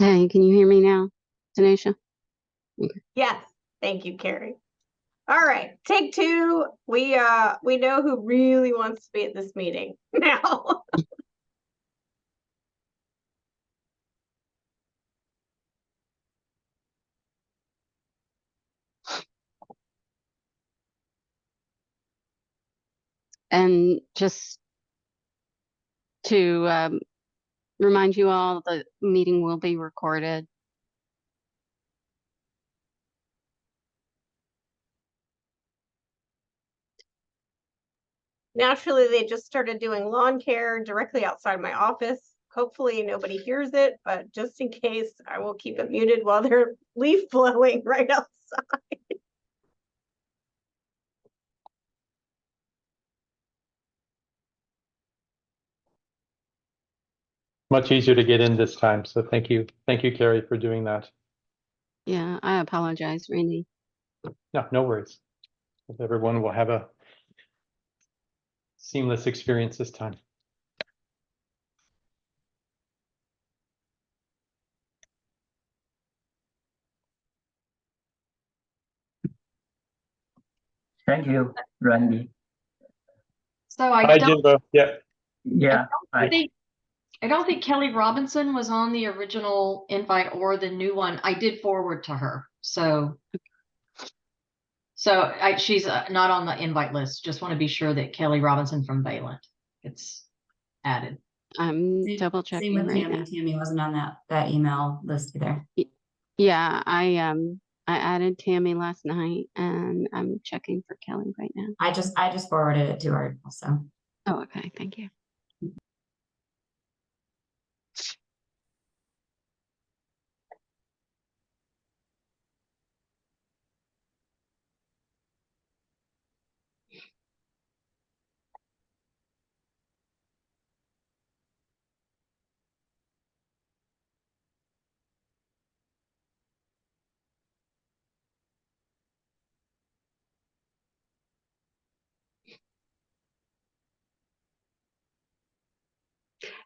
Hey, can you hear me now, Danesha? Okay. Yes, thank you, Carrie. All right, take two. We know who really wants to be at this meeting now. And just to remind you all, the meeting will be recorded. Naturally, they just started doing lawn care directly outside my office. Hopefully nobody hears it, but just in case, I will keep it muted while they're leaf blowing right outside. Much easier to get in this time. So thank you, Carrie, for doing that. Yeah, I apologize, Randy. No, no worries. Hope everyone will have a seamless experience this time. Thank you, Randy. So I Hi, don't, Jinbo. Yeah. Yeah, I don't think Kellye Robinson was on the original invite or the new one. I did forward to her. So she's not on the invite list. Just want to be sure that Kellye Robinson from Valent gets added. I'm double checking Same with right Tammy. now. Tammy wasn't on that email list either. Yeah, I added Tammy last night, and I'm checking for Kellye right now. I just forwarded it to her also. Oh, okay, thank you.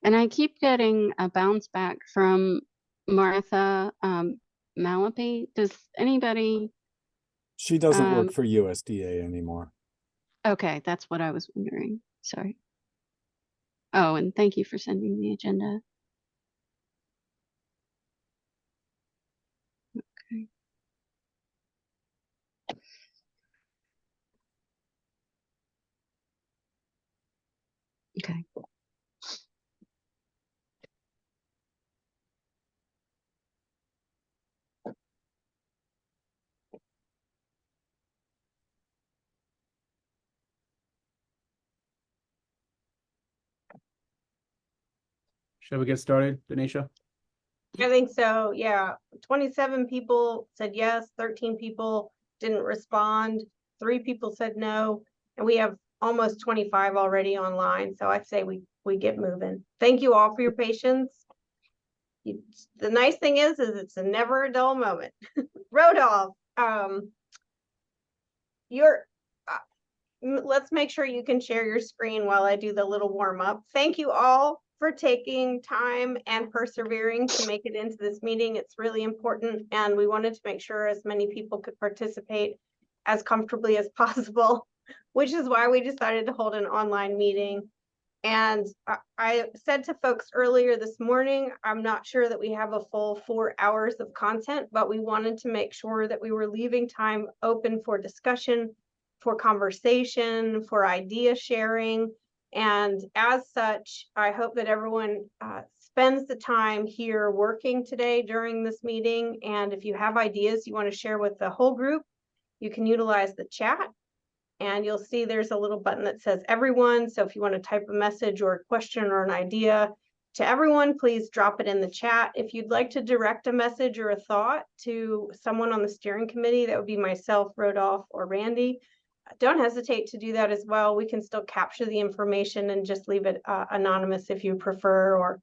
And I keep getting a bounce back from Martha Malapi. Does anybody? She doesn't work for USDA anymore. Okay, that's what I was wondering. Sorry. Oh, and thank you for sending the agenda. Okay. Okay. Shall we get started, Danesha? I think so, yeah. 27 people said yes, 13 people didn't respond, 3 people said no, and we have almost 25 already online. So I'd say we get moving. Thank you all for your patience. The nice thing is it's a never a dull moment. Rodolphe, let's make sure you can share your screen while I do the little warm up. Thank you all for taking time and persevering to make it into this meeting. It's really important, and we wanted to make sure as many people could participate as comfortably as possible, which is why we decided to hold an online meeting. And I said to folks earlier this morning, I'm not sure that we have a full 4 hours of content, but we wanted to make sure that we were leaving time open for discussion, for conversation, for idea sharing. And as such, I hope that everyone spends the time here working today during this meeting. And if you have ideas you want to share with the whole group, you can utilize the chat. And you'll see there's a little button that says everyone. So if you want to type a message or a question or an idea to everyone, please drop it in the chat. If you'd like to direct a message or a thought to someone on the steering committee, that would be myself, Rodolphe, or Randy, don't hesitate to do that as well. We can still capture the information and just leave it anonymous if you prefer, or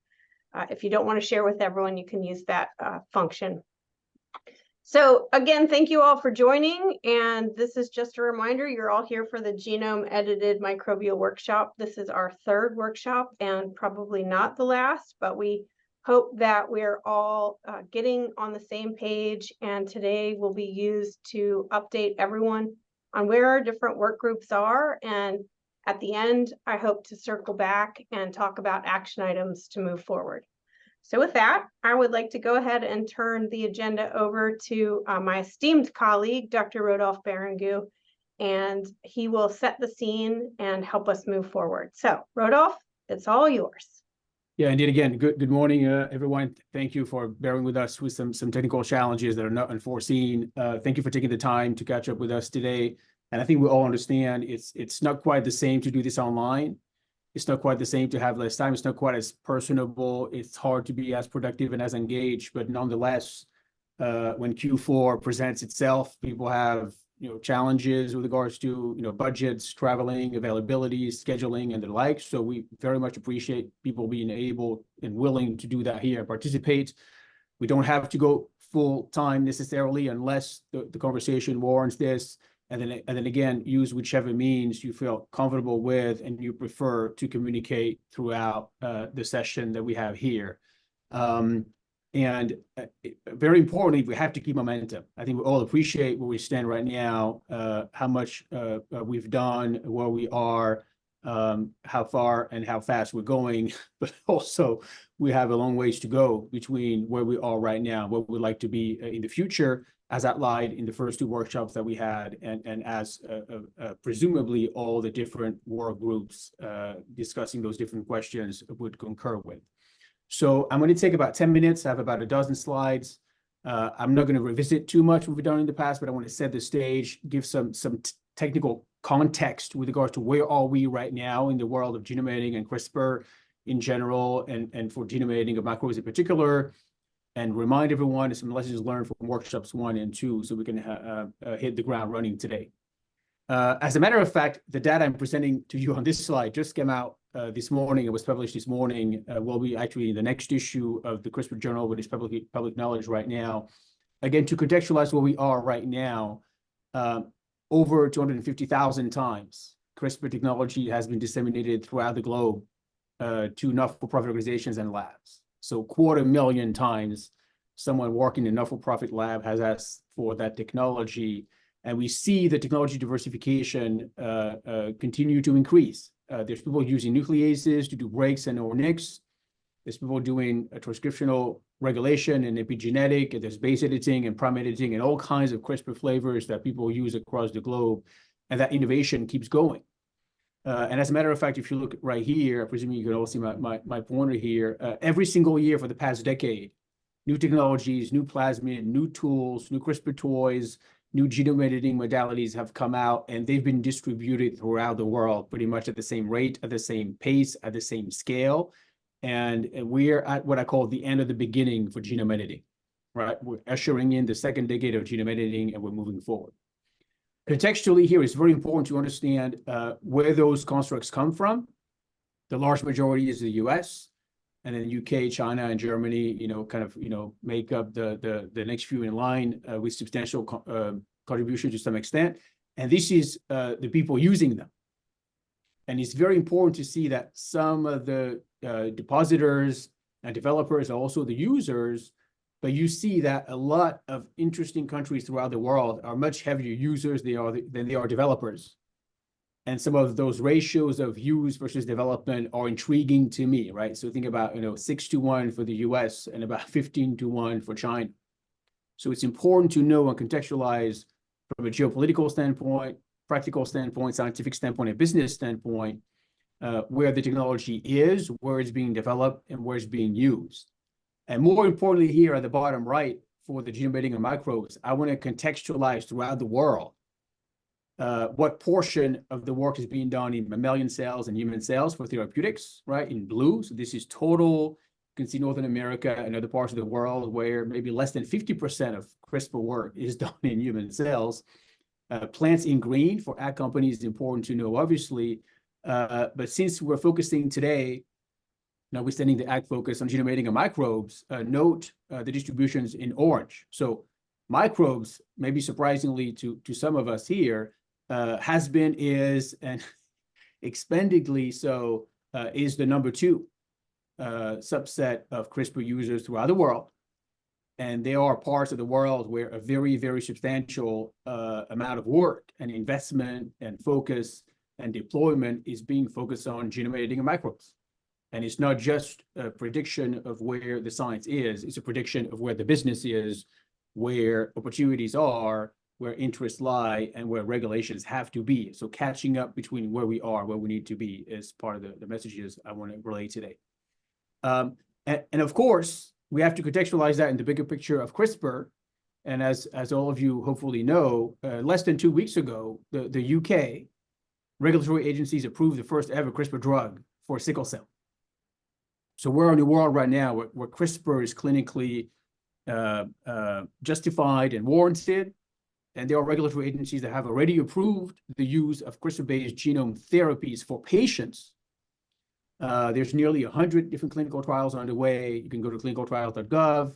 if you don't want to share with everyone, you can use that function. So again, thank you all for joining. And this is just a reminder, you're all here for the Genome-Edited Microbial Workshop. This is our 3rd workshop and probably not the last, but we hope that we're all getting on the same page, and today will be used to update everyone on where our different work groups are. And at the end, I hope to circle back and talk about action items to move forward. So with that, I would like to go ahead and turn the agenda over to my esteemed colleague, Dr. Rodolphe Barrangou, and he will set the scene and help us move forward. So Rodolphe, it's all yours. Yeah, indeed. Again, good morning, everyone. Thank you for bearing with us with some technical challenges that are not unforeseen. Thank you for taking the time to catch up with us today. And I think we all understand it's not quite the same to do this online. It's not quite the same to have less time. It's not quite as personable. It's hard to be as productive and as engaged. But nonetheless, when Q4 presents itself, people have challenges with regards to budgets, traveling, availability, scheduling, and the like. So we very much appreciate people being able and willing to do that here and participate. We don't have to go full time necessarily unless the conversation warrants this. And then again, use whichever means you feel comfortable with and you prefer to communicate throughout the session that we have here. And very importantly, we have to keep momentum. I think we all appreciate where we stand right now, how much we've done, where we are, how far and how fast we're going, but also we have a long ways to go between where we are right now, where we'd like to be in the future, as outlined in the first two workshops that we had, and as presumably all the different work groups discussing those different questions would concur with. So I'm going to take about 10 minutes. I have about a dozen slides. I'm not going to revisit too much what we've done in the past, but I want to set the stage, give some technical context with regards to where are we right now in the world of genome editing and CRISPR in general, and for genome editing of microbes in particular, and remind everyone of some lessons learned from workshops 1 and 2 so we can hit the ground running today. As a matter of fact, the data I'm presenting to you on this slide just came out this morning. It was published this morning. Will be actually in the next issue of the CRISPR Journal, which is public knowledge right now. Again, to contextualize where we are right now, over 250,000 times CRISPR technology has been disseminated throughout the globe to not-for-profit organizations and labs. So 250,000 times someone working in a not-for-profit lab has asked for that technology. And we see the technology diversification continue to increase. There's people using nucleases to do breaks and or nicks. There's people doing transcriptional regulation and epigenetic, and there's base editing and prime editing and all kinds of CRISPR flavors that people use across the globe. And that innovation keeps going. And as a matter of fact, if you look right here, I presume you can all see my pointer here, every single year for the past decade, new technologies, new plasmid, new tools, new CRISPR toys, new genome editing modalities have come out, and they've been distributed throughout the world pretty much at the same rate, at the same pace, at the same scale. And we're at what I call the end of the beginning for genome editing, right? We're ushering in the second decade of genome editing, and we're moving forward. Contextually here, it's very important to understand where those constructs come from. The large majority is the US, and then UK, China, and Germany, make up the next few in line with substantial contribution to some extent. And this is the people using them. And it's very important to see that some of the depositors and developers are also the users, but you see that a lot of interesting countries throughout the world are much heavier users than they are developers. And some of those ratios of use versus development are intriguing to me, right? So think about 6-to-1 for the US and about 15-to-1 for China. So it's important to know and contextualize from a geopolitical standpoint, practical standpoint, scientific standpoint, and business standpoint, where the technology is, where it's being developed, and where it's being used. And more importantly here at the bottom right, for the genome editing of microbes, I want to contextualize throughout the world what portion of the work is being done in mammalian cells and human cells for therapeutics, right, in blue. So this is total. You can see Northern America and other parts of the world where maybe less than 50% of CRISPR work is done in human cells. Plants in green for ag companies is important to know, obviously. But since we're focusing today, notwithstanding the ag focus on genome editing of microbes, note the distributions in orange. So microbes, maybe surprisingly to some of us here, has been, is, and expendedly so, is the number 2 subset of CRISPR users throughout the world. And there are parts of the world where a very, very substantial amount of work and investment and focus and deployment is being focused on genome editing and microbes. And it's not just a prediction of where the science is, it's a prediction of where the business is, where opportunities are, where interests lie, and where regulations have to be. So catching up between where we are, where we need to be is part of the messages I want to relay today. And of course, we have to contextualize that in the bigger picture of CRISPR. And as all of you hopefully know, less than 2 weeks ago, the UK regulatory agencies approved the first ever CRISPR drug for sickle cell. So we're in a world right now where CRISPR is clinically justified and warranted. And there are regulatory agencies that have already approved the use of CRISPR-based genome therapies for patients. There's nearly 100 different clinical trials underway. You can go to clinicaltrials.gov,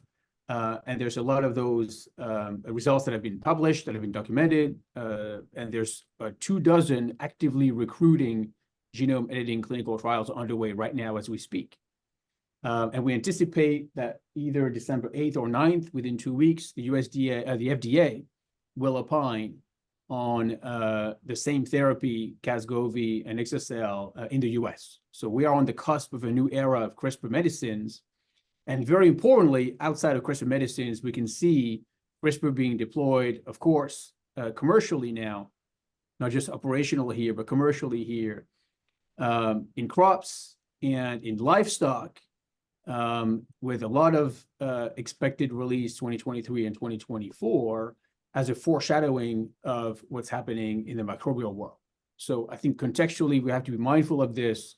and there's a lot of those results that have been published, that have been documented, and there's 24 actively recruiting genome editing clinical trials underway right now as we speak. And we anticipate that either December 8th or 9th, within 2 weeks, the FDA will opine on the same therapy, Casgevy and exa-cel, in the US. So we are on the cusp of a new era of CRISPR medicines. And very importantly, outside of CRISPR medicines, we can see CRISPR being deployed, of course, commercially now, not just operational here, but commercially here, in crops and in livestock, with a lot of expected release 2023 and 2024 as a foreshadowing of what's happening in the microbial world. So I think contextually, we have to be mindful of this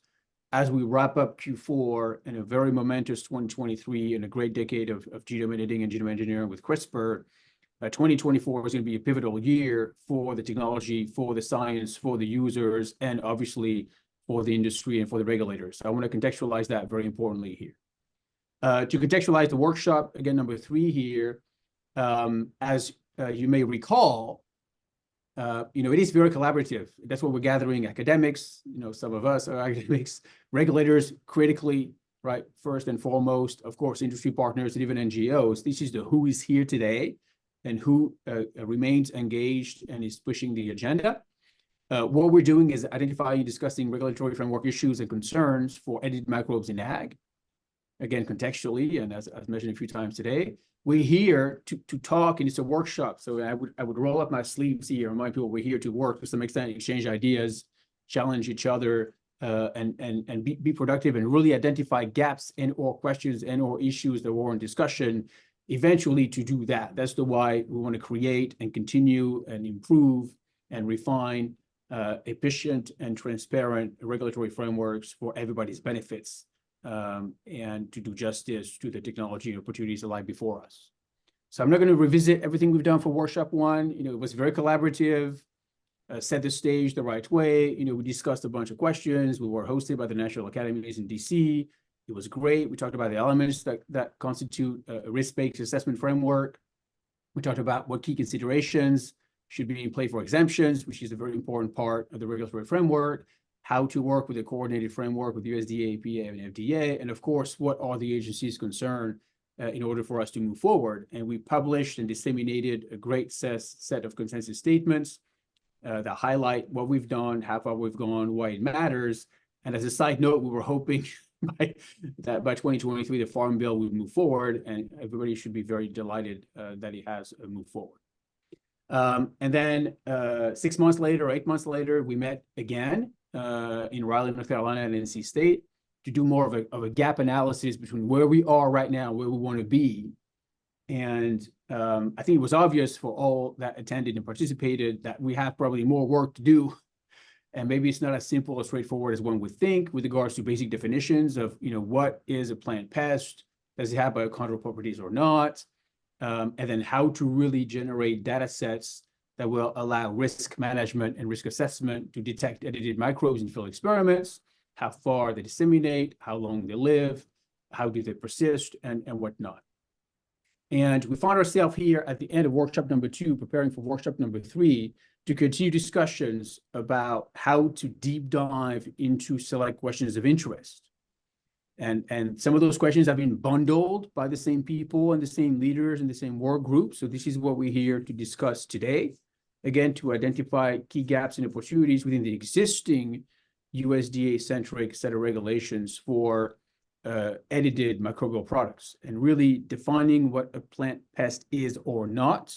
as we wrap up Q4 in a very momentous 2023 and a great decade of genome editing and genome engineering with CRISPR. 2024 is going to be a pivotal year for the technology, for the science, for the users, and obviously for the industry and for the regulators. So I want to contextualize that very importantly here. To contextualize the workshop, again, number 3 here, as you may recall, it is very collaborative. That's what we're gathering: academics, some of us are academics, regulators, critically, right, first and foremost, of course, industry partners and even NGOs. This is the who is here today and who remains engaged and is pushing the agenda. What we're doing is identifying and discussing regulatory framework issues and concerns for edited microbes in ag. Again, contextually, and as I've mentioned a few times today, we're here to talk, and it's a workshop. So I would roll up my sleeves here, remind people we're here to work to some extent, exchange ideas, challenge each other, and be productive, and really identify gaps and or questions and or issues that warrant discussion. Eventually, to do that, that's the why we want to create and continue and improve and refine efficient and transparent regulatory frameworks for everybody's benefits. And to do justice to the technology and opportunities that lie before us. So I'm not going to revisit everything we've done for workshop 1. It was very collaborative, set the stage the right way. We discussed a bunch of questions. We were hosted by the National Academies in DC. It was great. We talked about the elements that constitute a risk-based assessment framework. We talked about what key considerations should be in play for exemptions, which is a very important part of the regulatory framework. How to work with a coordinated framework with USDA, EPA, and FDA, and of course, what are the agencies concerned in order for us to move forward. And we published and disseminated a great set of consensus statements that highlight what we've done, how far we've gone, why it matters. And as a side note, we were hoping that by 2023, the Farm Bill would move forward, and everybody should be very delighted that it has moved forward. And then 6 months later, or 8 months later, we met again in Raleigh, North Carolina, and NC State to do more of a gap analysis between where we are right now, where we want to be. And I think it was obvious for all that attended and participated that we have probably more work to do. And maybe it's not as simple or straightforward as one would think with regards to basic definitions of, what is a plant pest? Does it have biocontrol properties or not? And then how to really generate data sets that will allow risk management and risk assessment to detect edited microbes in field experiments, how far they disseminate, how long they live, how do they persist, and whatnot. And we find ourselves here at the end of workshop number 2, preparing for workshop number 3, to continue discussions about how to deep dive into select questions of interest. And some of those questions have been bundled by the same people and the same leaders and the same work group. So this is what we're here to discuss today. Again, to identify key gaps and opportunities within the existing USDA-centric set of regulations for edited microbial products, and really defining what a plant pest is or not,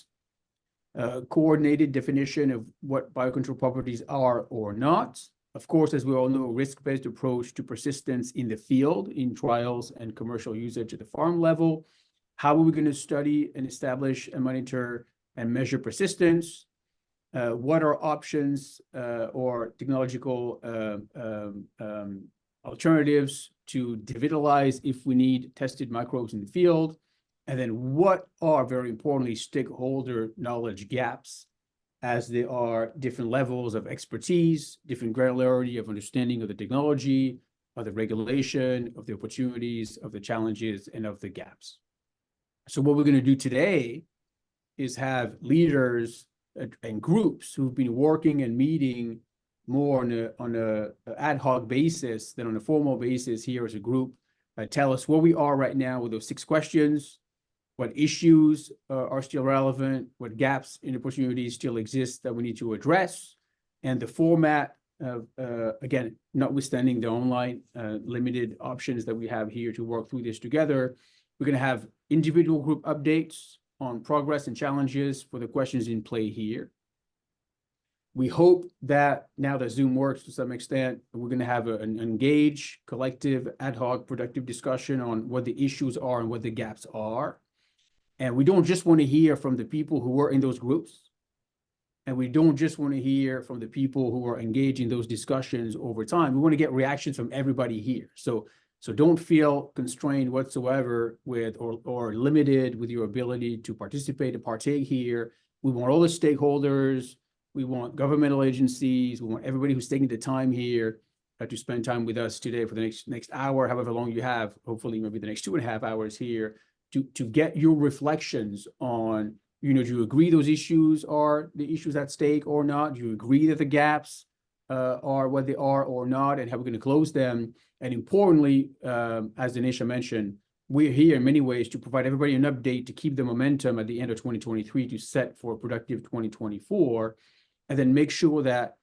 coordinated definition of what biocontrol properties are or not. Of course, as we all know, risk-based approach to persistence in the field, in trials and commercial usage at the farm level. How are we going to study and establish and monitor and measure persistence? What are options or technological alternatives to devitalize if we need tested microbes in the field? And then what are, very importantly, stakeholder knowledge gaps, as there are different levels of expertise, different granularity of understanding of the technology, of the regulation, of the opportunities, of the challenges, and of the gaps. So what we're going to do today is have leaders and groups who've been working and meeting more on a ad hoc basis than on a formal basis here as a group, tell us where we are right now with those 6 questions, what issues are still relevant, what gaps and opportunities still exist that we need to address, and the format of, again, notwithstanding the online limited options that we have here to work through this together. We're going to have individual group updates on progress and challenges for the questions in play here. We hope that now that Zoom works to some extent, we're going to have an engaged, collective, ad hoc, productive discussion on what the issues are and what the gaps are. And we don't just want to hear from the people who were in those groups. And we don't just want to hear from the people who are engaged in those discussions over time. We want to get reactions from everybody here. So don't feel constrained whatsoever with or limited with your ability to participate and partake here. We want all the stakeholders. We want governmental agencies. We want everybody who's taking the time here to spend time with us today for the next hour, however long you have, hopefully maybe the next 2.5 hours here, to get your reflections on, do you agree those issues are the issues at stake or not? Do you agree that the gaps are what they are or not, and how we're going to close them? And importantly, as Danesha mentioned, we're here in many ways to provide everybody an update to keep the momentum at the end of 2023 to set for a productive 2024, and then make sure that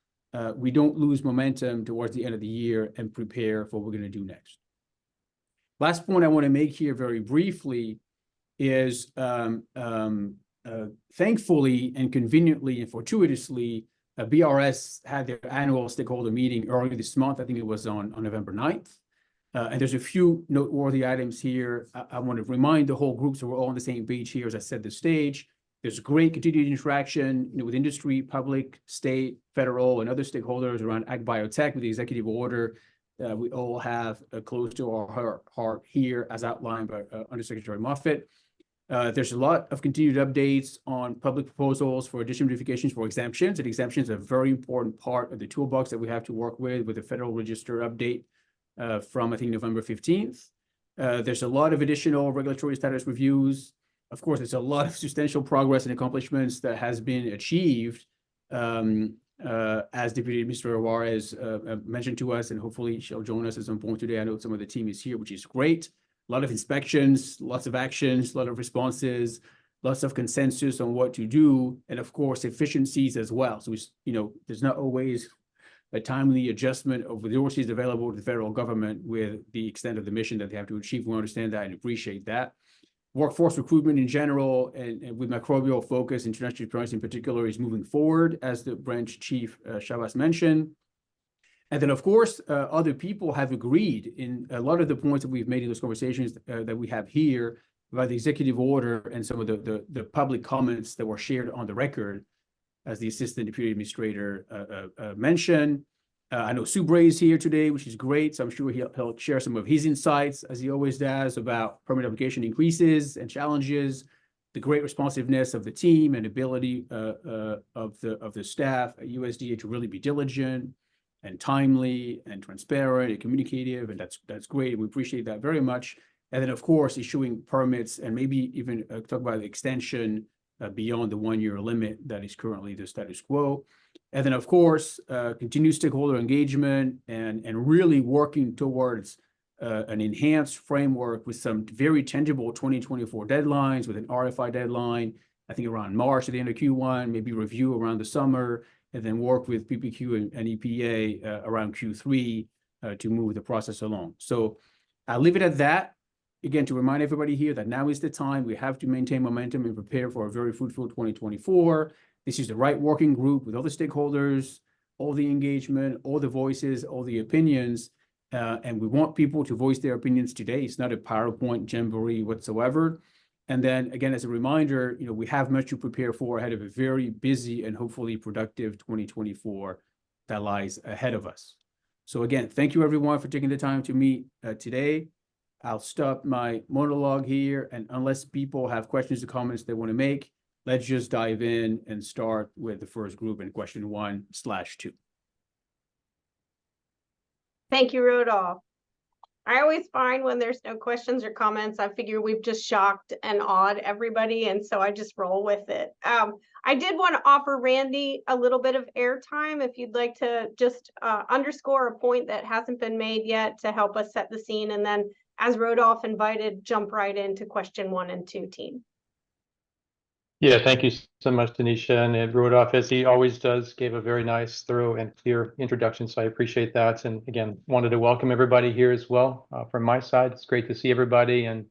we don't lose momentum towards the end of the year and prepare for what we're going to do next. Last point I want to make here very briefly is thankfully and conveniently and fortuitously, BRS had their annual stakeholder meeting earlier this month. I think it was on November 9th. And there's a few noteworthy items here. I want to remind the whole group so we're all on the same page here as I set the stage. There's great continued interaction with industry, public, state, federal, and other stakeholders around ag biotech with the executive order we all have close to our heart here, as outlined by Undersecretary Moffitt. There's a lot of continued updates on public proposals for additional notifications for exemptions, and exemptions are a very important part of the toolbox that we have to work with the Federal Register update from, I think, November 15th. There's a lot of additional regulatory status reviews. Of course, there's a lot of substantial progress and accomplishments that has been achieved, as Deputy Administrator Juarez mentioned to us, and hopefully she'll join us at some point today. I know some of the team is here, which is great. A lot of inspections, lots of actions, a lot of responses, lots of consensus on what to do, and of course, efficiencies as well. So, there's not always a timely adjustment of resources available to the federal government with the extent of the mission that they have to achieve. We understand that and appreciate that. Workforce recruitment in general, and with microbial focus, international experience in particular, is moving forward, as the branch chief Shabazz mentioned. And then, of course, other people have agreed in a lot of the points that we've made in those conversations that we have here about the executive order and some of the public comments that were shared on the record, as the Assistant Deputy Administrator mentioned. I know Subray is here today, which is great. So I'm sure he'll share some of his insights, as he always does, about permit application increases and challenges, the great responsiveness of the team and ability of the staff at USDA to really be diligent and timely and transparent and communicative, and that's great. We appreciate that very much. And then, of course, issuing permits and maybe even talk about the extension beyond the 1-year limit that is currently the status quo. And then, of course, continued stakeholder engagement and really working towards an enhanced framework with some very tangible 2024 deadlines, with an RFI deadline, I think around March at the end of Q1, maybe review around the summer, and then work with PPQ and EPA around Q3 to move the process along. So I'll leave it at that. Again, to remind everybody here that now is the time. We have to maintain momentum and prepare for a very fruitful 2024. This is the right working group with all the stakeholders, all the engagement, all the voices, all the opinions. And we want people to voice their opinions today. It's not a PowerPoint jamboree whatsoever. And then again, as a reminder, we have much to prepare for ahead of a very busy and hopefully productive 2024 that lies ahead of us. So again, thank you everyone for taking the time to meet today. I'll stop my monologue here, and unless people have questions or comments they want to make, let's just dive in and start with the first group in question 1/2. Thank you, Rodolphe. I always find when there's no questions or comments, I figure we've just shocked and awed everybody, and so I just roll with it. I did want to offer Randy a little bit of airtime if you'd like to just underscore a point that hasn't been made yet to help us set the scene, and then as Rodolphe invited, jump right into question 1 and 2, team. Yeah, thank you so much, Danesha. And Rodolphe, as he always does, gave a very nice, thorough, and clear introduction. So I appreciate that. And again, wanted to welcome everybody here as well from my side. It's great to see everybody. And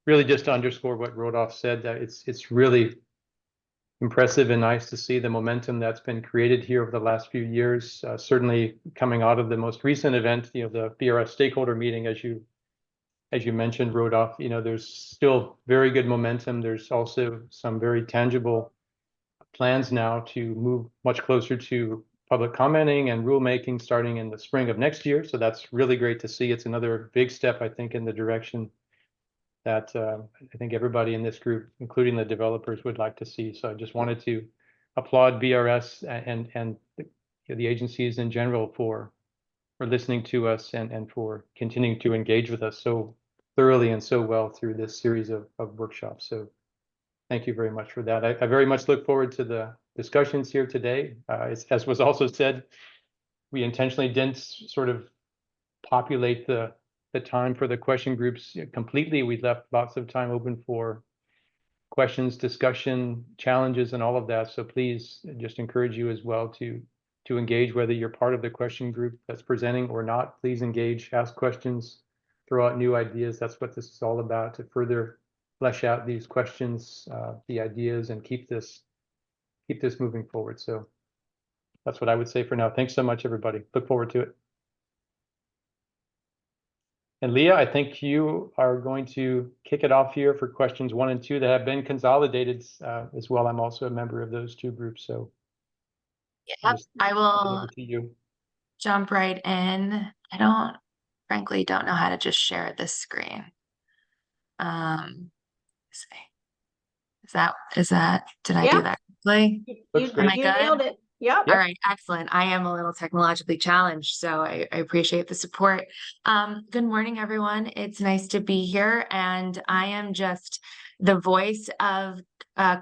really just to underscore what Rodolphe said, that it's really impressive and nice to see the momentum that's been created here over the last few years. Certainly coming out of the most recent event, the BRS stakeholder meeting, as you mentioned, Rodolphe, there's still very good momentum. There's also some very tangible plans now to move much closer to public commenting and rulemaking starting in the spring of next year. So that's really great to see. It's another big step, I think, in the direction that I think everybody in this group, including the developers, would like to see. So I just wanted to applaud BRS and the agencies in general for listening to us and for continuing to engage with us so thoroughly and so well through this series of workshops. So thank you very much for that. I very much look forward to the discussions here today. As was also said, we intentionally didn't sort of populate the time for the question groups completely. We left lots of time open for questions, discussion, challenges, and all of that. So please just encourage you as well to engage, whether you're part of the question group that's presenting or not. Please engage, ask questions, throw out new ideas. That's what this is all about, to further flesh out these questions, the ideas, and keep this moving forward. So that's what I would say for now. Thanks so much, everybody. Look forward to it. And Leah, I think you are going to kick it off here for questions 1 and 2 that have been consolidated as well. I'm also a member of those 2 groups. So Yep, I will over to you. jump right in. Frankly don't know how to just share this screen. Let's see. Is that did I do that correctly? Looks great. You nailed it. Yep. All right, excellent. I am a little technologically challenged, so I appreciate the support. Good morning, everyone. It's nice to be here, and I am just the voice of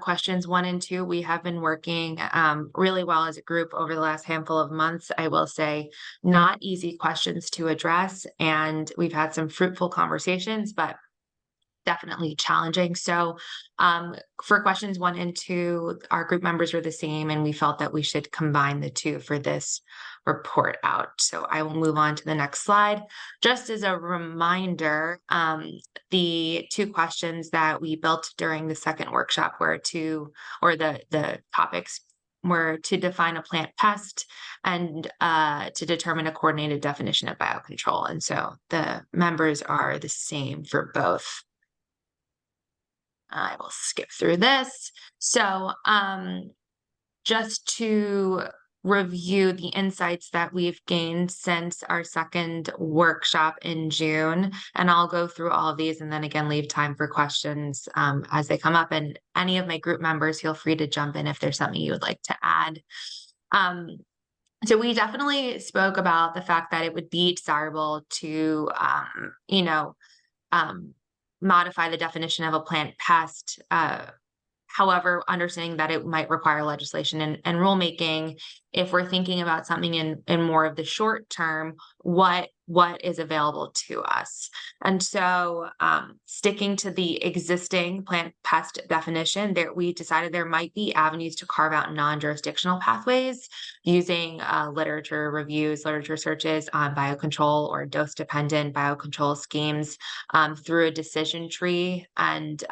questions 1 and 2. We have been working really well as a group over the last handful of months. I will say, not easy questions to address, and we've had some fruitful conversations, but definitely challenging. So for questions 1 and 2, our group members were the same, and we felt that we should combine the 2 for this report out. So I will move on to the next slide. Just as a reminder, the 2 questions that we built during the second workshop were the topics were to define a plant pest and to determine a coordinated definition of biocontrol. And so the members are the same for both. I will skip through this. So just to review the insights that we've gained since our second workshop in June, and I'll go through all of these and then again leave time for questions as they come up. And any of my group members, feel free to jump in if there's something you would like to add. So we definitely spoke about the fact that it would be desirable to, modify the definition of a plant pest. However, understanding that it might require legislation and rulemaking, if we're thinking about something in more of the short term, what is available to us. And so sticking to the existing plant pest definition, there we decided there might be avenues to carve out non-jurisdictional pathways using literature reviews, literature searches on biocontrol or dose-dependent biocontrol schemes through a decision tree and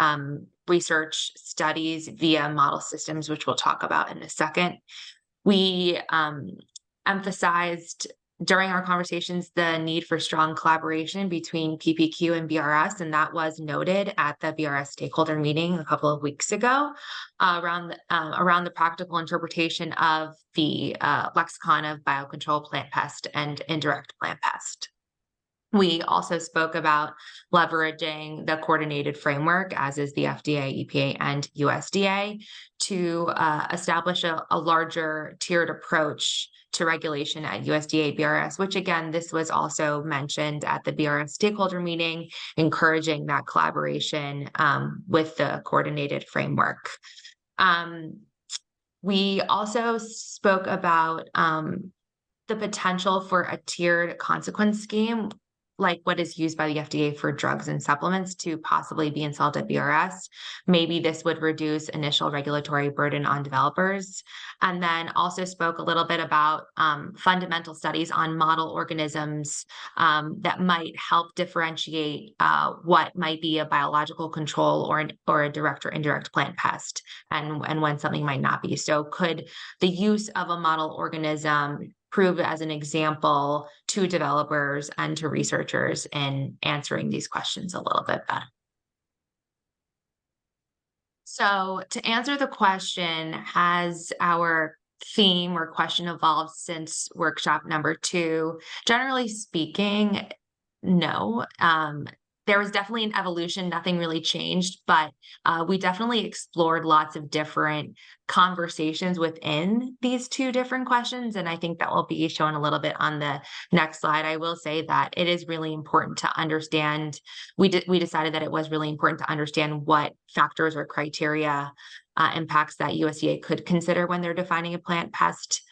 research studies via model systems, which we'll talk about in a second. We emphasized during our conversations the need for strong collaboration between PPQ and BRS, and that was noted at the BRS stakeholder meeting a couple of weeks ago around the practical interpretation of the lexicon of biocontrol plant pest and indirect plant pest. We also spoke about leveraging the coordinated framework, as is the FDA, EPA, and USDA, to establish a larger tiered approach to regulation at USDA BRS, which again, this was also mentioned at the BRS stakeholder meeting, encouraging that collaboration with the coordinated framework. We also spoke about the potential for a tiered consequence scheme, like what is used by the FDA for drugs and supplements, to possibly be installed at BRS. Maybe this would reduce initial regulatory burden on developers. And then also spoke a little bit about fundamental studies on model organisms that might help differentiate what might be a biological control or a direct or indirect plant pest, and when something might not be. So could the use of a model organism prove as an example to developers and to researchers in answering these questions a little bit better? So to answer the question, has our theme or question evolved since workshop number 2? Generally speaking, no. There was definitely an evolution, nothing really changed, but we definitely explored lots of different conversations within these 2 different questions. And I think that will be shown a little bit on the next slide. I will say that it is really important to understand, we decided that it was really important to understand what factors or criteria impacts that USDA could consider when they're defining a plant pest,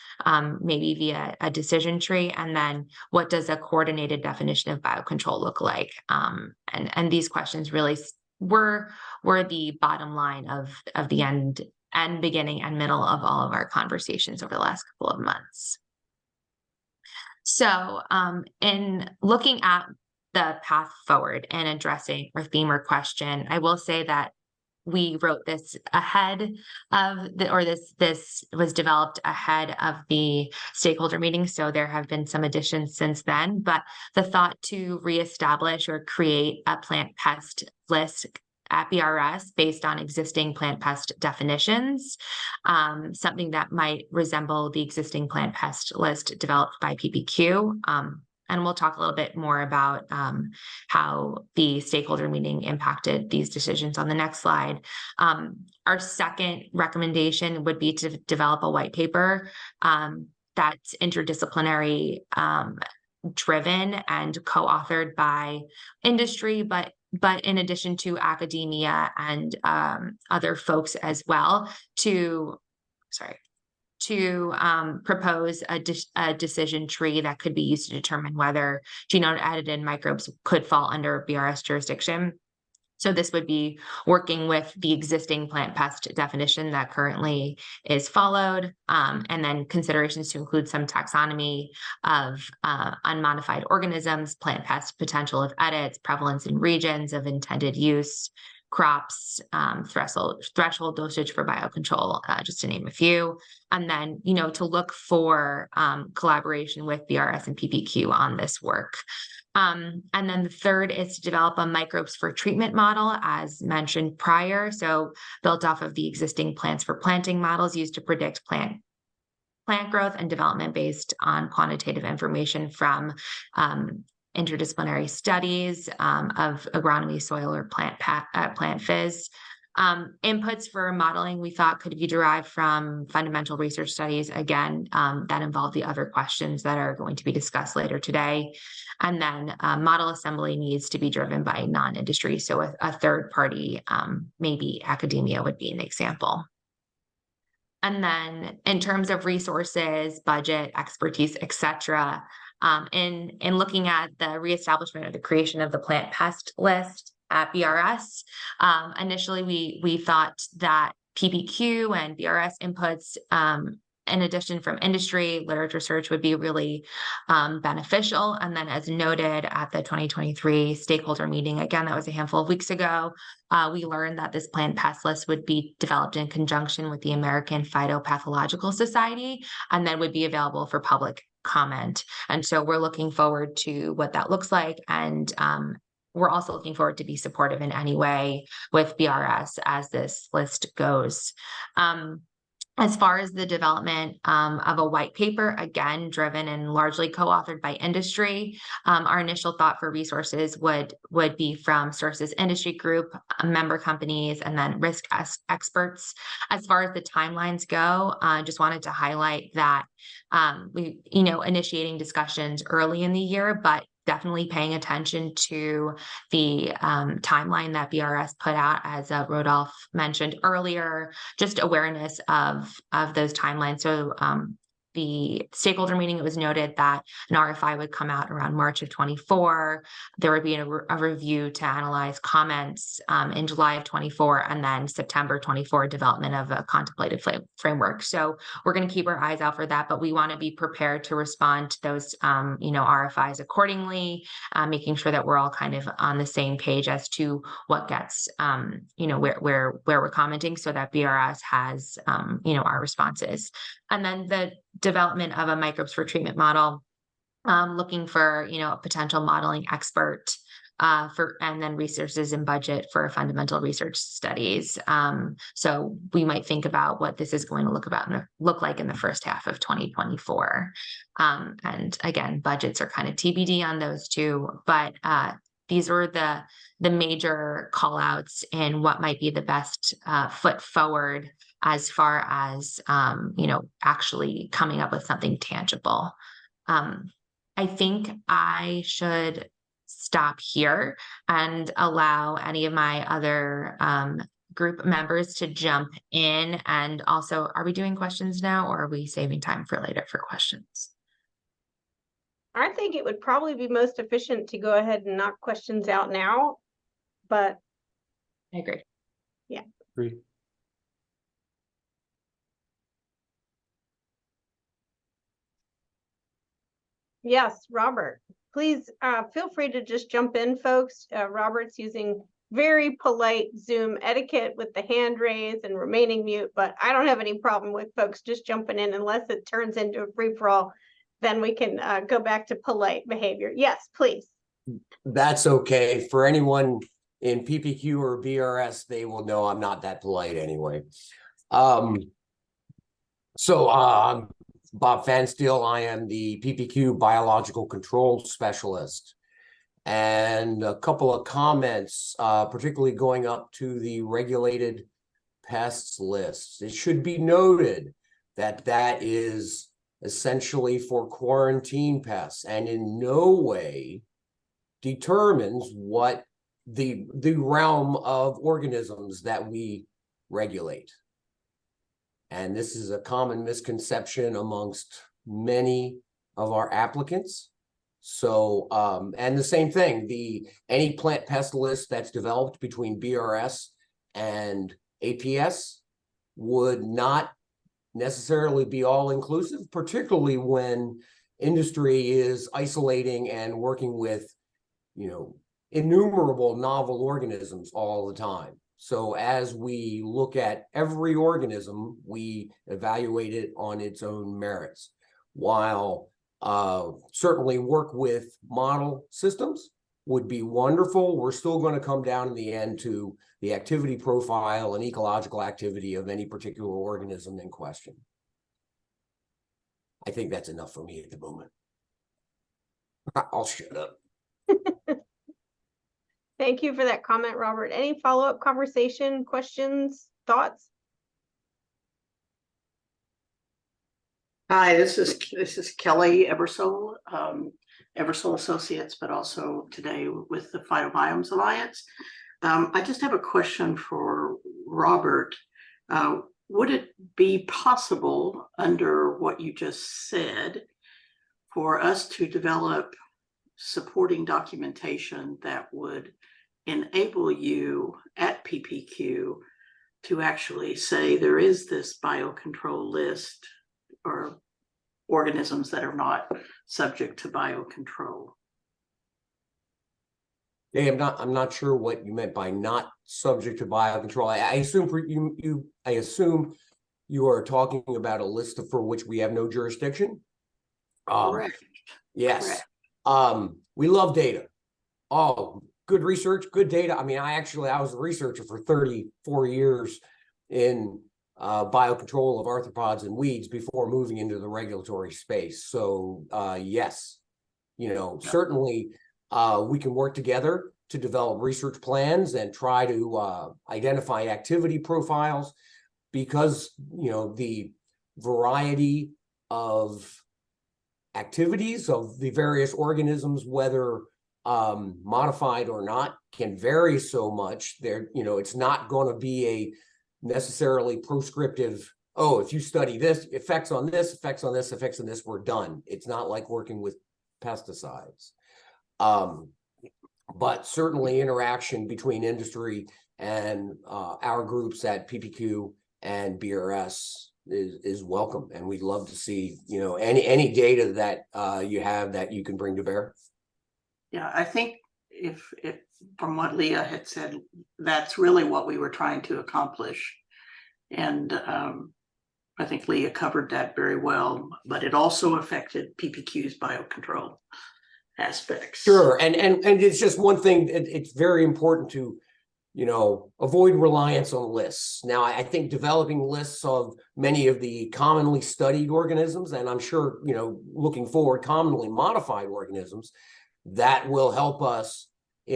maybe via a decision tree, and then what does a coordinated definition of biocontrol look like? And these questions really were the bottom line of the end and beginning and middle of all of our conversations over the last couple of months. So in looking at the path forward and addressing our theme or question, I will say that we wrote this ahead of this was developed ahead of the stakeholder meeting. So there have been some additions since then, but the thought to reestablish or create a plant pest list at BRS based on existing plant pest definitions, something that might resemble the existing plant pest list developed by PPQ. And we'll talk a little bit more about how the stakeholder meeting impacted these decisions on the next slide. Our second recommendation would be to develop a white paper that's interdisciplinary driven and co-authored by industry, but in addition to academia and other folks as well, to propose a decision tree that could be used to determine whether genome-edited microbes could fall under BRS jurisdiction. So this would be working with the existing plant pest definition that currently is followed, and then considerations to include some taxonomy of unmodified organisms, plant pest potential of edits, prevalence in regions of intended use, crops, threshold dosage for biocontrol, just to name a few. And then, to look for collaboration with BRS and PPQ on this work. And then the third is to develop a microbes for treatment model, as mentioned prior. So built off of the existing plants for planting models used to predict plant growth and development based on quantitative information from interdisciplinary studies of agronomy, soil, or plant phys. Inputs for modeling we thought could be derived from fundamental research studies, again, that involve the other questions that are going to be discussed later today. And then model assembly needs to be driven by non-industry. So a third party, maybe academia would be an example. And then in terms of resources, budget, expertise, etc., in looking at the reestablishment or the creation of the plant pest list at BRS, initially we thought that PPQ and BRS inputs, in addition from industry, literature search would be really beneficial. And then as noted at the 2023 stakeholder meeting, again, that was a handful of weeks ago, we learned that this plant pest list would be developed in conjunction with the American Phytopathological Society, and then would be available for public comment. And so we're looking forward to what that looks like. And we're also looking forward to be supportive in any way with BRS as this list goes. As far as the development of a white paper, again, driven and largely co-authored by industry, our initial thought for resources would be from CERSA's industry group, member companies, and then risk experts. As far as the timelines go, I just wanted to highlight that we, initiating discussions early in the year, but definitely paying attention to the timeline that BRS put out, as Rodolphe mentioned earlier, just awareness of those timelines. So the stakeholder meeting, it was noted that an RFI would come out around March of 24. There would be a review to analyze comments in July of 24, and then September 24, development of a contemplated framework. So we're going to keep our eyes out for that, but we want to be prepared to respond to those, RFIs accordingly, making sure that we're all kind of on the same page as to what gets, where we're commenting, so that BRS has, our responses. And then the development of a microbes for treatment model, looking for, a potential modeling expert, and then resources and budget for fundamental research studies. So we might think about what this is going to look like in the first half of 2024. And again, budgets are kind of TBD on those two, but these were the major call outs in what might be the best foot forward as far as, actually coming up with something tangible. I think I should stop here and allow any of my other group members to jump in. And also, are we doing questions now, or are we saving time for later for questions? I think it would probably be most efficient to go ahead and knock questions out now, but I agree. Yeah. Agree. Yes, Robert, please feel free to just jump in, folks. Robert's using very polite Zoom etiquette with the hand raise and remaining mute, but I don't have any problem with folks just jumping in unless it turns into a free-for-all. Then we can go back to polite behavior. Yes, please. That's okay. For anyone in PPQ or BRS, they will know I'm not that polite anyway. So Bob Fansteel, I am the PPQ Biological Control Specialist. And a couple of comments, particularly going up to the regulated pests list. It should be noted that that is essentially for quarantine pests and in no way determines what the realm of organisms that we regulate. And this is a common misconception amongst many of our applicants. So, and the same thing, any plant pest list that's developed between BRS and APS would not necessarily be all inclusive, particularly when industry is isolating and working with, innumerable novel organisms all the time. So as we look at every organism, we evaluate it on its own merits. While certainly work with model systems would be wonderful, we're still going to come down in the end to the activity profile and ecological activity of any particular organism in question. I think that's enough for me at the moment. I'll shut up. Thank you for that comment, Robert. Any follow-up conversation, questions, thoughts? Hi, this is Kellye Ebersole, Ebersole Associates, but also today with the Phytobiomes Alliance. I just have a question for Robert. would it be possible under what you just said for us to develop supporting documentation that would enable you at PPQ to actually say there is this biocontrol list or organisms that are not subject to biocontrol? Yeah, I'm not sure what you meant by not subject to biocontrol. I assume I assume you are talking about a list for which we have no jurisdiction. Correct. Yes. Correct. We love data. Oh, good research, good data. I mean, I was a researcher for 34 years in biocontrol of arthropods and weeds before moving into the regulatory space. So yes, certainly we can work together to develop research plans and try to identify activity profiles, because the variety of activities of the various organisms, whether modified or not, can vary so much. It's not going to be a necessarily prescriptive, oh, if you study this, effects on this, effects on this, effects on this, we're done. It's not like working with pesticides. But certainly interaction between industry and our groups at PPQ and BRS is welcome, and we'd love to see any data that you have that you can bring to bear. Yeah, I think if from what Leah had said, that's really what we were trying to accomplish, and I think Leah covered that very well. But it also affected PPQ's biocontrol aspects. Sure, and it's just one thing. It's very important to avoid reliance on lists. Now, I think developing lists of many of the commonly studied organisms, and I'm sure, looking forward, commonly modified organisms, that will help us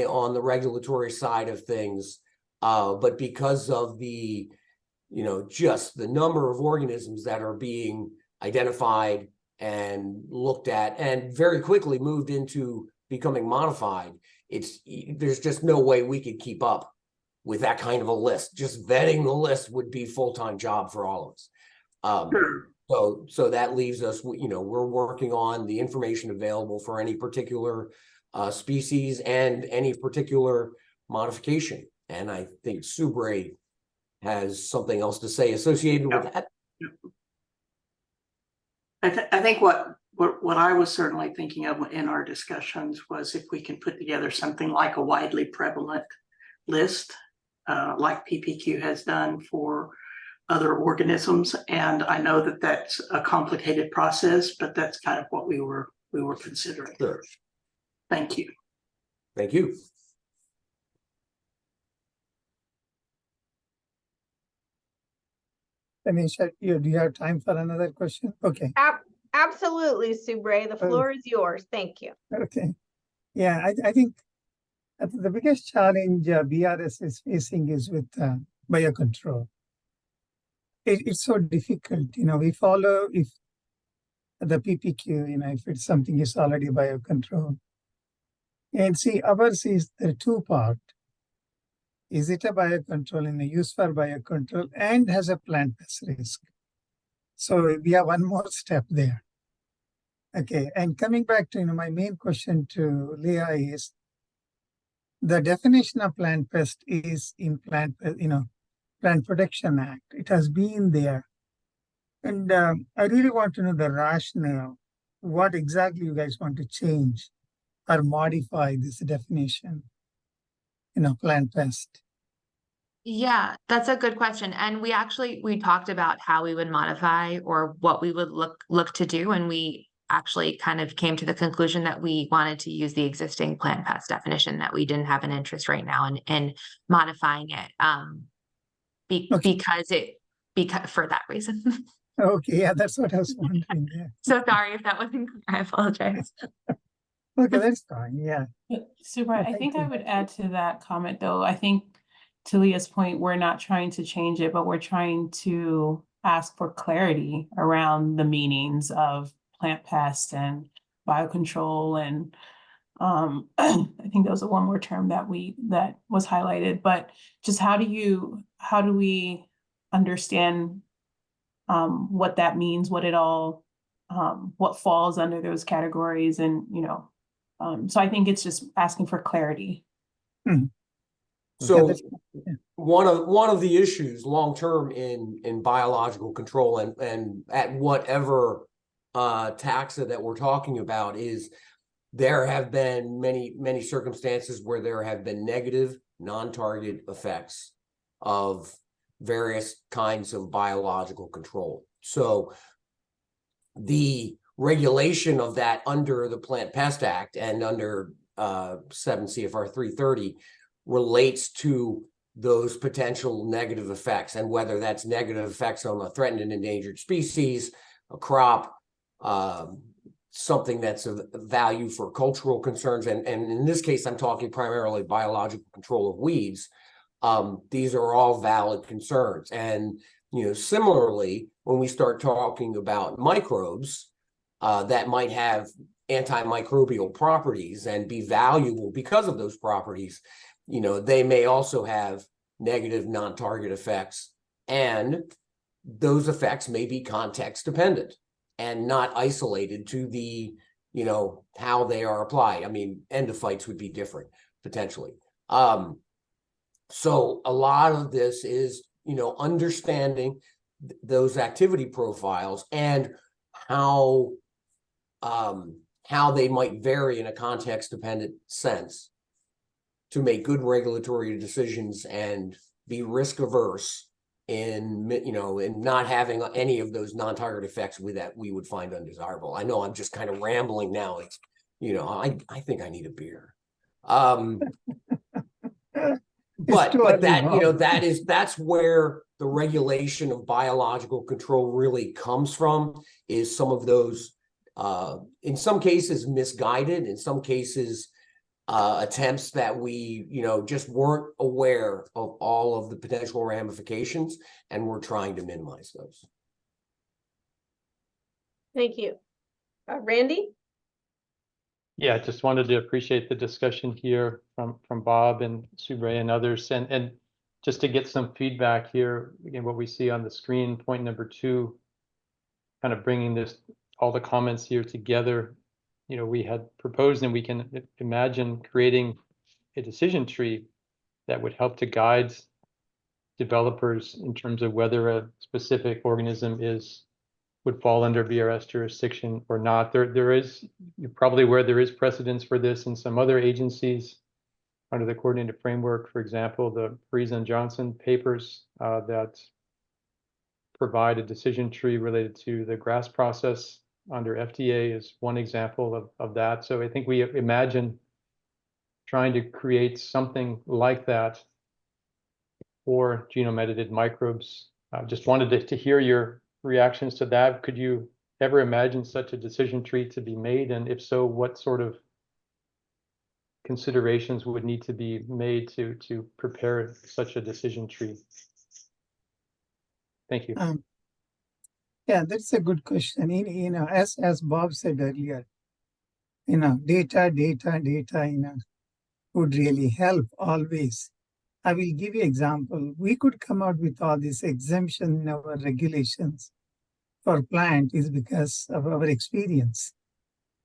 on the regulatory side of things. But because of the, just the number of organisms that are being identified and looked at and very quickly moved into becoming modified, there's just no way we could keep up with that kind of a list. Just vetting the list would be full-time job for all of us. Sure. So that leaves us, we're working on the information available for any particular species and any particular modification. And I think Subray has something else to say associated with that. I think what I was certainly thinking of in our discussions was if we can put together something like a widely prevalent list, like PPQ has done for other organisms. And I know that that's a complicated process, but that's kind of what we were considering. Sure. Thank you. Thank you. Danesha, do you have time for another question? Okay. Absolutely, Subray. The floor is yours. Thank you. Okay. Yeah, I think the biggest challenge BRS is facing is with biocontrol. It's so difficult. We follow if the PPQ, if it's something is already biocontrol. And see, ours is the two-part. Is it a biocontrol in a use for biocontrol and has a plant pest risk? So we have one more step there. Okay, and coming back to my main question to Leah is, the definition of plant pest is in Plant Protection Act. It has been there. And I really want to know the rationale, what exactly you guys want to change or modify this definition, plant pest. Yeah, that's a good question. And we talked about how we would modify or what we would look to do. And we actually kind of came to the conclusion that we wanted to use the existing plant pest definition, that we didn't have an interest right now in modifying it. Because for that reason. Okay, yeah, that's what I was wondering. Yeah. So sorry if that wasn't clear. I apologize. Okay, that's fine. Yeah. Subray, I think I would add to that comment though. I think to Leah's point, we're not trying to change it, but we're trying to ask for clarity around the meanings of plant pest and biocontrol. And I think that was one more term that was highlighted, but just how do we understand what that means, what it all, what falls under those categories, and so I think it's just asking for clarity. So one of the issues long term in biological control and at whatever taxa that we're talking about is there have been many circumstances where there have been negative non-target effects of various kinds of biological control. So the regulation of that under the Plant Pest Act and under 7 CFR 330 relates to those potential negative effects, and whether that's negative effects on a threatened and endangered species, a crop, something that's of value for cultural concerns. And in this case, I'm talking primarily biological control of weeds. These are all valid concerns. And, similarly, when we start talking about microbes that might have antimicrobial properties and be valuable because of those properties, they may also have negative non-target effects, and those effects may be context dependent and not isolated to the, how they are applied. I mean, endophytes would be different potentially. So a lot of this is, understanding those activity profiles and how they might vary in a context dependent sense to make good regulatory decisions and be risk averse in not having any of those non-target effects that we would find undesirable. I know I'm just kind of rambling now. It's, I think I need a beer. But that, that's where the regulation of biological control really comes from, is some of those, in some cases misguided, in some cases attempts that we, just weren't aware of all of the potential ramifications, and we're trying to minimize those. Thank you. Randy? Yeah, just wanted to appreciate the discussion here from Bob and Subray and others, and just to get some feedback here, again, what we see on the screen, point number 2, kind of bringing all the comments here together. We had proposed, and we can imagine creating a decision tree that would help to guide developers in terms of whether a specific organism would fall under VRS jurisdiction or not. You're probably aware there is precedence for this in some other agencies under the coordinated framework. For example, the Friesen and Johnson papers that provide a decision tree related to the grass process under FDA is one example of that. So I think we imagine trying to create something like that for genome-edited microbes. Just wanted to hear your reactions to that. Could you ever imagine such a decision tree to be made? And if so, what sort of considerations would need to be made to prepare such a decision tree? Thank you. Yeah, that's a good question. As Bob said earlier, data, would really help always. I will give you an example. We could come out with all these exemption in our regulations for plant is because of our experience.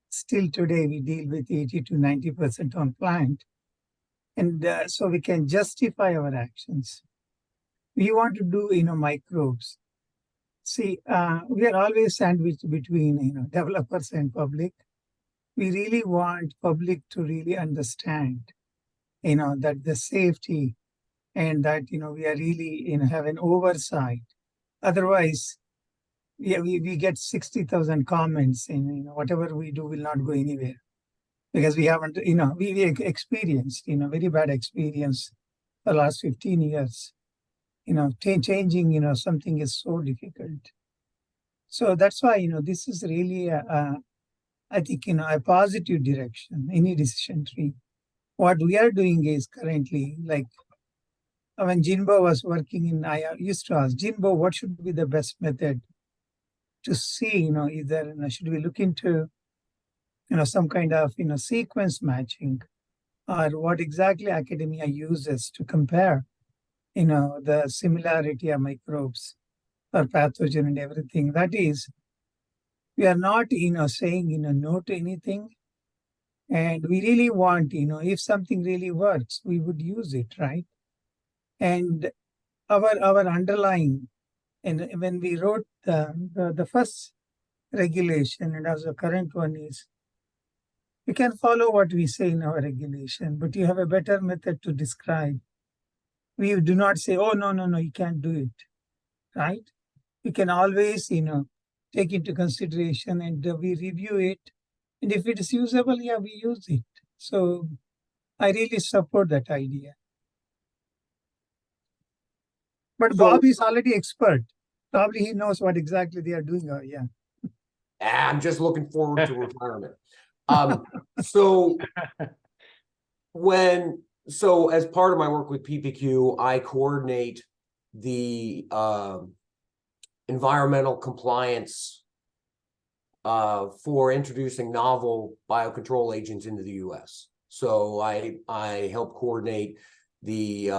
Still today, we deal with 80 to 90% on plant. And so we can justify our actions. We want to do, microbes. See, we are always sandwiched between, developers and public. We really want public to really understand, that the safety and that, we are really, have an oversight. Otherwise, we get 60,000 comments and, whatever we do will not go anywhere. Because we haven't, we experienced, very bad experience the last 15 years. Changing, something is so difficult. So that's why, this is really, I think, a positive direction, any decision tree. What we are doing is currently, like when Jinbo was working I used to ask, Jinbo, what should be the best method to see, either should we look into, some kind of, sequence matching, or what exactly academia uses to compare, the similarity of microbes or pathogen and everything. That is, we are not, saying, no to anything. And we really want, if something really works, we would use it, right? And our underlying, and when we wrote the first regulation, and as the current one is, you can follow what we say in our regulation, but you have a better method to describe. We do not say, oh, no, you can't do it, right? You can always, take into consideration, and we review it. And if it is usable, yeah, we use it. So I really support that idea. But Bob is already expert. Probably he knows what exactly they are doing. Yeah. I'm just looking forward to retirement. So as part of my work with PPQ, I coordinate the environmental compliance for introducing novel biocontrol agents into the US. So I help coordinate the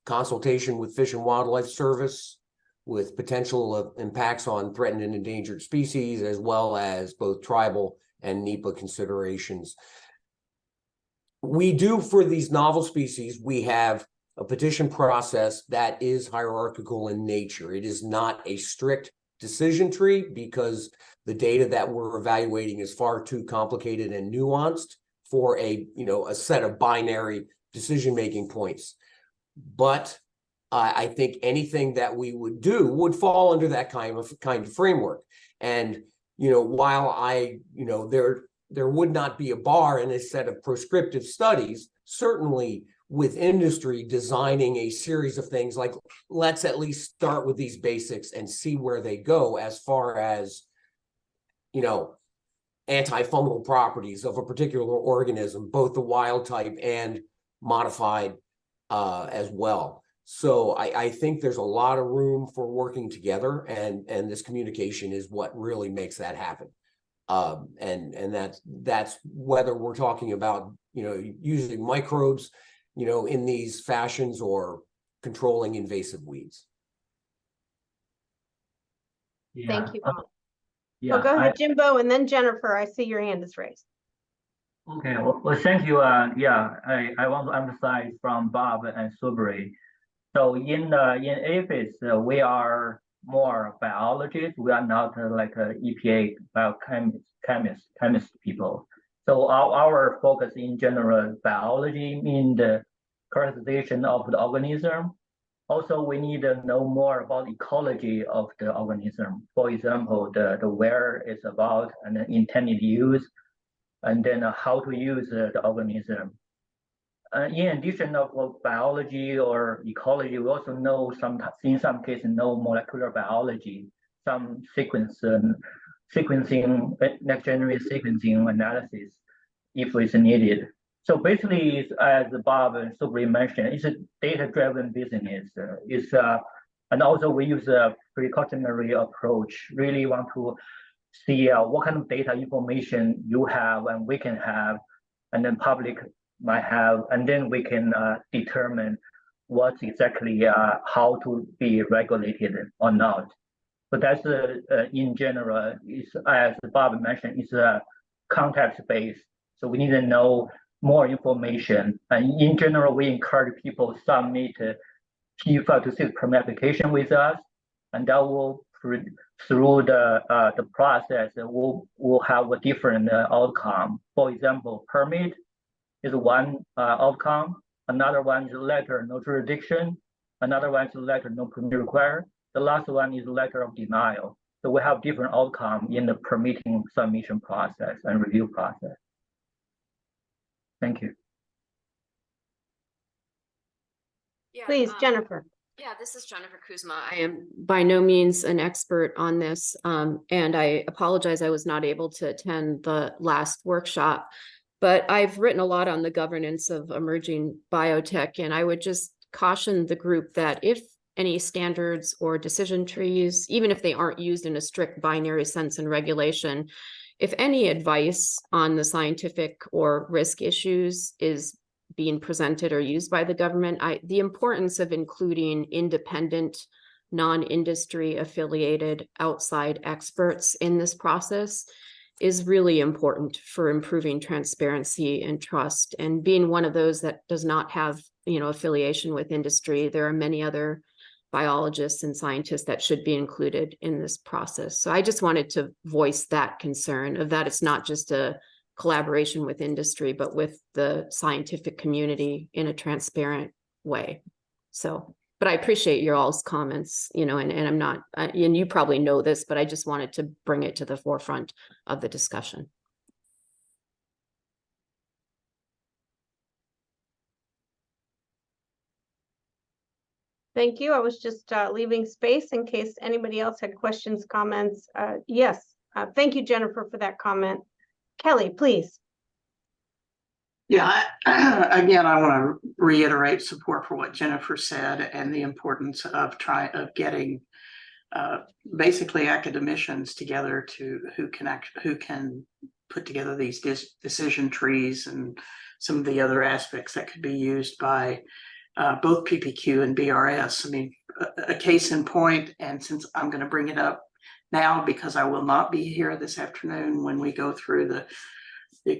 consultation with Fish and Wildlife Service with potential impacts on threatened and endangered species, as well as both tribal and NEPA considerations. We do, for these novel species, we have a petition process that is hierarchical in nature. It is not a strict decision tree because the data that we're evaluating is far too complicated and nuanced for a set of binary decision-making points. But I think anything that we would do would fall under that kind of framework. And while there would not be a bar in a set of prescriptive studies, certainly with industry designing a series of things like, let's at least start with these basics and see where they go as far as, antifungal properties of a particular organism, both the wild type and modified as well. So I think there's a lot of room for working together, and this communication is what really makes that happen. And that's whether we're talking about, using microbes, in these fashions or controlling invasive weeds. Thank you, Bob. Well, go ahead, Jinbo, and then Jennifer. I see your hand is raised. Okay, well, thank you. I want to emphasize from Bob and Subray. So in APHIS, we are more biologists. We are not like EPA biochemist people. So our focus in general biology means the characterization of the organism. Also, we need to know more about ecology of the organism. For example, the where it's about and the intended use, and then how to use the organism. In addition of biology or ecology, we also know in some cases know molecular biology, some sequencing, next generation sequencing analysis, if it's needed. So basically, as Bob and Subray mentioned, it's a data-driven business. And also we use a precautionary approach. Really want to see what kind of data information you have and we can have, and then public might have, and then we can determine what's exactly how to be regulated or not. But that's in general, is as Bob mentioned, is context-based. So we need to know more information. And in general, we encourage people to submit P5 to 6 permit application with us, and that will through the process will have a different outcome. For example, permit is one outcome. Another one is letter no jurisdiction. Another one is letter no permit required. The last one is letter of denial. So we have different outcome in the permitting submission process and review process. Thank you. Yeah, please, Jennifer. Yeah, this is Jennifer Kuzma. I am by no means an expert on this, and I apologize I was not able to attend the last workshop, but I've written a lot on the governance of emerging biotech, and I would just caution the group that if any standards or decision trees, even if they aren't used in a strict binary sense in regulation, if any advice on the scientific or risk issues is being presented or used by the government, the importance of including independent non-industry affiliated outside experts in this process is really important for improving transparency and trust. And being one of those that does not have, affiliation with industry, there are many other biologists and scientists that should be included in this process. So I just wanted to voice that concern of that it's not just a collaboration with industry, but with the scientific community in a transparent way. So, but I appreciate your all's comments, and I'm not, and you probably know this, but I just wanted to bring it to the forefront of the discussion. Thank you. I was just leaving space in case anybody else had questions, comments. Yes, thank you, Jennifer, for that comment. Kellye, please. Yeah, again, I want to reiterate support for what Jennifer said and the importance of getting basically academicians together who can put together these decision trees and some of the other aspects that could be used by both PPQ and BRS. I mean, a case in point, and since I'm going to bring it up now because I will not be here this afternoon when we go through the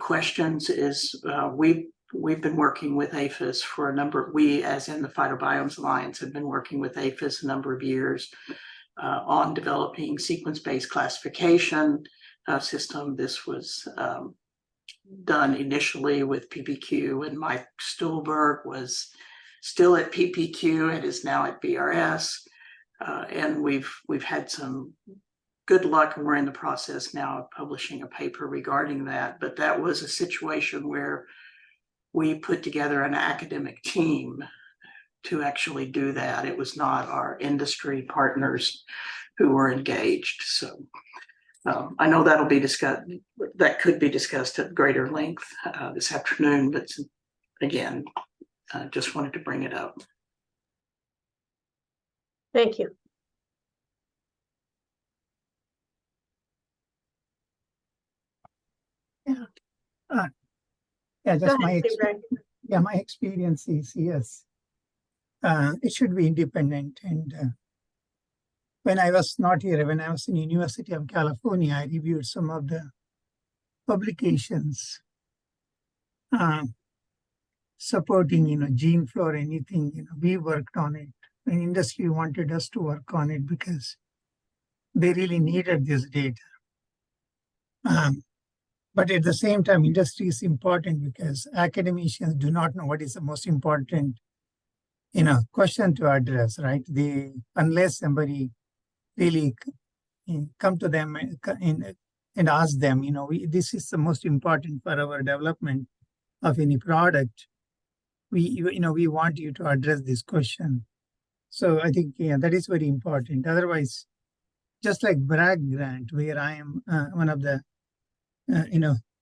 questions, is we've been working with APHIS for a number. We, as in the Phytobiomes Alliance, have been working with APHIS a number of years on developing sequence-based classification system. This was done initially with PPQ, and Mike Stuhlberg was still at PPQ and is now at BRS. And we've had some good luck, and we're in the process now of publishing a paper regarding that. But that was a situation where we put together an academic team to actually do that. It was not our industry partners who were engaged. So I know that'll be discussed, that could be discussed at greater length this afternoon, but again, just wanted to bring it up. Thank you. Yeah, just my experience is, yes, it should be independent. And when I was not here, when I was in University of California, I reviewed some of the publications supporting, gene flow or anything. We worked on it. And industry wanted us to work on it because they really needed this data. But at the same time, industry is important because academicians do not know what is the most important, question to address, right? Unless somebody really come to them and ask them, this is the most important for our development of any product. We want you to address this question. So I think, that is very important. Otherwise, just like Bragg grant, where I am one of the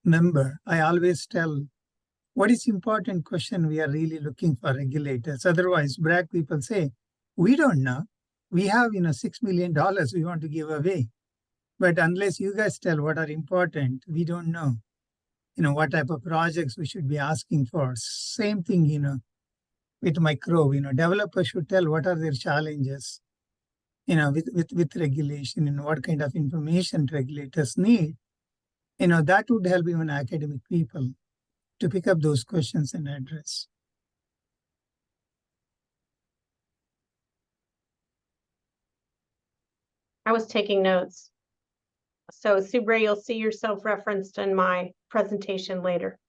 member, I always tell what is important question we are really looking for regulators. Otherwise, Bragg people say, we don't know. We have, $6 million we want to give away. But unless you guys tell what are important, we don't know, what type of projects we should be asking for. Same thing, with microbe, developers should tell what are their challenges, with regulation, and what kind of information regulators need. That would help even academic people to pick up those questions and address. I was taking notes. So Subray, you'll see yourself referenced in my presentation later.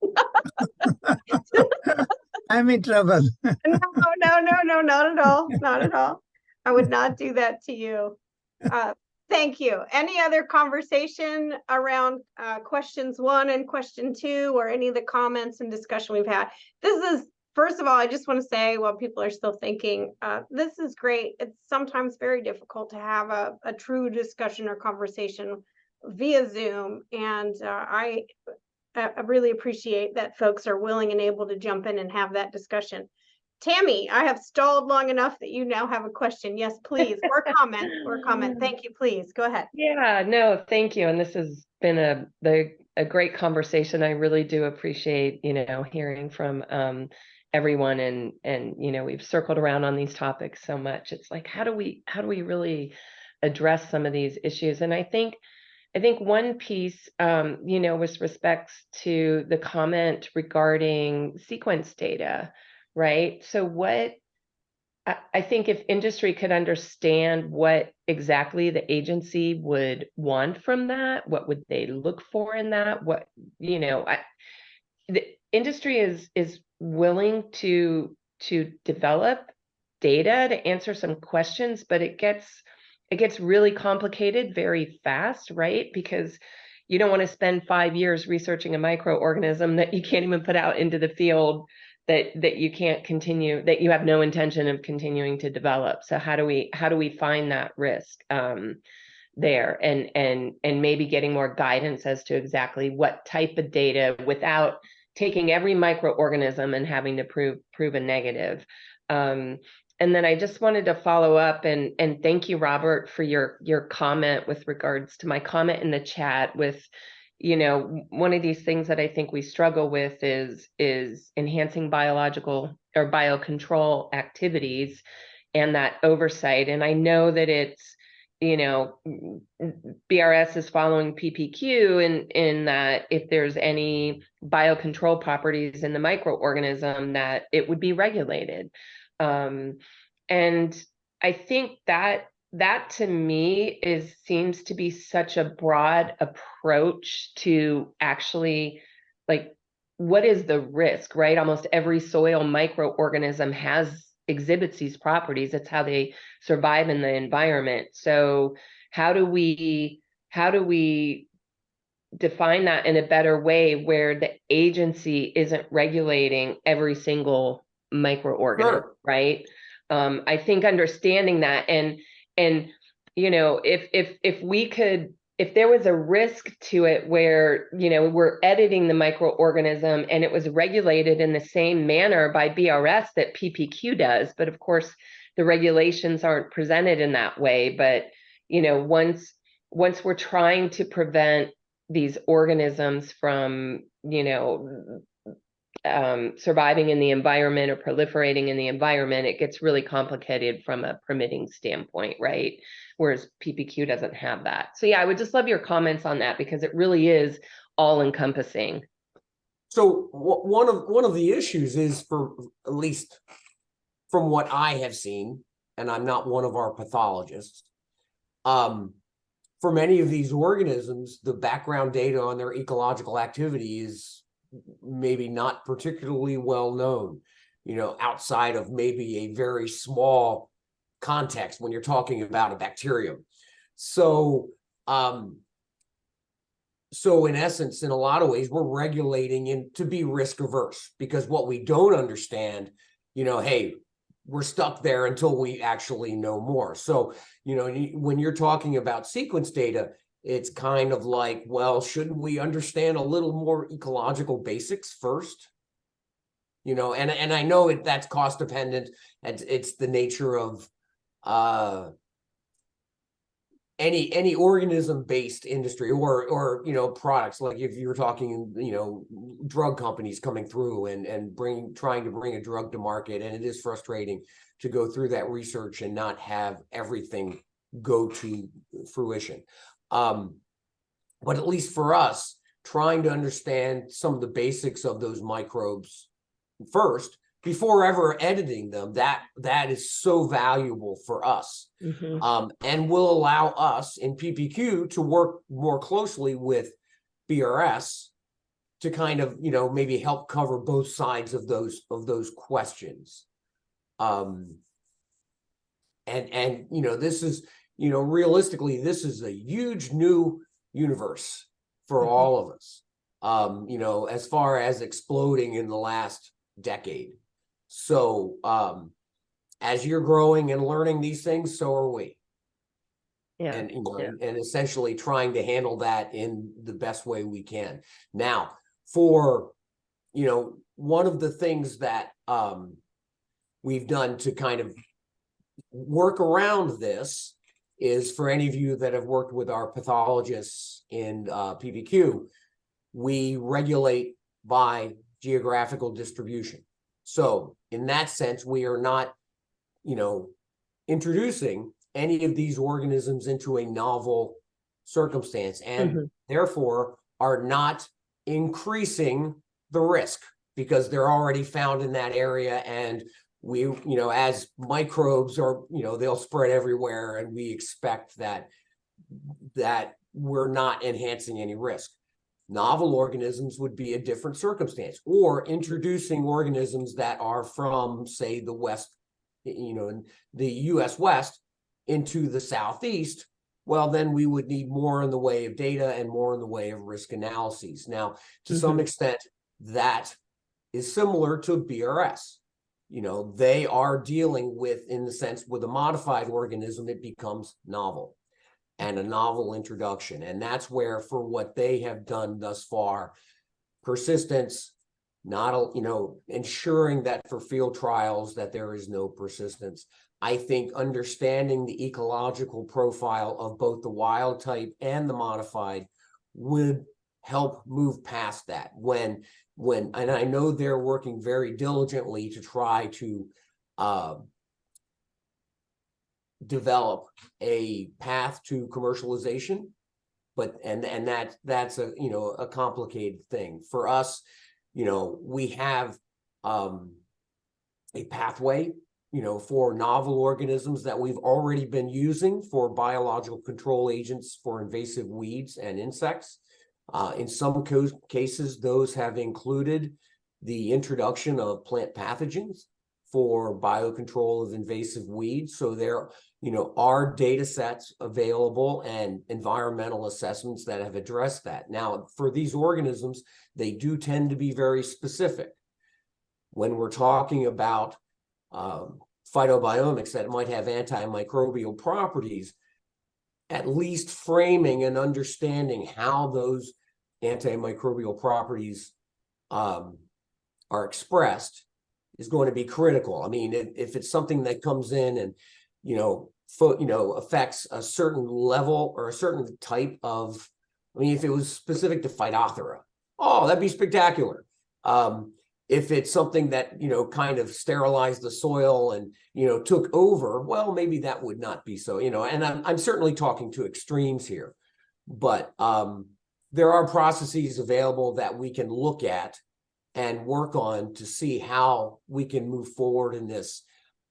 I'm in trouble. No, not at all. Not at all. I would not do that to you. Thank you. Any other conversation around questions 1 and question 2, or any of the comments and discussion we've had? This is, first of all, I just want to say, while people are still thinking, this is great. It's sometimes very difficult to have a true discussion or conversation via Zoom. And I really appreciate that folks are willing and able to jump in and have that discussion. Tammy, I have stalled long enough that you now have a question. Yes, please, or comment. Thank you, please, go ahead. Yeah, no, thank you. And this has been a great conversation. I really do appreciate, hearing from, everyone, and you know, we've circled around on these topics so much. It's like, how do we really address some of these issues? And I think one piece, you know, with respects to the comment regarding sequence data, right? So what I think if industry could understand what exactly the agency would want from that, what would they look for in that? What, you know, the industry is willing to develop data to answer some questions, but it gets really complicated very fast, right? Because you don't want to spend 5 years researching a microorganism that you can't even put out into the field, that you can't continue, that you have no intention of continuing to develop. So how do we find that risk there, and maybe getting more guidance as to exactly what type of data, without taking every microorganism and having to prove a negative. And then I just wanted to follow up and thank you, Robert, for your comment with regards to my comment in the chat with, you know, one of these things that I think we struggle with is enhancing biological or biocontrol activities and that oversight. And I know that it's, you know, BRS is following PPQ in that if there's any biocontrol properties in the microorganism, that it would be regulated. And I think that to me seems to be such a broad approach to actually, like, what is the risk, right? Almost every soil microorganism exhibits these properties. It's how they survive in the environment. So how do we define that in a better way where the agency isn't regulating every single microorganism, sure, right? I think understanding that and you know, if there was a risk to it where, you know, we're editing the microorganism and it was regulated in the same manner by BRS that PPQ does, but of course the regulations aren't presented in that way. But, you know, once we're trying to prevent these organisms from, you know, surviving in the environment or proliferating in the environment, it gets really complicated from a permitting standpoint, right? Whereas PPQ doesn't have that. So yeah, I would just love your comments on that, because it really is all encompassing. So one of the issues is, for at least from what I have seen, and I'm not one of our pathologists, for many of these organisms, the background data on their ecological activity is maybe not particularly well known, you know, outside of maybe a very small context when you're talking about a bacterium. So, so in essence, in a lot of ways, we're regulating to be risk averse, because what we don't understand, you know, hey, we're stuck there until we actually know more. So, you know, when you're talking about sequence data, it's kind of like, well, shouldn't we understand a little more ecological basics first? You know, and I know that's cost dependent. It's the nature of any organism-based industry or you know, products, like if you're talking, you know, drug companies coming through and trying to bring a drug to market, and it is frustrating to go through that research and not have everything go to fruition. But at least for us, trying to understand some of the basics of those microbes first before ever editing them, that is so valuable for us. Mm-hmm. And will allow us in PPQ to work more closely with BRS to kind of, you know, maybe help cover both sides of those questions. And you know, this is, you know, realistically, this is a huge new universe for mm-hmm. all of us, you know, as far as exploding in the last decade. So as you're growing and learning these things, so are we. Yeah. And, you know, and essentially trying to handle that in the best way we can. Now, for, you know, one of the things that we've done to kind of work around this is, for any of you that have worked with our pathologists in PPQ, we regulate by geographical distribution. So in that sense, we are not, introducing any of these organisms into a novel circumstance, and therefore are not increasing the risk because they're already found in that area. And we, as microbes are, they'll spread everywhere, and we expect that we're not enhancing any risk. Novel organisms would be a different circumstance, or introducing organisms that are from, say, the West, the US West into the Southeast. Well, then we would need more in the way of data and more in the way of risk analyses. Now, to some extent, that is similar to BRS. They are dealing with, in the sense, with a modified organism, it becomes novel and a novel introduction. And that's where, for what they have done thus far, persistence, not, ensuring that for field trials that there is no persistence. I think understanding the ecological profile of both the wild type and the modified would help move past that. And I know they're working very diligently to try to develop a path to commercialization, but that's a complicated thing for us. We have a pathway for novel organisms that we've already been using for biological control agents for invasive weeds and insects. In some cases, those have included the introduction of plant pathogens for biocontrol of invasive weeds. So there, are data sets available and environmental assessments that have addressed that. Now, for these organisms, they do tend to be very specific. When we're talking about phytobiomics that might have antimicrobial properties, at least framing and understanding how those antimicrobial properties are expressed is going to be critical. I mean, if it's something that comes in and affects a certain level or a certain type of, if it was specific to Phytophthora, oh, that'd be spectacular. If it's something that, kind of sterilized the soil and, took over, well, maybe that would not be so, and I'm certainly talking to extremes here, but there are processes available that we can look at and work on to see how we can move forward in this.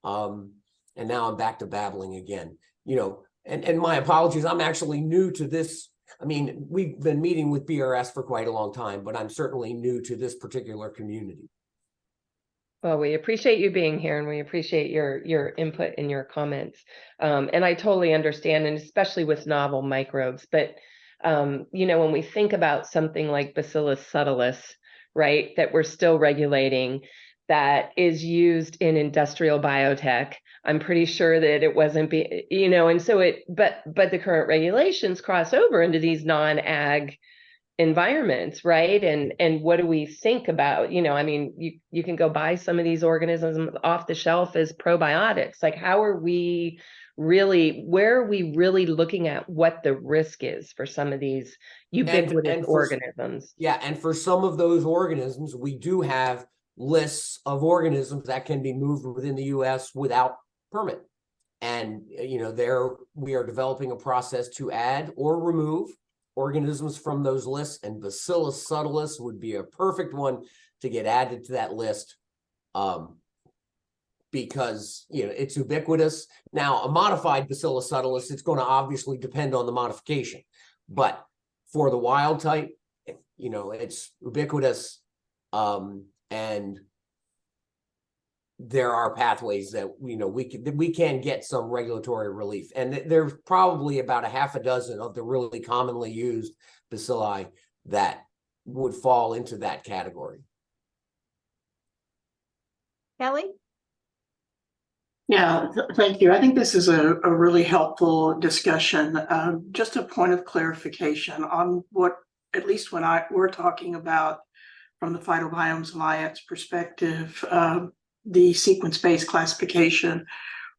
And now I'm back to babbling again, and my apologies, I'm actually new to this. We've been meeting with BRS for quite a long time, but I'm certainly new to this particular community. Well, we appreciate you being here, and we appreciate your input and your comments. And I totally understand, and especially with novel microbes. But, when we think about something like Bacillus subtilis, right, that we're still regulating, that is used in industrial biotech, I'm pretty sure that it wasn't and so but the current regulations cross over into these non-ag environments, right? And what do we think about, you can go buy some of these organisms off the shelf as probiotics. Like, where are we really looking at what the risk is for some of these ubiquitous organisms? Yeah, and for some of those organisms, we do have lists of organisms that can be moved within the US without permit. And, there we are developing a process to add or remove organisms from those lists, and Bacillus subtilis would be a perfect one to get added to that list, because it's ubiquitous. Now, a modified Bacillus subtilis, it's going to obviously depend on the modification, but for the wild type, it's ubiquitous, and there are pathways that we can get some regulatory relief, and there's probably about a half a dozen of the really commonly used bacilli that would fall into that category. Kellye? Yeah, thank you. I think this is a really helpful discussion. Just a point of clarification on what, at least when we're talking about from the Phytobiomes Alliance perspective, the sequence-based classification.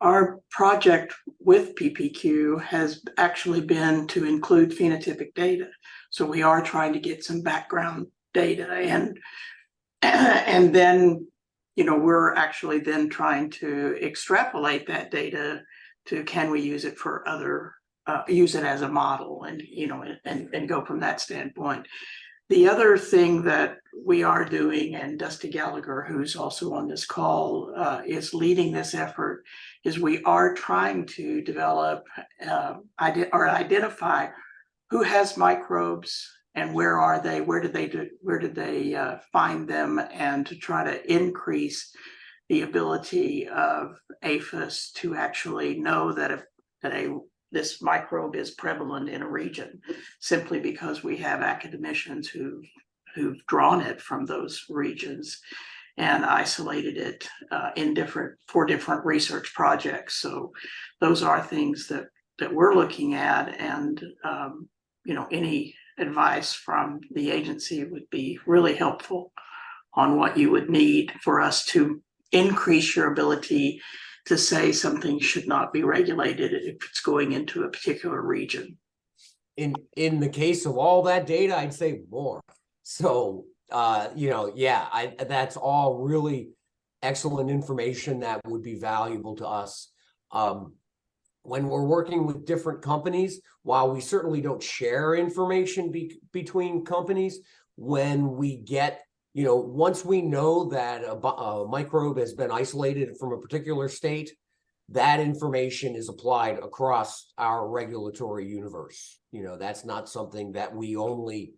Our project with PPQ has actually been to include phenotypic data. So we are trying to get some background data, and then, we're actually then trying to extrapolate that data to can we use it for other, use it as a model and, and go from that standpoint. The other thing that we are doing, and Dusty Gallagher, who's also on this call, is leading this effort, is we are trying to develop or identify who has microbes and where are they, where did they find them, and to try to increase the ability of APHIS to actually know that this microbe is prevalent in a region, simply because we have academicians who've drawn it from those regions and isolated it for different research projects. So those are things that we're looking at, and any advice from the agency would be really helpful on what you would need for us to increase your ability to say something should not be regulated if it's going into a particular region. In the case of all that data, I'd say more. So, that's all really excellent information that would be valuable to us. When we're working with different companies, while we certainly don't share information between companies, when we get, once we know that a microbe has been isolated from a particular state, that information is applied across our regulatory universe. That's not something that we only,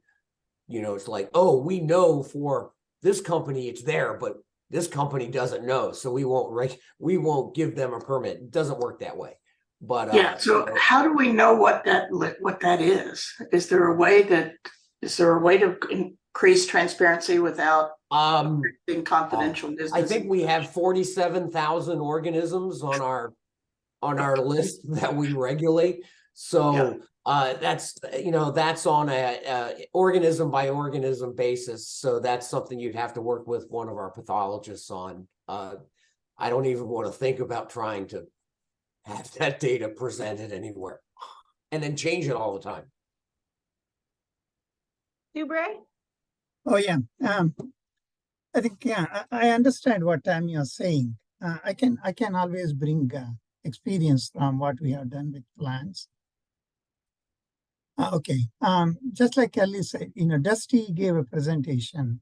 it's like, oh, we know for this company it's there, but this company doesn't know, so we won't give them a permit. It doesn't work that way. But so how do we know what that is? Is there a way to increase transparency without being confidential business? I think we have 47,000 organisms on our list that we regulate. So that's on a organism by organism basis. So that's something you'd have to work with one of our pathologists on. I don't even want to think about trying to have that data presented anywhere and then change it all the time. Subray? Oh yeah, I think I understand what Tammy is saying. I can always bring experience from what we have done with plants. Okay, just like Kellye said, Dusty gave a presentation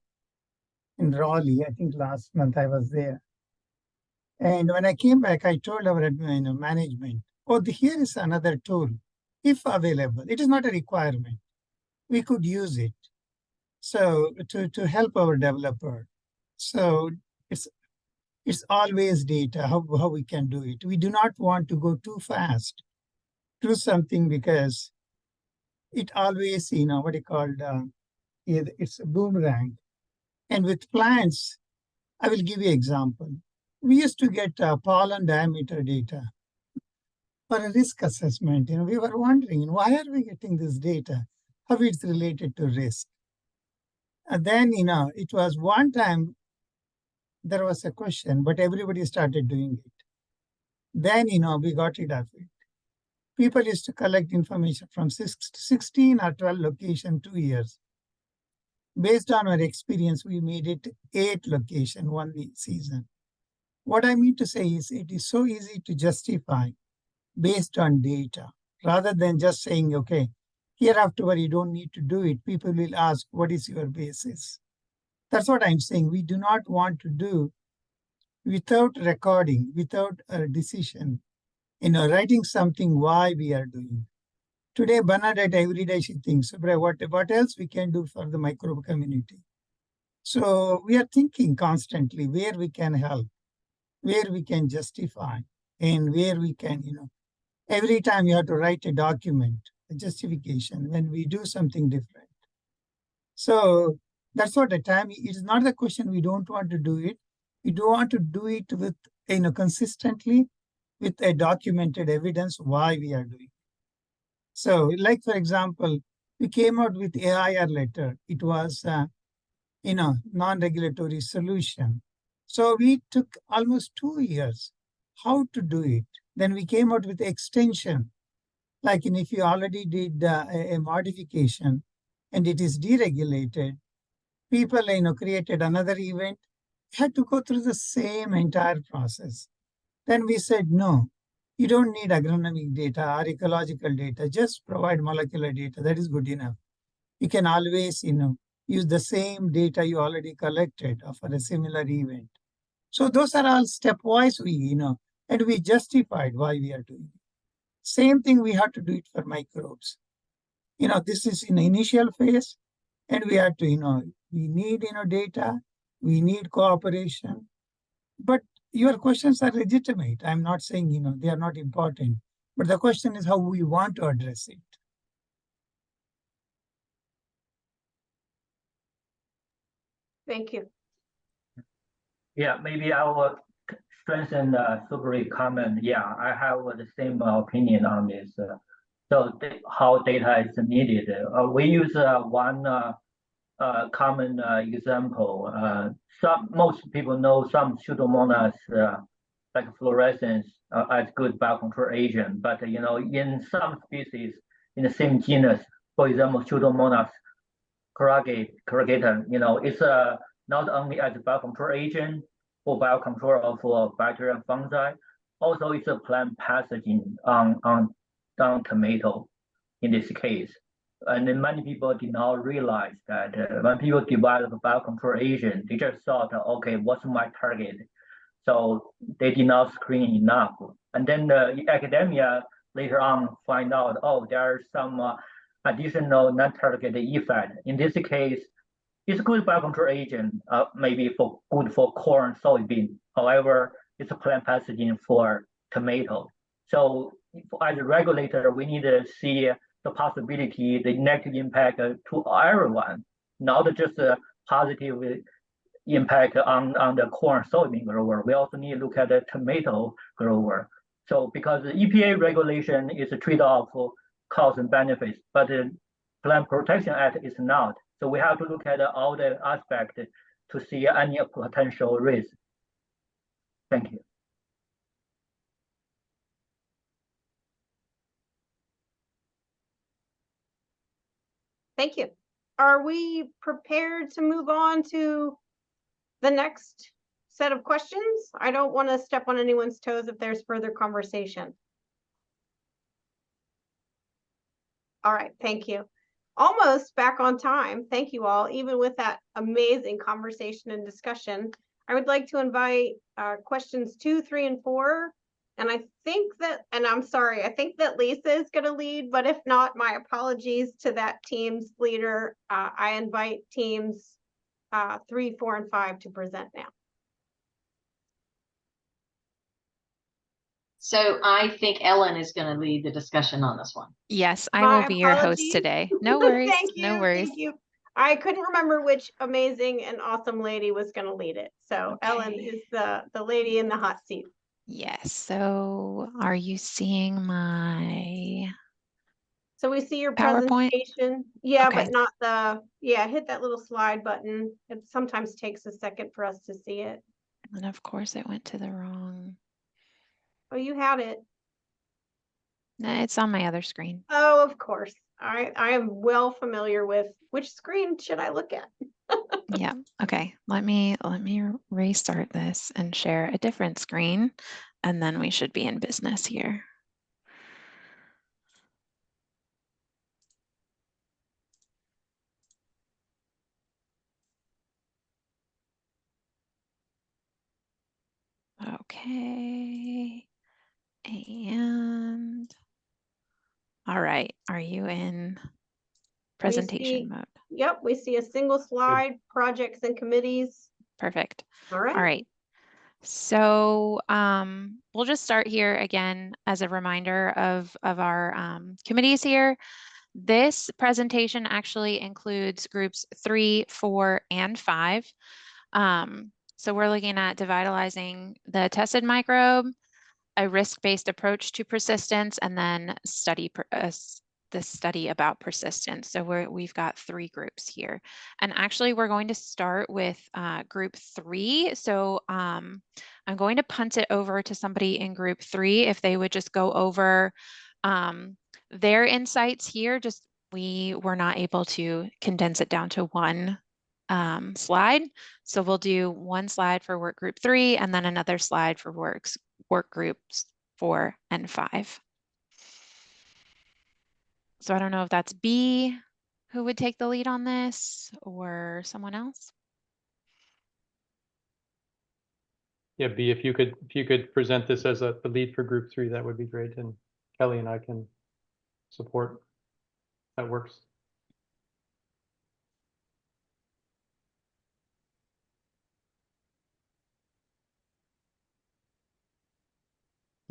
in Raleigh. I think last month I was there. And when I came back, I told our management, oh, here is another tool, if available. It is not a requirement. We could use it. So to help our developer. So it's always data, how we can do it. We do not want to go too fast to something because it always, what you call it's a boomerang. And with plants, I will give you an example. We used to get pollen diameter data for a risk assessment. We were wondering, why are we getting this data? How it's related to risk? And then, it was one time there was a question, but everybody started doing it. Then, we got rid of it. People used to collect information from 16 or 12 locations, 2 years. Based on our experience, we made it 8 locations, 1 season. What I mean to say is it is so easy to justify based on data, rather than just saying, okay, hereafter you don't need to do it. People will ask, what is your basis? That's what I'm saying. We do not want to do without recording, without a decision, writing something why we are doing. Today, Bernadette, every day she thinks, what else we can do for the microbe community? So we are thinking constantly where we can help, where we can justify, and where we can, every time you have to write a document, a justification, when we do something different. So that's what the time, it is not the question we don't want to do it. We do want to do it with, consistently with a documented evidence why we are doing it. So like, for example, we came out with AIR letter. It was, non-regulatory solution. So we took almost 2 years how to do it. Then we came out with extension. Like if you already did a modification and it is deregulated, people created another event had to go through the same entire process. Then we said, no, you don't need agronomic data or ecological data, just provide molecular data. That is good enough. You can always, use the same data you already collected for a similar event. So those are all stepwise and we justified why we are doing it. Same thing we have to do it for microbes. This is in the initial phase, and we have to, we need, data, we need cooperation. But your questions are legitimate. I'm not saying, they are not important. But the question is how we want to address it. Thank you. Yeah, maybe I will strengthen Subray comment. Yeah, I have the same opinion on this. So how data is needed. We use one common example. Most people know some Pseudomonas like fluorescence as good biocontrol agent, but in some species in the same genus, for example, Pseudomonas corrugator, it's not only as a biocontrol agent for biocontrol of bacteria and fungi, also it's a plant pathogen on tomato in this case. And then many people did not realize that when people develop a biocontrol agent, they just thought, okay, what's my target? So they did not screen enough. And then the academia later on find out, oh, there are some additional non-targeted effect. In this case, it's good biocontrol agent, maybe good for corn, soybean. However, it's a plant pathogen for tomato. So as a regulator, we need to see the possibility, the negative impact to everyone, not just a positive impact on the corn, soybean grower. We also need to look at the tomato grower. So because the EPA regulation is a trade-off for cost and benefits, but the Plant Protection Act is not. So we have to look at all the aspects to see any potential risk. Thank you. Thank you. Are we prepared to move on to the next set of questions? I don't want to step on anyone's toes if there's further conversation. All right, thank you. Almost back on time. Thank you all. Even with that amazing conversation and discussion, I would like to invite questions 2, 3, and 4. And I think that, and I'm sorry, I think that Lisa is going to lead, but if not, my apologies to that team's leader. I invite teams 3, 4, and 5 to present now. So I think Ellen is going to lead the discussion on this one. Yes, I will be your host today. No worries. Thank you. No worries. Thank you. I couldn't remember which amazing and awesome lady was going to lead it. So okay. Ellen is the lady in the hot seat. Yes. So are you seeing my So we see your PowerPoint presentation. Yeah, okay. But not the, hit that little slide button. It sometimes takes a second for us to see it. And of course it went to the wrong. Oh, you had it. No, it's on my other screen. Oh, of course. I am well familiar with which screen should I look at? Yeah. Okay. Let me restart this and share a different screen, and then we should be in business here. Okay. And all right. Are you in presentation mode? Yep. We see a single slide, projects and committees. Perfect. All right. All right. So we'll just start here again as a reminder of our committees here. This presentation actually includes groups 3, 4, and 5. So we're looking at devitalizing the tested microbe, a risk-based approach to persistence, and then the study about persistence. So we've got 3 groups here. And actually we're going to start with group 3. So I'm going to punt it over to somebody in group 3 if they would just go over their insights here. Just we were not able to condense it down to one slide. So we'll do one slide for work group 3 and then another slide for work groups 4 and 5. So I don't know if that's B who would take the lead on this or someone else. Yeah, B, if you could present this as the lead for group 3, that would be great. And Kellye and I can support. That works.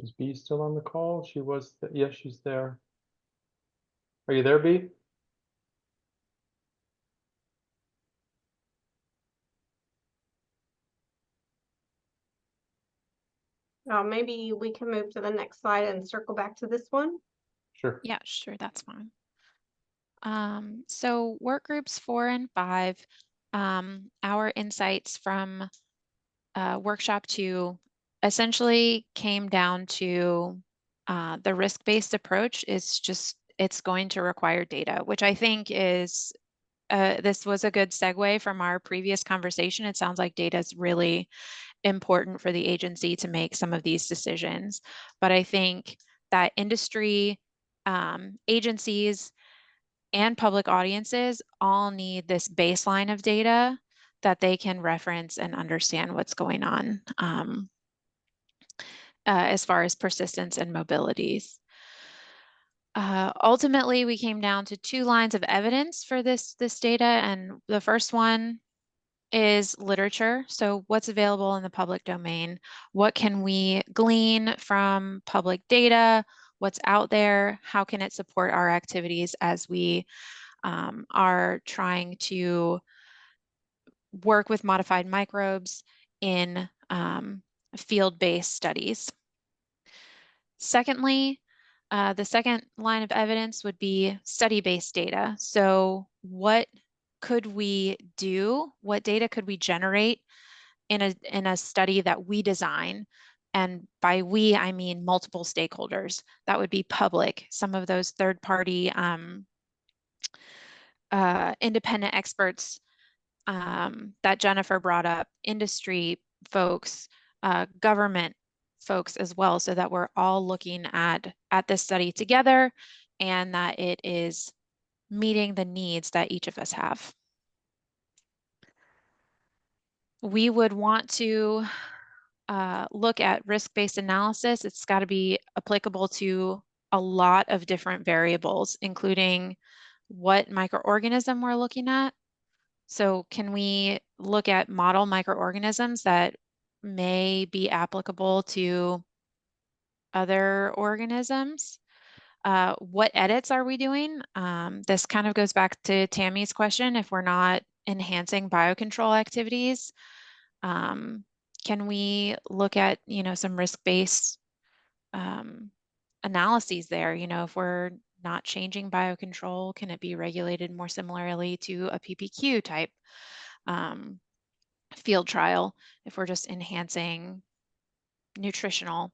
Is B still on the call? She was, yes, she's there. Are you there, B? Maybe we can move to the next slide and circle back to this one. Sure. Yeah, sure, that's fine. So work groups 4 and 5, our insights from workshop 2 essentially came down to the risk-based approach is just, it's going to require data, which I think is, this was a good segue from our previous conversation. It sounds like data is really important for the agency to make some of these decisions. But I think that industry, agencies, and public audiences all need this baseline of data that they can reference and understand what's going on as far as persistence and mobilities. Ultimately, we came down to 2 lines of evidence for this data, and the first one is literature. So what's available in the public domain? What can we glean from public data? What's out there? How can it support our activities as we are trying to work with modified microbes in field-based studies? Secondly, the second line of evidence would be study-based data. So what could we do? What data could we generate in a study that we design? And by we, I mean multiple stakeholders. That would be public, some of those third-party independent experts that Jennifer brought up, industry folks, government folks as well, so that we're all looking at this study together and that it is meeting the needs that each of us have. We would want to look at risk-based analysis. It's got to be applicable to a lot of different variables, including what microorganism we're looking at. So can we look at model microorganisms that may be applicable to other organisms? What edits are we doing? This kind of goes back to Tammy's question. If we're not enhancing biocontrol activities, can we look at, some risk-based analyses there? If we're not changing biocontrol, can it be regulated more similarly to a PPQ type field trial if we're just enhancing nutritional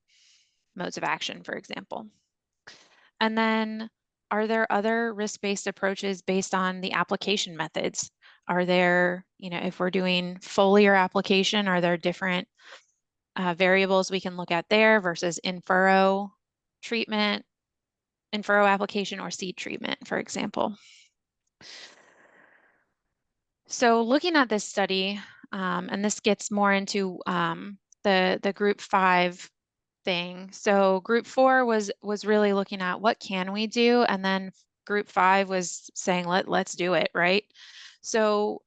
modes of action, for example? And then, are there other risk-based approaches based on the application methods? Are there, if we're doing foliar application, are there different variables we can look at there versus in-furrow treatment, in-furrow application, or seed treatment, for example? So looking at this study, and this gets more into the group 5 thing. So group 4 was really looking at what can we do, and then group 5 was saying let's do it, right? So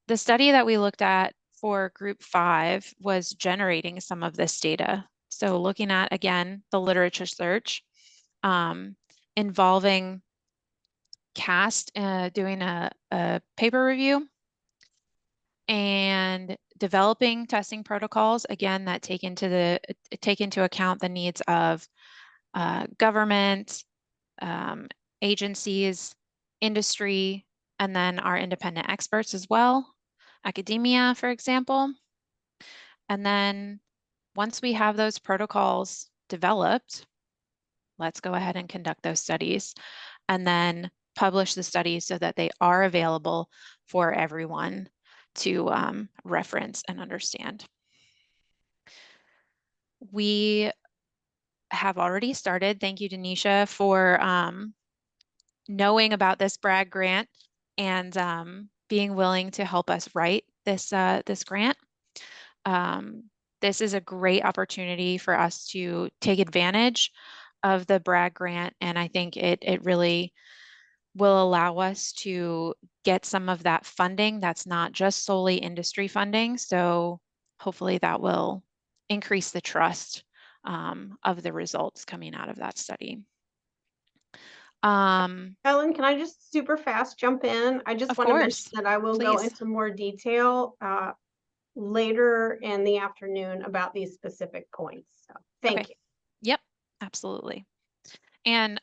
the study that we looked at for group 5 was generating some of this data. So looking at, again, the literature search involving CAST doing a paper review and developing testing protocols, again, that take into account the needs of government, agencies, industry, and then our independent experts as well, academia, for example. And then once we have those protocols developed, let's go ahead and conduct those studies and then publish the studies so that they are available for everyone to reference and understand. We have already started. Thank you, Danesha, for knowing about this Bragg grant and being willing to help us write this this grant. This is a great opportunity for us to take advantage of the Bragg grant, and I think it really will allow us to get some of that funding that's not just solely industry funding. So hopefully that will increase the trust of the results coming out of that study. Helen, can I just super fast jump in? I just want to mention that I will go into more detail later in the afternoon about these specific points. So thank you. Yep, absolutely. And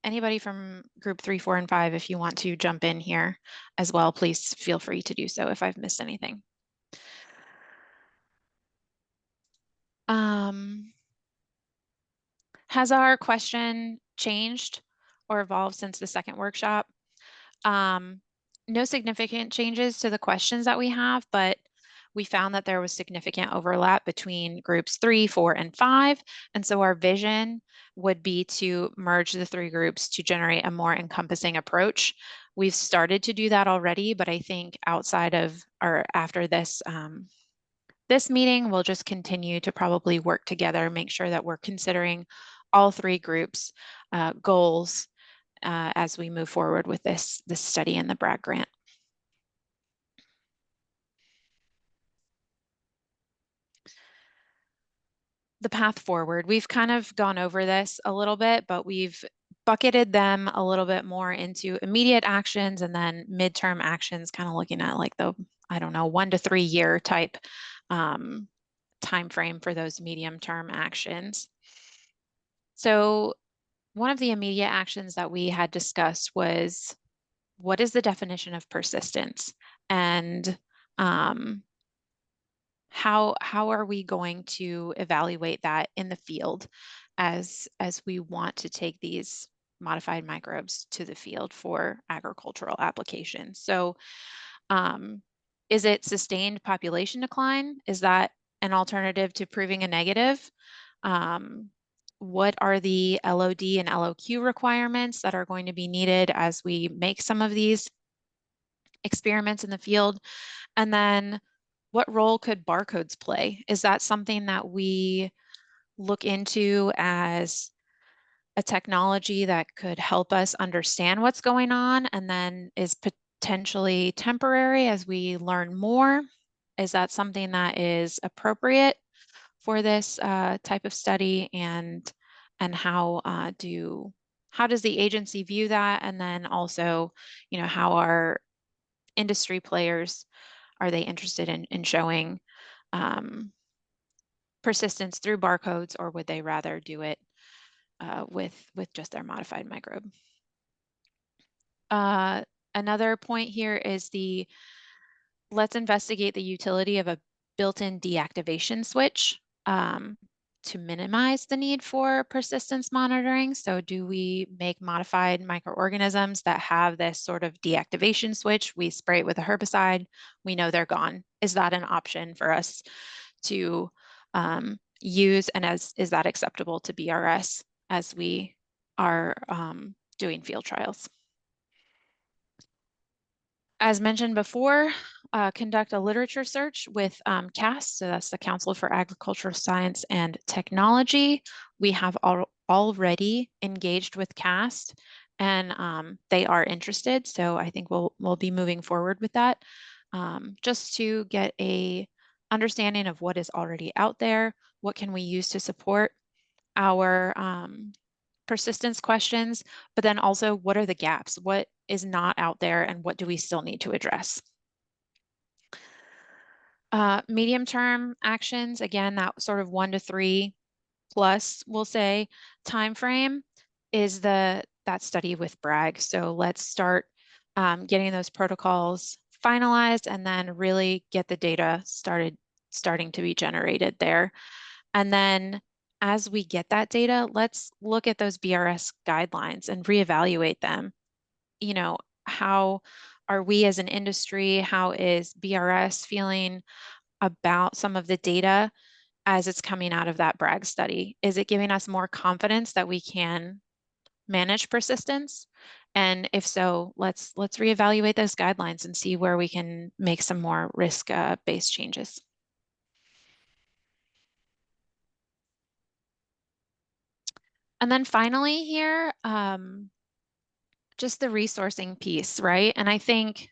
anybody from group 3, 4, and 5, if you want to jump in here as well, please feel free to do so if I've missed anything. Has our question changed or evolved since the second workshop? No significant changes to the questions that we have, but we found that there was significant overlap between groups 3, 4, and 5. And so our vision would be to merge the 3 groups to generate a more encompassing approach. We've started to do that already, but I think outside of or after this, this meeting, we'll just continue to probably work together, make sure that we're considering all 3 groups' goals as we move forward with this study in the Bragg grant. The path forward, we've kind of gone over this a little bit, but we've bucketed them a little bit more into immediate actions and then midterm actions, kind of looking at like the, I don't know, 1 to 3 year type time frame for those medium term actions. So one of the immediate actions that we had discussed was, what is the definition of persistence? And how are we going to evaluate that in the field as we want to take these modified microbes to the field for agricultural applications? So is it sustained population decline? Is that an alternative to proving a negative? What are the LOD and LOQ requirements that are going to be needed as we make some of these experiments in the field? And then what role could barcodes play? Is that something that we look into as a technology that could help us understand what's going on and then is potentially temporary as we learn more? Is that something that is appropriate for this type of study, and how does the agency view that? And then also, you know, how are industry players, are they interested in showing persistence through barcodes, or would they rather do it with just their modified microbe? Another point here is let's investigate the utility of a built-in deactivation switch to minimize the need for persistence monitoring. So do we make modified microorganisms that have this sort of deactivation switch? We spray it with a herbicide, we know they're gone. Is that an option for us to use, and is that acceptable to BRS as we are doing field trials? As mentioned before, conduct a literature search with CAST, so that's the Council for Agricultural Science and Technology. We have already engaged with CAST, and they are interested, so I think we'll be moving forward with that, just to get a understanding of what is already out there, what can we use to support our persistence questions, but then also what are the gaps? What is not out there and what do we still need to address? Medium-term actions, again, that sort of 1 to 3 plus, we'll say, time frame is that study with Bragg. So let's start getting those protocols finalized and then really get the data starting to be generated there. And then as we get that data, let's look at those BRS guidelines and reevaluate them. You know, how are we as an industry, how is BRS feeling about some of the data as it's coming out of that Bragg study? Is it giving us more confidence that we can manage persistence? And if so, let's reevaluate those guidelines and see where we can make some more risk-based changes. And then finally here, just the resourcing piece, right? And I think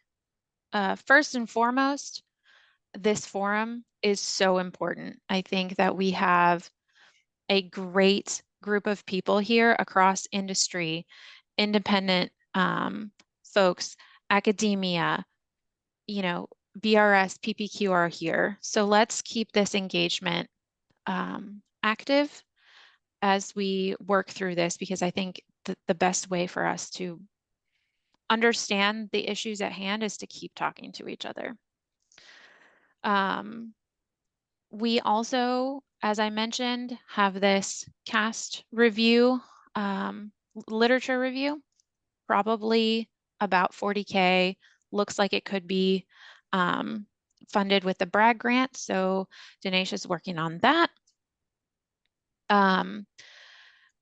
first and foremost, this forum is so important. I think that we have a great group of people here across industry, independent folks, academia, BRS, PPQ are here. So let's keep this engagement active as we work through this, because I think the best way for us to understand the issues at hand is to keep talking to each other. We also, as I mentioned, have this CAST review, literature review, probably about 40K. Looks like it could be funded with the Bragg grant. So Danesha is working on that.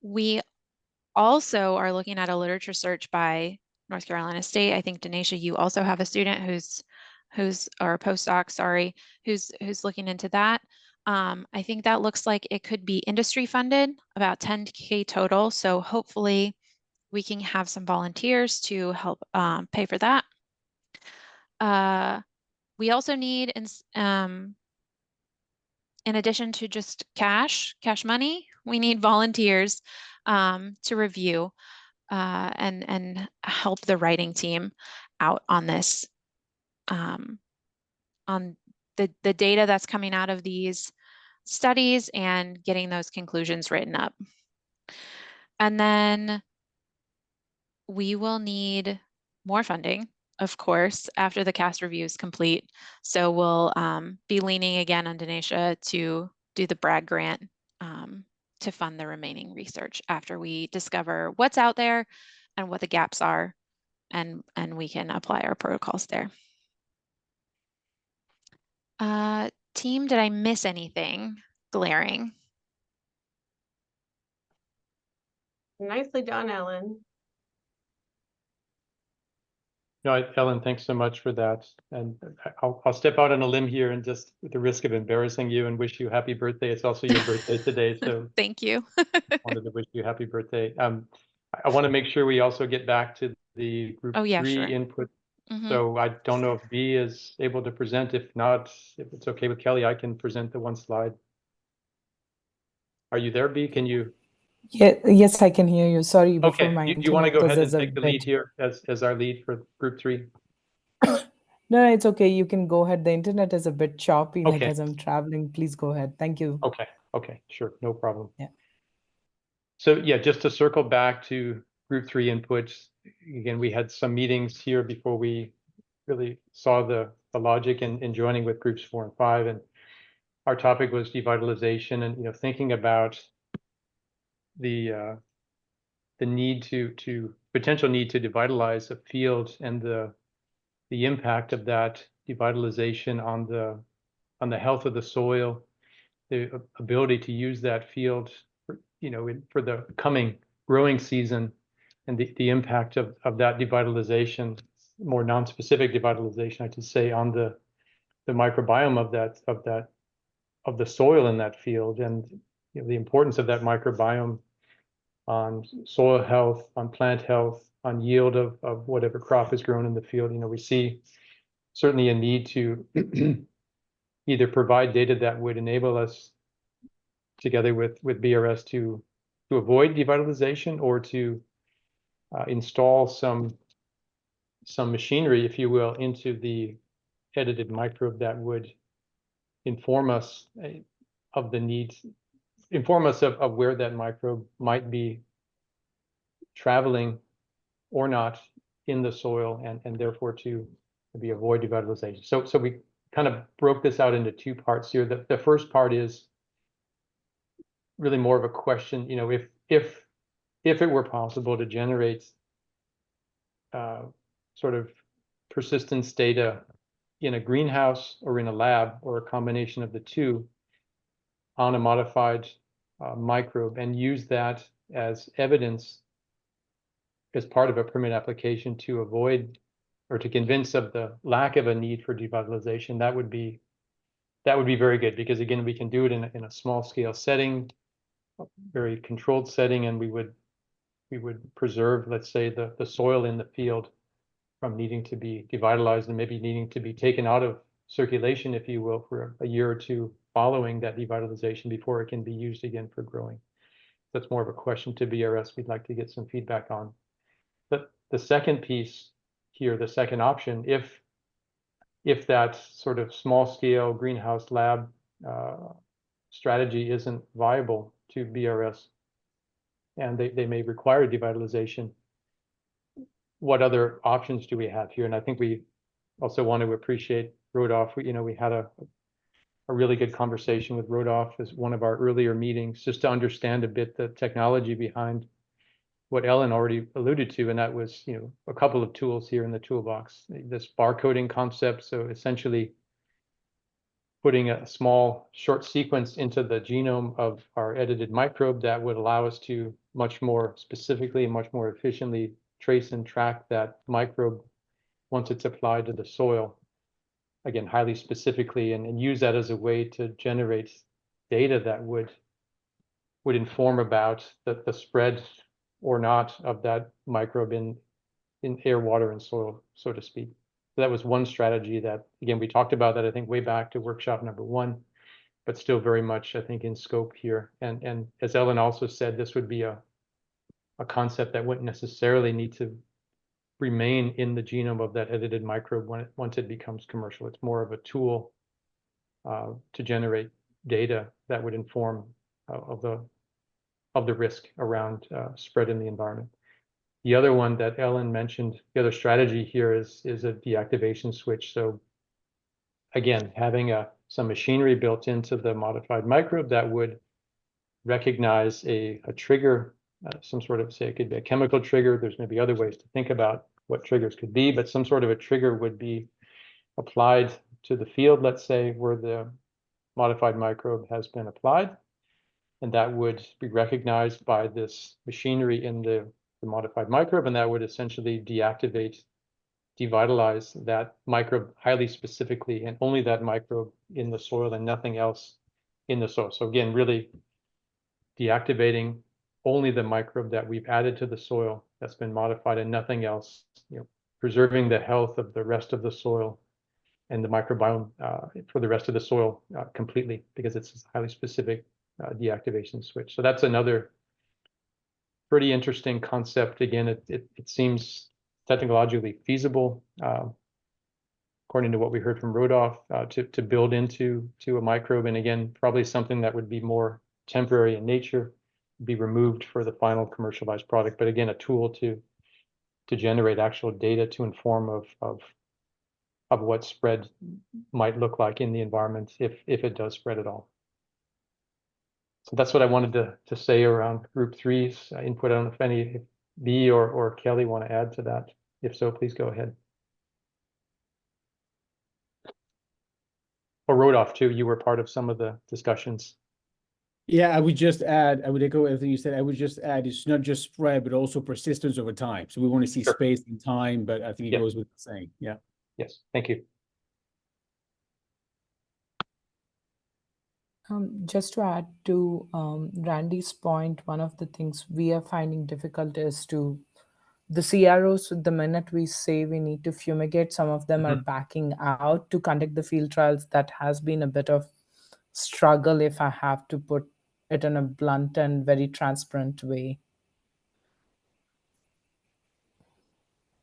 We also are looking at a literature search by North Carolina State. I think Danesha, you also have a student or a postdoc, sorry, who's looking into that. I think that looks like it could be industry funded, about 10K total. So hopefully we can have some volunteers to help pay for that. We also need, in addition to just cash money, we need volunteers to review and help the writing team out on this, on the data that's coming out of these studies and getting those conclusions written up. And then we will need more funding, of course, after the CAST review is complete. So we'll be leaning again on Danesha to do the Bragg grant to fund the remaining research after we discover what's out there and what the gaps are, and we can apply our protocols there. Team, did I miss anything glaring? Nicely done, Helen. No, Helen, thanks so much for that. And I'll step out on a limb here and just with the risk of embarrassing you and wish you happy birthday. It's also your birthday today. So thank you. Wanted to wish you happy birthday. I want to make sure we also get back to the group 3 input. So I don't know if B is able to present. If not, if it's okay with Kellye, I can present the one slide. Are you there, B? Can you? Yeah, yes, I can hear you. Sorry, before Okay, my you want to go ahead and internet take the lead here as our lead for group 3? No, it's okay. You can go ahead. The internet is a bit choppy, like Okay. as I'm traveling. Please go ahead. Thank you. Okay, sure, no problem. Yeah. So yeah, just to circle back to group 3 inputs, again, we had some meetings here before we really saw the logic in joining with groups 4 and 5, and our topic was devitalization, and thinking about the potential need to devitalize a field and the impact of that devitalization on the health of the soil, the ability to use that field for the coming growing season, and the impact of that devitalization, more non-specific devitalization, I should say, on the microbiome of the soil in that field, and the importance of that microbiome on soil health, on plant health, on yield of whatever crop is grown in the field. We see certainly a need to either provide data that would enable us, together with BRS, to avoid devitalization, or to install some machinery, if you will, into the edited microbe that would inform us of the needs, inform us of where that microbe might be traveling or not in the soil, and therefore to maybe avoid devitalization. So we kind of broke this out into 2 parts here. The first part is really more of a question, if it were possible to generate sort of persistence data in a greenhouse or in a lab or a combination of the two on a modified microbe and use that as evidence as part of a permit application to avoid or to convince of the lack of a need for devitalization, that would be very good, because again, we can do it in a small scale setting, very controlled setting, and we would preserve, let's say, the soil in the field from needing to be devitalized and maybe needing to be taken out of circulation, if you will, for a year or two following that devitalization before it can be used again for growing. That's more of a question to BRS. We'd like to get some feedback on. But the second piece here, the second option, if that sort of small scale greenhouse lab strategy isn't viable to BRS and they may require devitalization, what other options do we have here? And I think we also want to appreciate Rodolphe. We had a really good conversation with Rodolphe as one of our earlier meetings, just to understand a bit the technology behind what Ellen already alluded to, and that was, a couple of tools here in the toolbox. This barcoding concept, so essentially putting a small short sequence into the genome of our edited microbe that would allow us to much more specifically and much more efficiently trace and track that microbe once it's applied to the soil, again, highly specifically, and use that as a way to generate data that would inform about the spread or not of that microbe in air, water, and soil, so to speak. So that was one strategy that, again, we talked about that, I think, way back to workshop number 1, but still very much, I think, in scope here. And as Ellen also said, this would be a concept that wouldn't necessarily need to remain in the genome of that edited microbe once it becomes commercial. It's more of a tool to generate data that would inform of the risk around spread in the environment. The other one that Ellen mentioned, the other strategy here is a deactivation switch. So again, having some machinery built into the modified microbe that would recognize a trigger, some sort of, say, it could be a chemical trigger. There's maybe other ways to think about what triggers could be, but some sort of a trigger would be applied to the field, let's say, where the modified microbe has been applied. And that would be recognized by this machinery in the modified microbe, and that would essentially deactivate, devitalize that microbe highly specifically, and only that microbe in the soil and nothing else in the soil. So again, really deactivating only the microbe that we've added to the soil that's been modified and nothing else, preserving the health of the rest of the soil and the microbiome for the rest of the soil completely, because it's a highly specific deactivation switch. So that's another pretty interesting concept. Again, it seems technologically feasible, according to what we heard from Rodolphe, to build into a microbe. And again, probably something that would be more temporary in nature, be removed for the final commercialized product. But again, a tool to generate actual data to inform of what spread might look like in the environment if it does spread at all. So that's what I wanted to say around group 3's input. I don't know if any if B or Kellye want to add to that. If so, please go ahead. Or Rodolphe too, you were part of some of the discussions. Yeah, I would just add, I would echo everything you said. I would just add, it's not just spread, but also persistence over time. So we want to see space and time, but I think it goes with the saying. Yeah. Yes, thank you. Just to add to Randy's point, one of the things we are finding difficult is the CROs, the minute we say we need to fumigate, some of them are backing out to conduct the field trials. That has been a bit of struggle, if I have to put it in a blunt and very transparent way.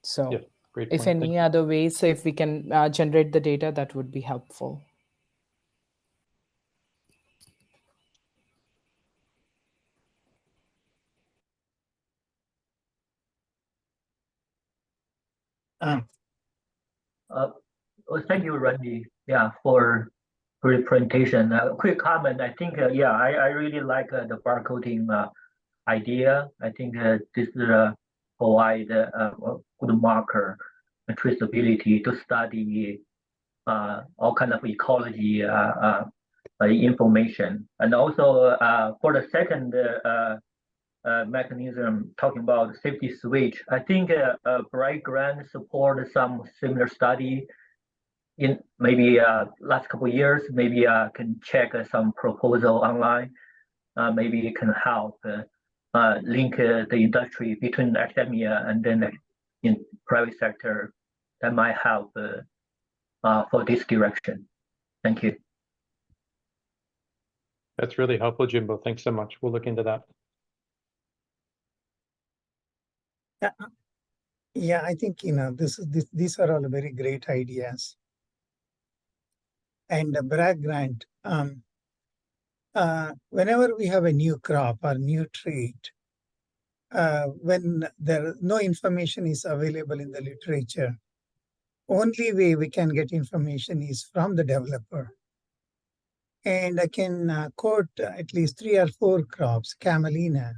So if any other ways, so if we can generate the data, that would be helpful. Thank you, Randy. Yeah, for the presentation. Quick comment. I think, yeah, I really like the barcoding idea. I think this provide a good marker traceability to study all kind of ecology information. And also for the second mechanism, talking about safety switch, I think Bright Grant support some similar study in maybe last couple of years. Maybe can check some proposal online. Maybe it can help link the industry between academia and then in private sector. That might help for this direction. Thank you. That's really helpful, Jinbo. Thanks so much. We'll look into that. Yeah, I think these are all very great ideas. And the Bragg grant, whenever we have a new crop or new trait, when no information is available in the literature, only way we can get information is from the developer. And I can quote at least 3 or 4 crops: camelina,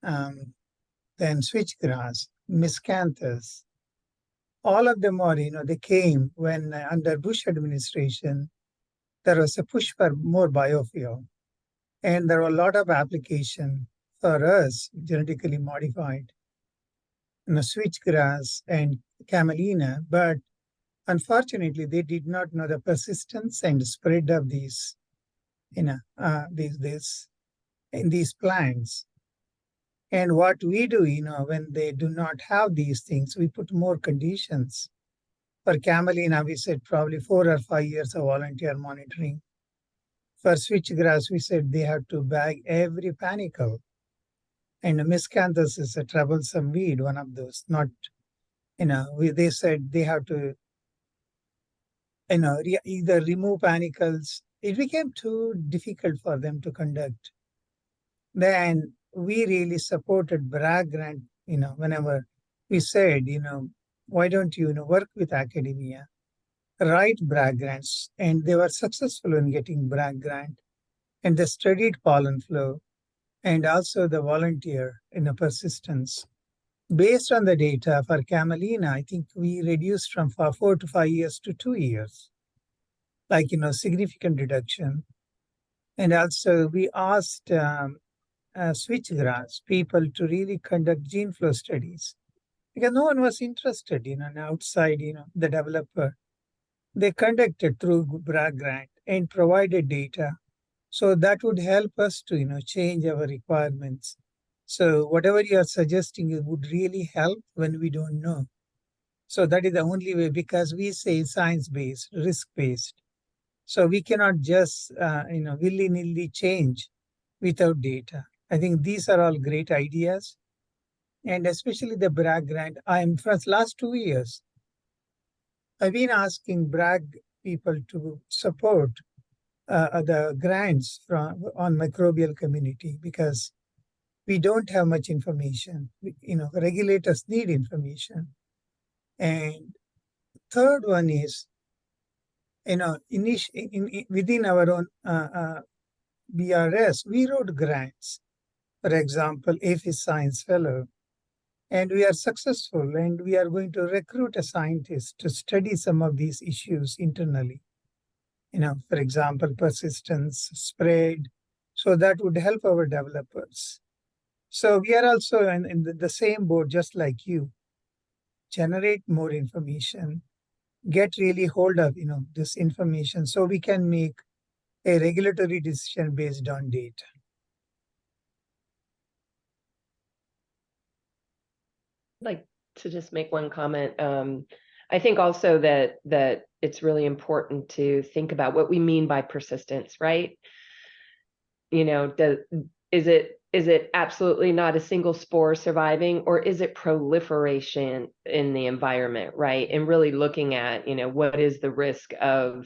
then switchgrass, miscanthus. All of them are, they came when under Bush administration, there was a push for more biofuel. And there were a lot of application for us, genetically modified, switchgrass and camelina, but unfortunately, they did not know the persistence and spread of these, in these plants. And what we do, when they do not have these things, we put more conditions. For camelina, we said probably 4 or 5 years of volunteer monitoring. For switchgrass, we said they have to bag every panicle. And miscanthus is a troublesome weed, one of those. Not, they said they have to, either remove panicles. It became too difficult for them to conduct. Then we really supported Bragg grant, whenever we said, why don't you work with academia, write Bragg grants, and they were successful in getting Bragg grant, and they studied pollen flow, and also the volunteer persistence. Based on the data for camelina, I think we reduced from 4 to 5 years to 2 years, significant reduction. And also we asked switchgrass people to really conduct gene flow studies, because no one was interested, outside, the developer. They conducted through Bragg grant and provided data. So that would help us to, change our requirements. So whatever you are suggesting, it would really help when we don't know. So that is the only way, because we say science-based, risk-based. So we cannot just, willy-nilly change without data. I think these are all great ideas. And especially the Bragg grant, for the last 2 years, I've been asking Bragg people to support the grants on microbial community, because we don't have much information. Regulators need information. And third one is, within our own BRS, we wrote grants. For example, APHIS Science Fellow. And we are successful, and we are going to recruit a scientist to study some of these issues internally. For example, persistence, spread. So that would help our developers. So we are also in the same boat, just like you. Generate more information, get really hold of, this information, so we can make a regulatory decision based on data. I'd like to just make one comment. I think also that it's really important to think about what we mean by persistence, right? Is it absolutely not a single spore surviving, or is it proliferation in the environment, right? And really looking at, what is the risk of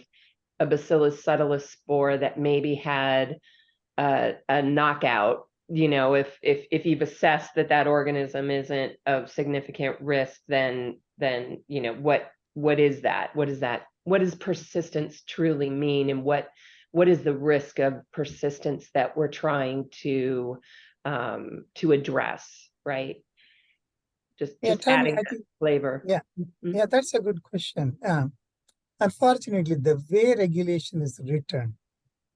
a Bacillus subtilis spore that maybe had a knockout. If you've assessed that organism isn't of significant risk, then what is that? What does persistence truly mean, and what is the risk of persistence that we're trying to address, right? Just Tammy, adding I that think, flavor. yeah, yeah, that's a good question. Unfortunately, the way regulation is written,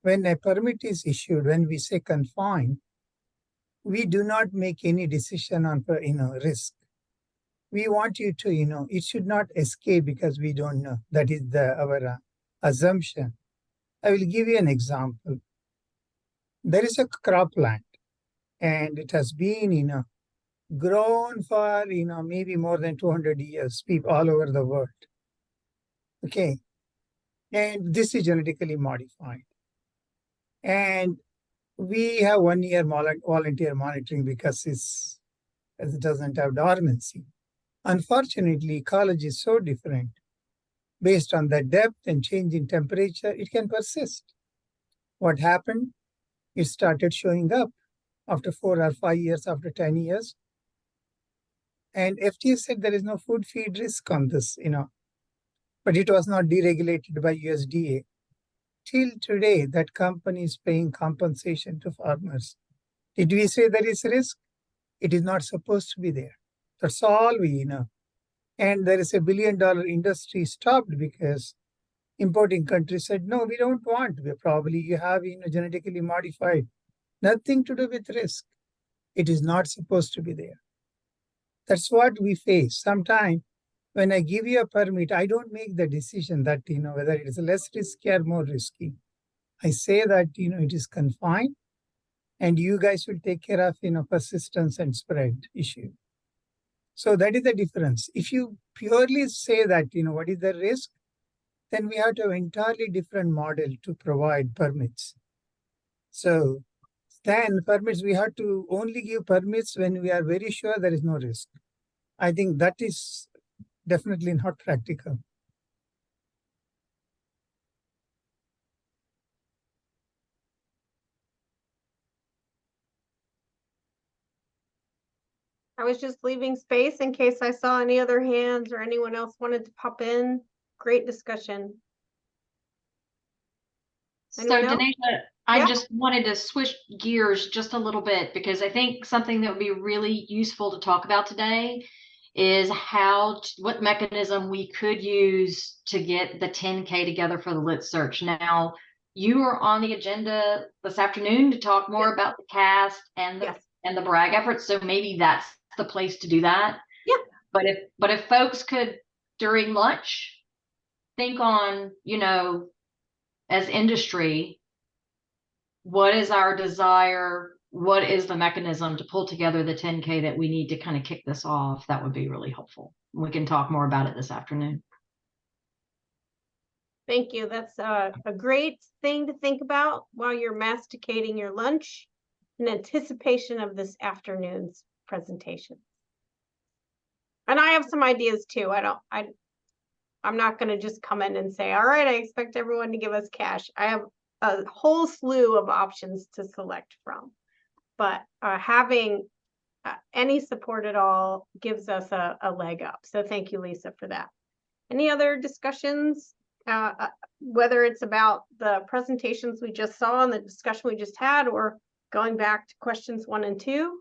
when a permit is issued, when we say confined, we do not make any decision on, risk. We want you to, it should not escape because we don't know. That is our assumption. I will give you an example. There is a cropland, and it has been, grown for, maybe more than 200 years, people all over the world. Okay. And this is genetically modified. And we have 1 year volunteer monitoring because it doesn't have dormancy. Unfortunately, ecology is so different. Based on the depth and change in temperature, it can persist. What happened? It started showing up after 4 or 5 years, after 10 years. And FDA said there is no food feed risk on this, but it was not deregulated by USDA. Till today, that company is paying compensation to farmers. Did we say there is risk? It is not supposed to be there. That's all we know. And there is a $1 billion industry stopped because importing countries said, no, we don't want. You have genetically modified. Nothing to do with risk. It is not supposed to be there. That's what we face. Sometimes when I give you a permit, I don't make the decision that, whether it is less risky or more risky. I say that, it is confined and you guys will take care of, persistence and spread issue. So that is the difference. If you purely say that, what is the risk, then we have to have an entirely different model to provide permits. So then permits, we have to only give permits when we are very sure there is no risk. I think that is definitely not practical. I was just leaving space in case I saw any other hands or anyone else wanted to pop in. Great discussion. So Anyone else? Danesha, I Yeah. just wanted to switch gears just a little bit because I think something that would be really useful to talk about today is what mechanism we could use to get the 10K together for the lit search. Now, you are on the agenda this afternoon to talk more about the cast and the brag efforts. So maybe that's the place to do that. Yeah. But if folks could during lunch think on, as industry, what is our desire? What is the mechanism to pull together the 10K that we need to kind of kick this off? That would be really helpful. We can talk more about it this afternoon. Thank you. That's a great thing to think about while you're masticating your lunch in anticipation of this afternoon's presentation. And I have some ideas too. I'm not going to just come in and say, all right, I expect everyone to give us cash. I have a whole slew of options to select from, but having any support at all gives us a leg up. So thank you, Lisa, for that. Any other discussions, whether it's about the presentations we just saw and the discussion we just had, or going back to questions 1 and 2?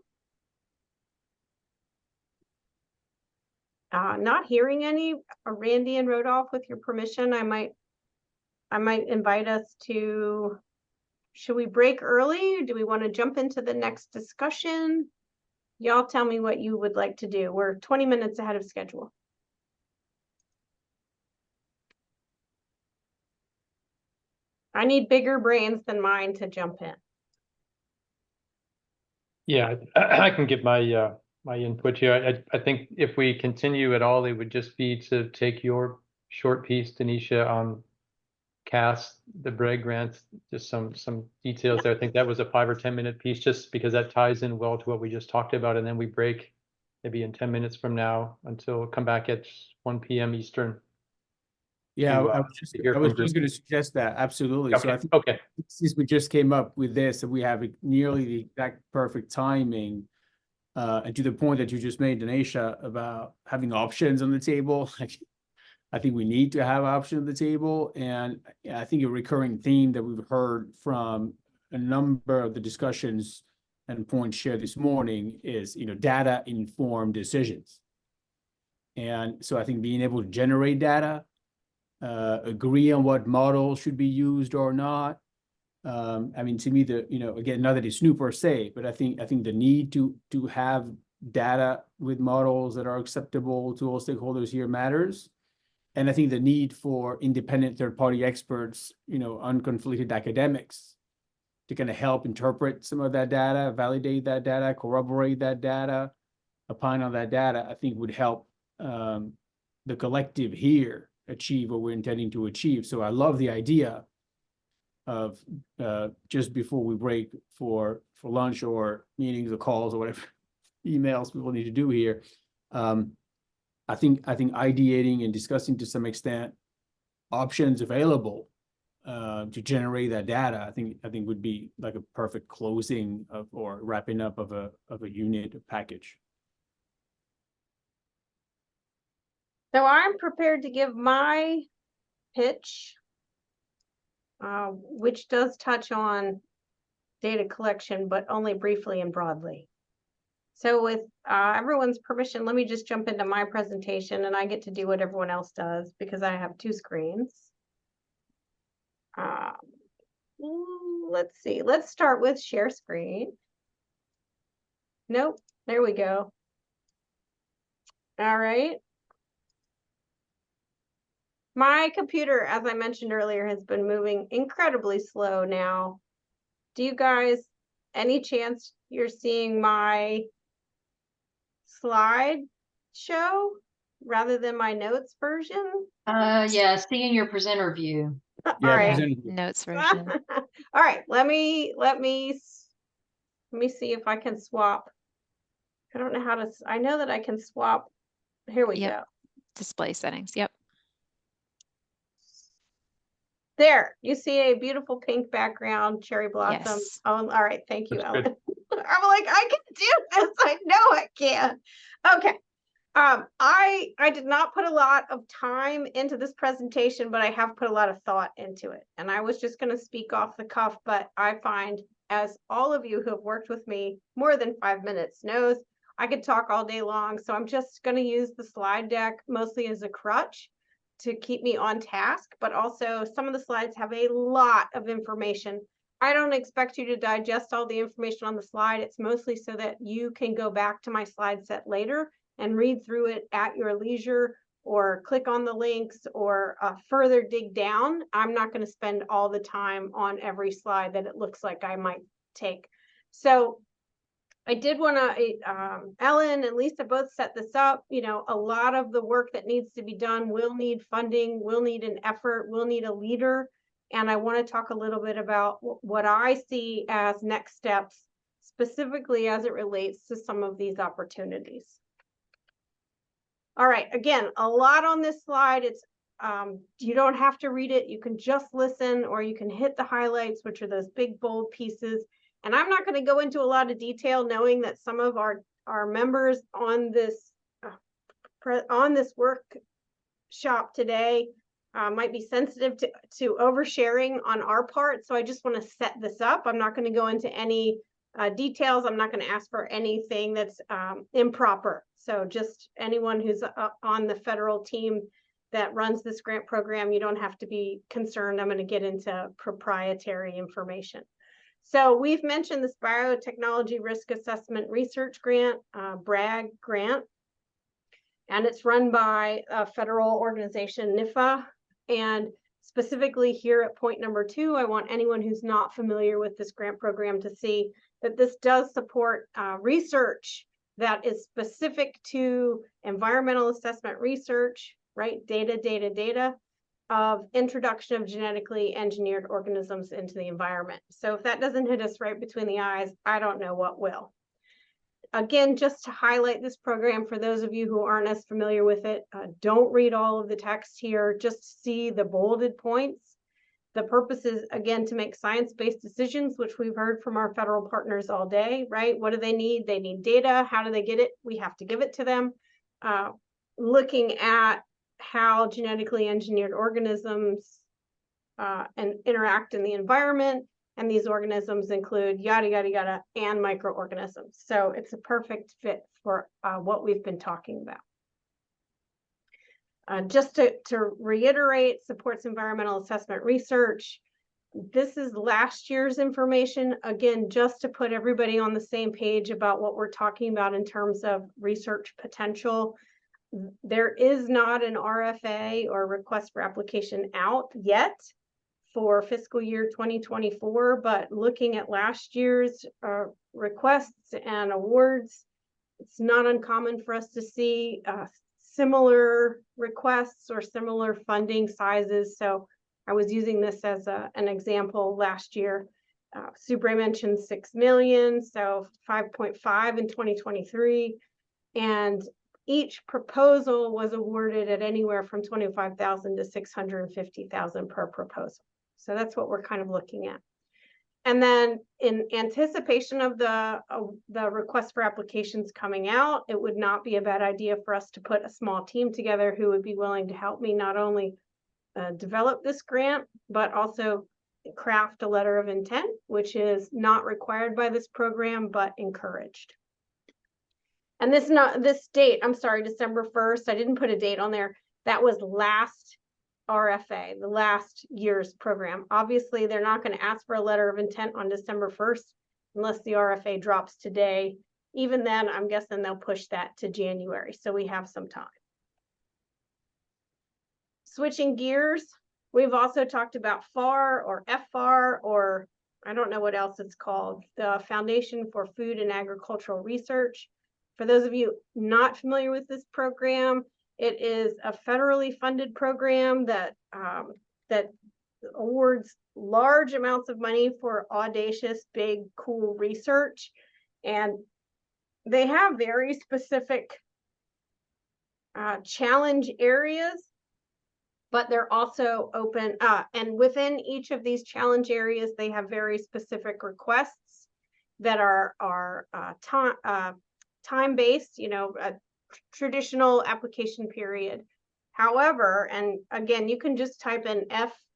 Not hearing any. Randy and Rodolphe, with your permission, I might invite us to, should we break early? Do we want to jump into the next discussion? Y'all tell me what you would like to do. We're 20 minutes ahead of schedule. I need bigger brains than mine to jump in. Yeah, I can give my my input here. I think if we continue at all, it would just be to take your short piece, Danesha, on CAST, the Bragg grants, just some details there. I think that was a 5 or 10 minute piece, just because that ties in well to what we just talked about. And then we break maybe in 10 minutes from now until come back at 1 p.m. Eastern. Yeah, to, I was just going to suggest that. Absolutely. Okay. So I think Okay. since we just came up with this, and we have nearly the exact perfect timing, and to the point that you just made, Danesha, about having options on the table. I think we need to have options on the table, and I think a recurring theme that we've heard from a number of the discussions and points shared this morning is, data-informed decisions. And so I think being able to generate data, agree on what models should be used or not. I mean, to me, again, not that it's new per se, but I think the need to have data with models that are acceptable to all stakeholders here matters. And I think the need for independent third-party experts, unconflicted academics, to kind of help interpret some of that data, validate that data, corroborate that data, opine on that data, I think would help the collective here achieve what we're intending to achieve. So I love the idea of just before we break for lunch or meetings or calls or whatever emails people need to do here. I think ideating and discussing to some extent options available to generate that data, I think would be like a perfect closing of or wrapping up of a unit package. So I'm prepared to give my pitch, which does touch on data collection, but only briefly and broadly. So with everyone's permission, let me just jump into my presentation, and I get to do what everyone else does because I have two screens. Let's see, let's start with share screen. Nope, there we go. All right. My computer, as I mentioned earlier, has been moving incredibly slow now. Do you guys, any chance you're seeing my slide show rather than my notes version? Yeah, seeing your presenter view. All right. Notes version. All right, let me see if I can swap. I don't know how to, I know that I can swap. Here we go. Display settings. Yep. There, you see a beautiful pink background, cherry blossom. Yes. Oh, all right. Thank you, That's Ellen. good. I'm like, I can do this. I know I can. Okay. I did not put a lot of time into this presentation, but I have put a lot of thought into it. And I was just going to speak off the cuff, but I find, as all of you who have worked with me more than 5 minutes knows, I could talk all day long. So I'm just going to use the slide deck mostly as a crutch to keep me on task, but also some of the slides have a lot of information. I don't expect you to digest all the information on the slide. It's mostly so that you can go back to my slide set later and read through it at your leisure, or click on the links, or further dig down. I'm not going to spend all the time on every slide that it looks like I might take. So I did want to, Ellen and Lisa both set this up. A lot of the work that needs to be done will need funding, will need an effort, will need a leader. And I want to talk a little bit about what I see as next steps, specifically as it relates to some of these opportunities. All right, again, a lot on this slide. It's you don't have to read it. You can just listen, or you can hit the highlights, which are those big bold pieces. And I'm not going to go into a lot of detail, knowing that some of our members on this workshop today might be sensitive to oversharing on our part. So I just want to set this up. I'm not going to go into any details. I'm not going to ask for anything that's improper. So just anyone who's on the federal team that runs this grant program, you don't have to be concerned. I'm going to get into proprietary information. So we've mentioned this Biotechnology Risk Assessment Research Grant, BRAG grant, and it's run by a federal organization, NIFA. And specifically here at point number 2, I want anyone who's not familiar with this grant program to see that this does support research that is specific to environmental assessment research, right? Data of introduction of genetically engineered organisms into the environment. So if that doesn't hit us right between the eyes, I don't know what will. Again, just to highlight this program for those of you who aren't as familiar with it, don't read all of the text here, just see the bolded points. The purpose is, again, to make science-based decisions, which we've heard from our federal partners all day, right? What do they need? They need data. How do they get it? We have to give it to them. Looking at how genetically engineered organisms and interact in the environment, and these organisms include yada, yada, yada, and microorganisms. So it's a perfect fit for what we've been talking about. Just to reiterate, supports environmental assessment research. This is last year's information, again, just to put everybody on the same page about what we're talking about in terms of research potential. There is not an RFA or request for application out yet for fiscal year 2024, but looking at last year's requests and awards, it's not uncommon for us to see similar requests or similar funding sizes. So I was using this as an example last year. Subray mentioned 6 million, so 5.5 in 2023. And each proposal was awarded at anywhere from 25,000 to 650,000 per proposal. So that's what we're kind of looking at. And then in anticipation of the request for applications coming out, it would not be a bad idea for us to put a small team together who would be willing to help me not only develop this grant, but also craft a letter of intent, which is not required by this program, but encouraged. And this date, I'm sorry, December 1st, I didn't put a date on there. That was last RFA, the last year's program. Obviously, they're not going to ask for a letter of intent on December 1st unless the RFA drops today. Even then, I'm guessing they'll push that to January, so we have some time. Switching gears, we've also talked about FAR or FR, or I don't know what else it's called, the Foundation for Food and Agricultural Research. For those of you not familiar with this program, it is a federally funded program that awards large amounts of money for audacious, big, cool research. And they have very specific challenge areas, but they're also open. And within each of these challenge areas, they have very specific requests that are time-based, you know, a traditional application period. However, and again, you can just type in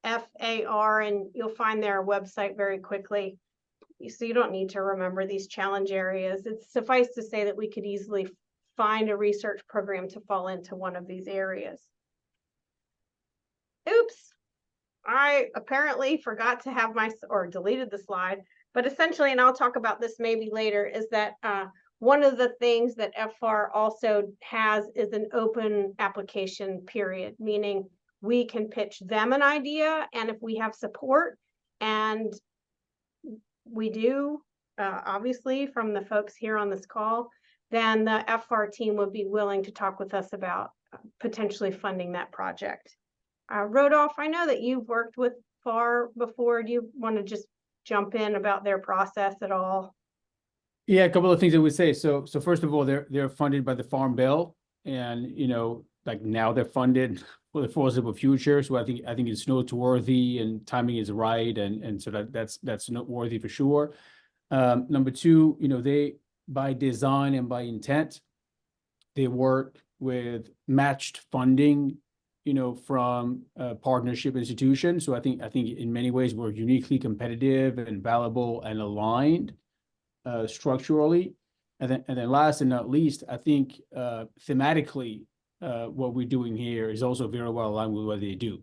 FFAR and you'll find their website very quickly. So you don't need to remember these challenge areas. It's suffice to say that we could easily find a research program to fall into one of these areas. Oops, I apparently forgot to have or deleted the slide, but essentially, and I'll talk about this maybe later, is that one of the things that FR also has is an open application period, meaning we can pitch them an idea, and if we have support, and we do, obviously, from the folks here on this call, then the FR team would be willing to talk with us about potentially funding that project. Rodolphe, I know that you've worked with FAR before. Do you want to just jump in about their process at all? Yeah, a couple of things I would say. So first of all, they're funded by the Farm Bill, and you know, like now they're funded for the foreseeable future. So I think it's noteworthy and timing is right, and so that's noteworthy for sure. Number two, you know, they by design and by intent, they work with matched funding, you know, from partnership institutions. So I think in many ways we're uniquely competitive and valuable and aligned structurally. And then last and not least, I think thematically what we're doing here is also very well aligned with what they do.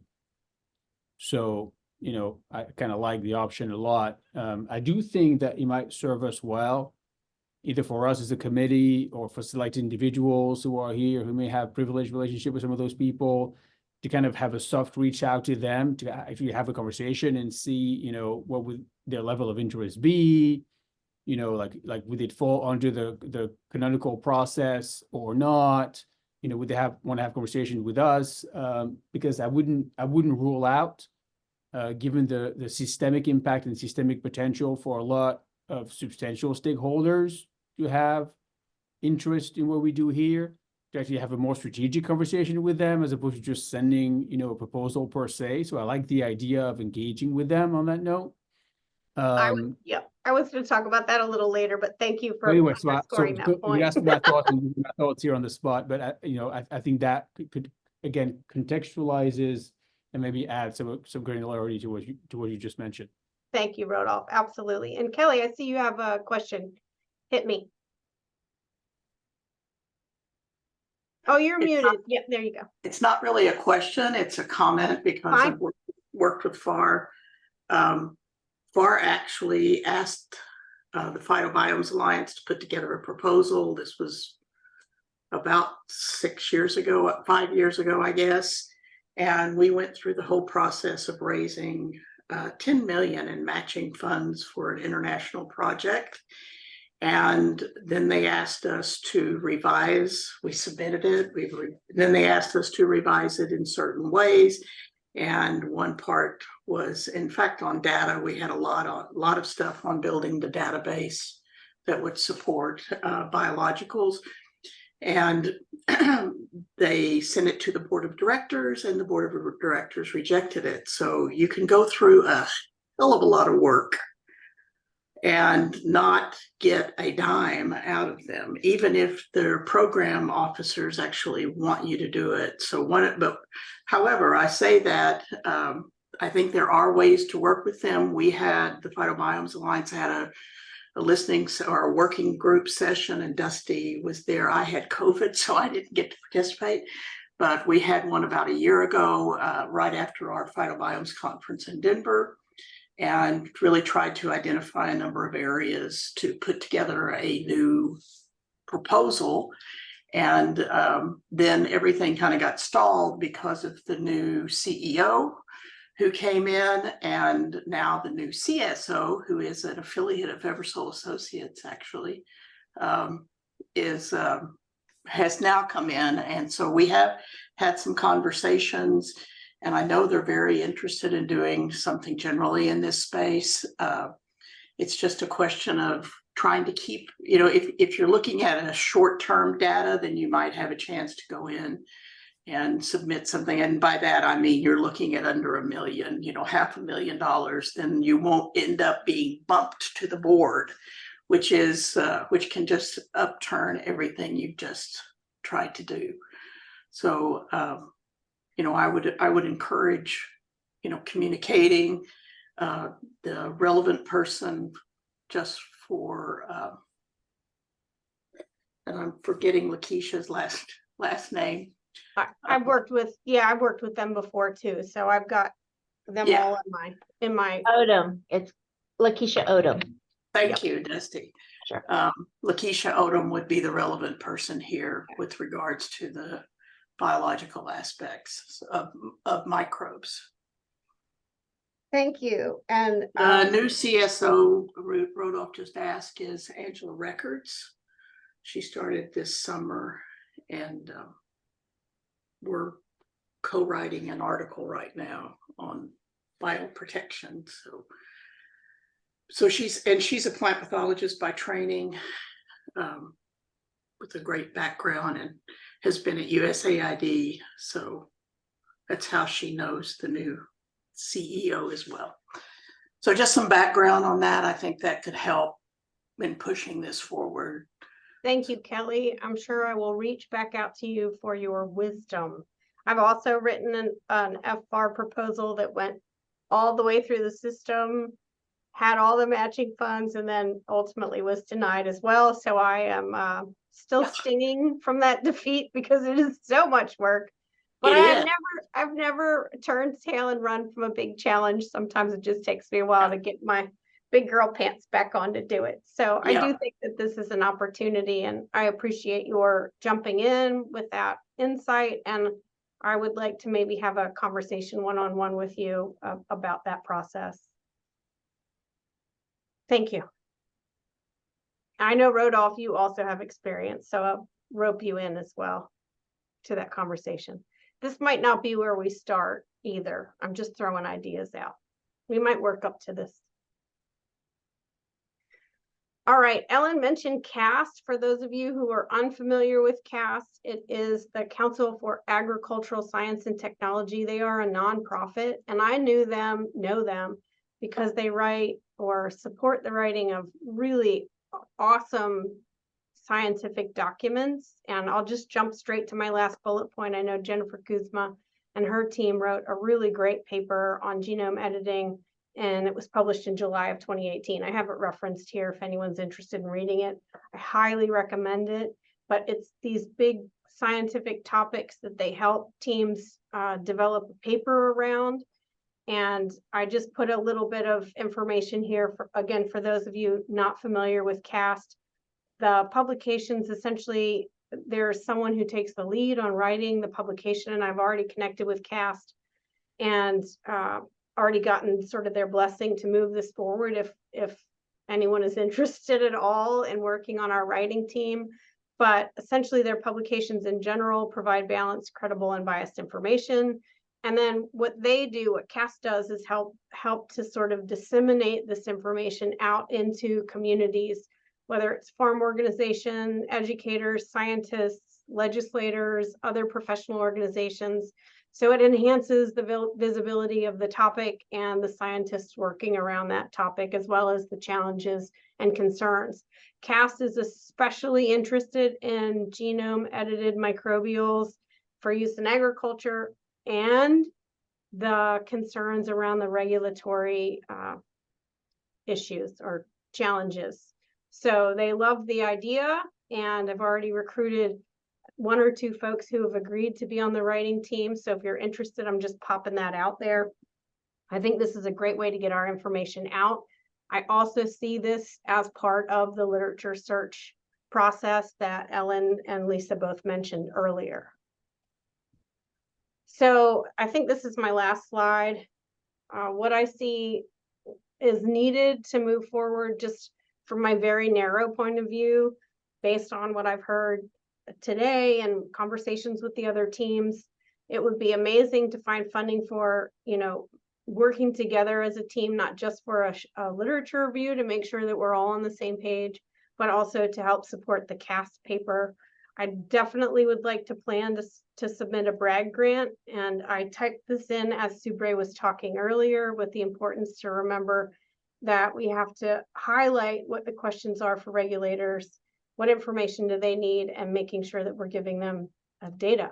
So, you know, I kind of like the option a lot. I do think that it might serve us well, either for us as a committee or for select individuals who are here who may have privileged relationship with some of those people, to kind of have a soft reach out to them to actually have a conversation and see, you know, what would their level of interest be, you know, like would it fall under the canonical process or not? You know, would they want to have conversations with us? Because I wouldn't rule out, given the systemic impact and systemic potential for a lot of substantial stakeholders to have interest in what we do here, to actually have a more strategic conversation with them as opposed to just sending, you know, a proposal per se. So I like the idea of engaging with them on that note. I was going to talk about that a little later, but thank you for anyway, underscoring that point. You asked my thoughts here on the spot, but you know, I think that could again contextualizes and maybe add some granularity to what you just mentioned. Thank you, Rodolphe. Absolutely. And Kellye, I see you have a question. Hit me. Oh, you're It's muted. not- Yep, there you go. It's not really a question, it's a comment because Fine. I've worked with FAR. FAR actually asked the Phytobiomes Alliance to put together a proposal. This was about 6 years ago, 5 years ago, I guess. And we went through the whole process of raising 10 million in matching funds for an international project. And then they asked us to revise. We submitted it. Then they asked us to revise it in certain ways. And one part was, in fact, on data. We had a lot of stuff on building the database that would support biologicals. And they sent it to the board of directors, and the board of directors rejected it. So you can go through a hell of a lot of work and not get a dime out of them, even if their program officers actually want you to do it. But however, I say that I think there are ways to work with them. The Phytobiomes Alliance had a listening or a working group session, and Dusty was there. I had COVID, so I didn't get to participate, but we had one about a year ago, right after our Phytobiomes conference in Denver, and really tried to identify a number of areas to put together a new proposal. And then everything kind of got stalled because of the new CEO who came in, and now the new CSO, who is an affiliate of Eversole Associates, actually, has now come in. And so we have had some conversations, and I know they're very interested in doing something generally in this space. It's just a question of trying to keep, if you're looking at a short-term data, then you might have a chance to go in and submit something. And by that, I mean, you're looking at under $1 million, $500,000, then you won't end up being bumped to the board, which can just upturn everything you've just tried to do. So, I would encourage, communicating the relevant person just for, and I'm forgetting Lakeisha's last name. I've worked with them before too, so I've got them all in my Odom. It's Lakeisha Odom. Thank you, Dusty. Sure. Lakeisha Odom would be the relevant person here with regards to the biological aspects of microbes. Thank you. And new CSO, Rodolphe just asked, is Angela Records. She started this summer, and we're co-writing an article right now on bioprotection. So she's a plant pathologist by training, with a great background, and has been at USAID. So that's how she knows the new CEO as well. So just some background on that. I think that could help in pushing this forward. Thank you, Kellye. I'm sure I will reach back out to you for your wisdom. I've also written an FR proposal that went all the way through the system, had all the matching funds, and then ultimately was denied as well. So I am still stinging from that defeat because it is so much work. But I've never turned tail and run from a big challenge. Sometimes it just takes me a while to get my big girl pants back on to do it. So I do think that this is an opportunity, and I appreciate your jumping in with that insight. And I would like to maybe have a conversation one-on-one with you about that process. Thank you. I know, Rodolphe, you also have experience, so I'll rope you in as well to that conversation. This might not be where we start either. I'm just throwing ideas out. We might work up to this. All right, Ellen mentioned CAST. For those of you who are unfamiliar with CAST, it is the Council for Agricultural Science and Technology. They are a nonprofit, and I know them because they write or support the writing of really awesome scientific documents. And I'll just jump straight to my last bullet point. I know Jennifer Kuzma and her team wrote a really great paper on genome editing, and it was published in July of 2018. I have it referenced here if anyone's interested in reading it. I highly recommend it. but it's these big scientific topics that they help teams develop a paper around. And I just put a little bit of information here for, again, for those of you not familiar with CAST. The publications, essentially, there's someone who takes the lead on writing the publication, and I've already connected with CAST and already gotten sort of their blessing to move this forward if anyone is interested at all in working on our writing team. But essentially their publications in general provide balanced, credible, and biased information. And then what they do, what CAST does, is help to sort of disseminate this information out into communities, whether it's farm organization, educators, scientists, legislators, other professional organizations. So it enhances the visibility of the topic and the scientists working around that topic, as well as the challenges and concerns. CAST is especially interested in genome-edited microbials for use in agriculture and the concerns around the regulatory issues or challenges. So they love the idea, and I've already recruited 1 or 2 folks who have agreed to be on the writing team. So if you're interested, I'm just popping that out there. I think this is a great way to get our information out. I also see this as part of the literature search process that Ellen and Lisa both mentioned earlier. So I think this is my last slide. What I see is needed to move forward, just from my very narrow point of view, based on what I've heard today and conversations with the other teams. It would be amazing to find funding for, working together as a team, not just for a literature review to make sure that we're all on the same page, but also to help support the CAST paper. I definitely would like to plan to submit a brag grant, and I typed this in as Subray was talking earlier, with the importance to remember that we have to highlight what the questions are for regulators, what information do they need, and making sure that we're giving them data.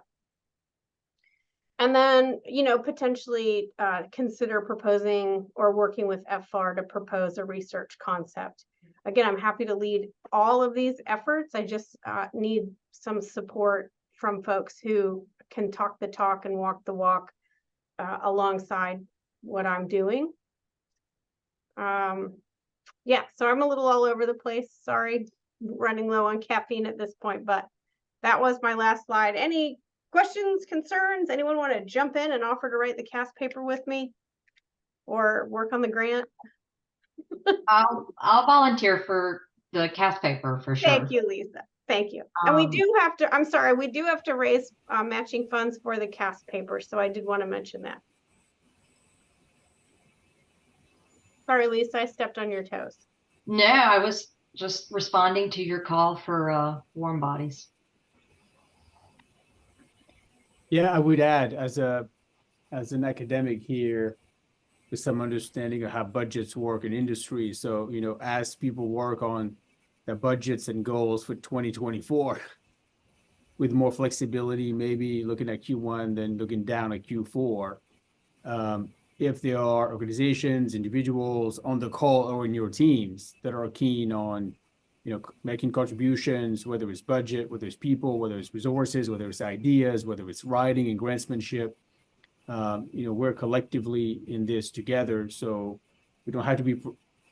And then, potentially consider proposing or working with FR to propose a research concept. Again, I'm happy to lead all of these efforts. I just need some support from folks who can talk the talk and walk the walk alongside what I'm doing. Yeah, so I'm a little all over the place. Sorry, running low on caffeine at this point, but that was my last slide. Any questions, concerns? Anyone want to jump in and offer to write the CAST paper with me or work on the grant? I'll volunteer for the CAST paper for sure. Thank you, Lisa. Thank you. And we do have to, I'm sorry, we do have to raise matching funds for the CAST paper. So I did want to mention that. Sorry, Lisa, I stepped on your toes. No, I was just responding to your call for warm bodies. Yeah, I would add, as an academic here, with some understanding of how budgets work in industry. So, as people work on the budgets and goals for 2024, with more flexibility, maybe looking at Q1 than looking down at Q4. If there are organizations, individuals on the call or in your teams that are keen on, making contributions, whether it's budget, whether it's people, whether it's resources, whether it's ideas, whether it's writing and grantsmanship, we're collectively in this together. So we don't have to be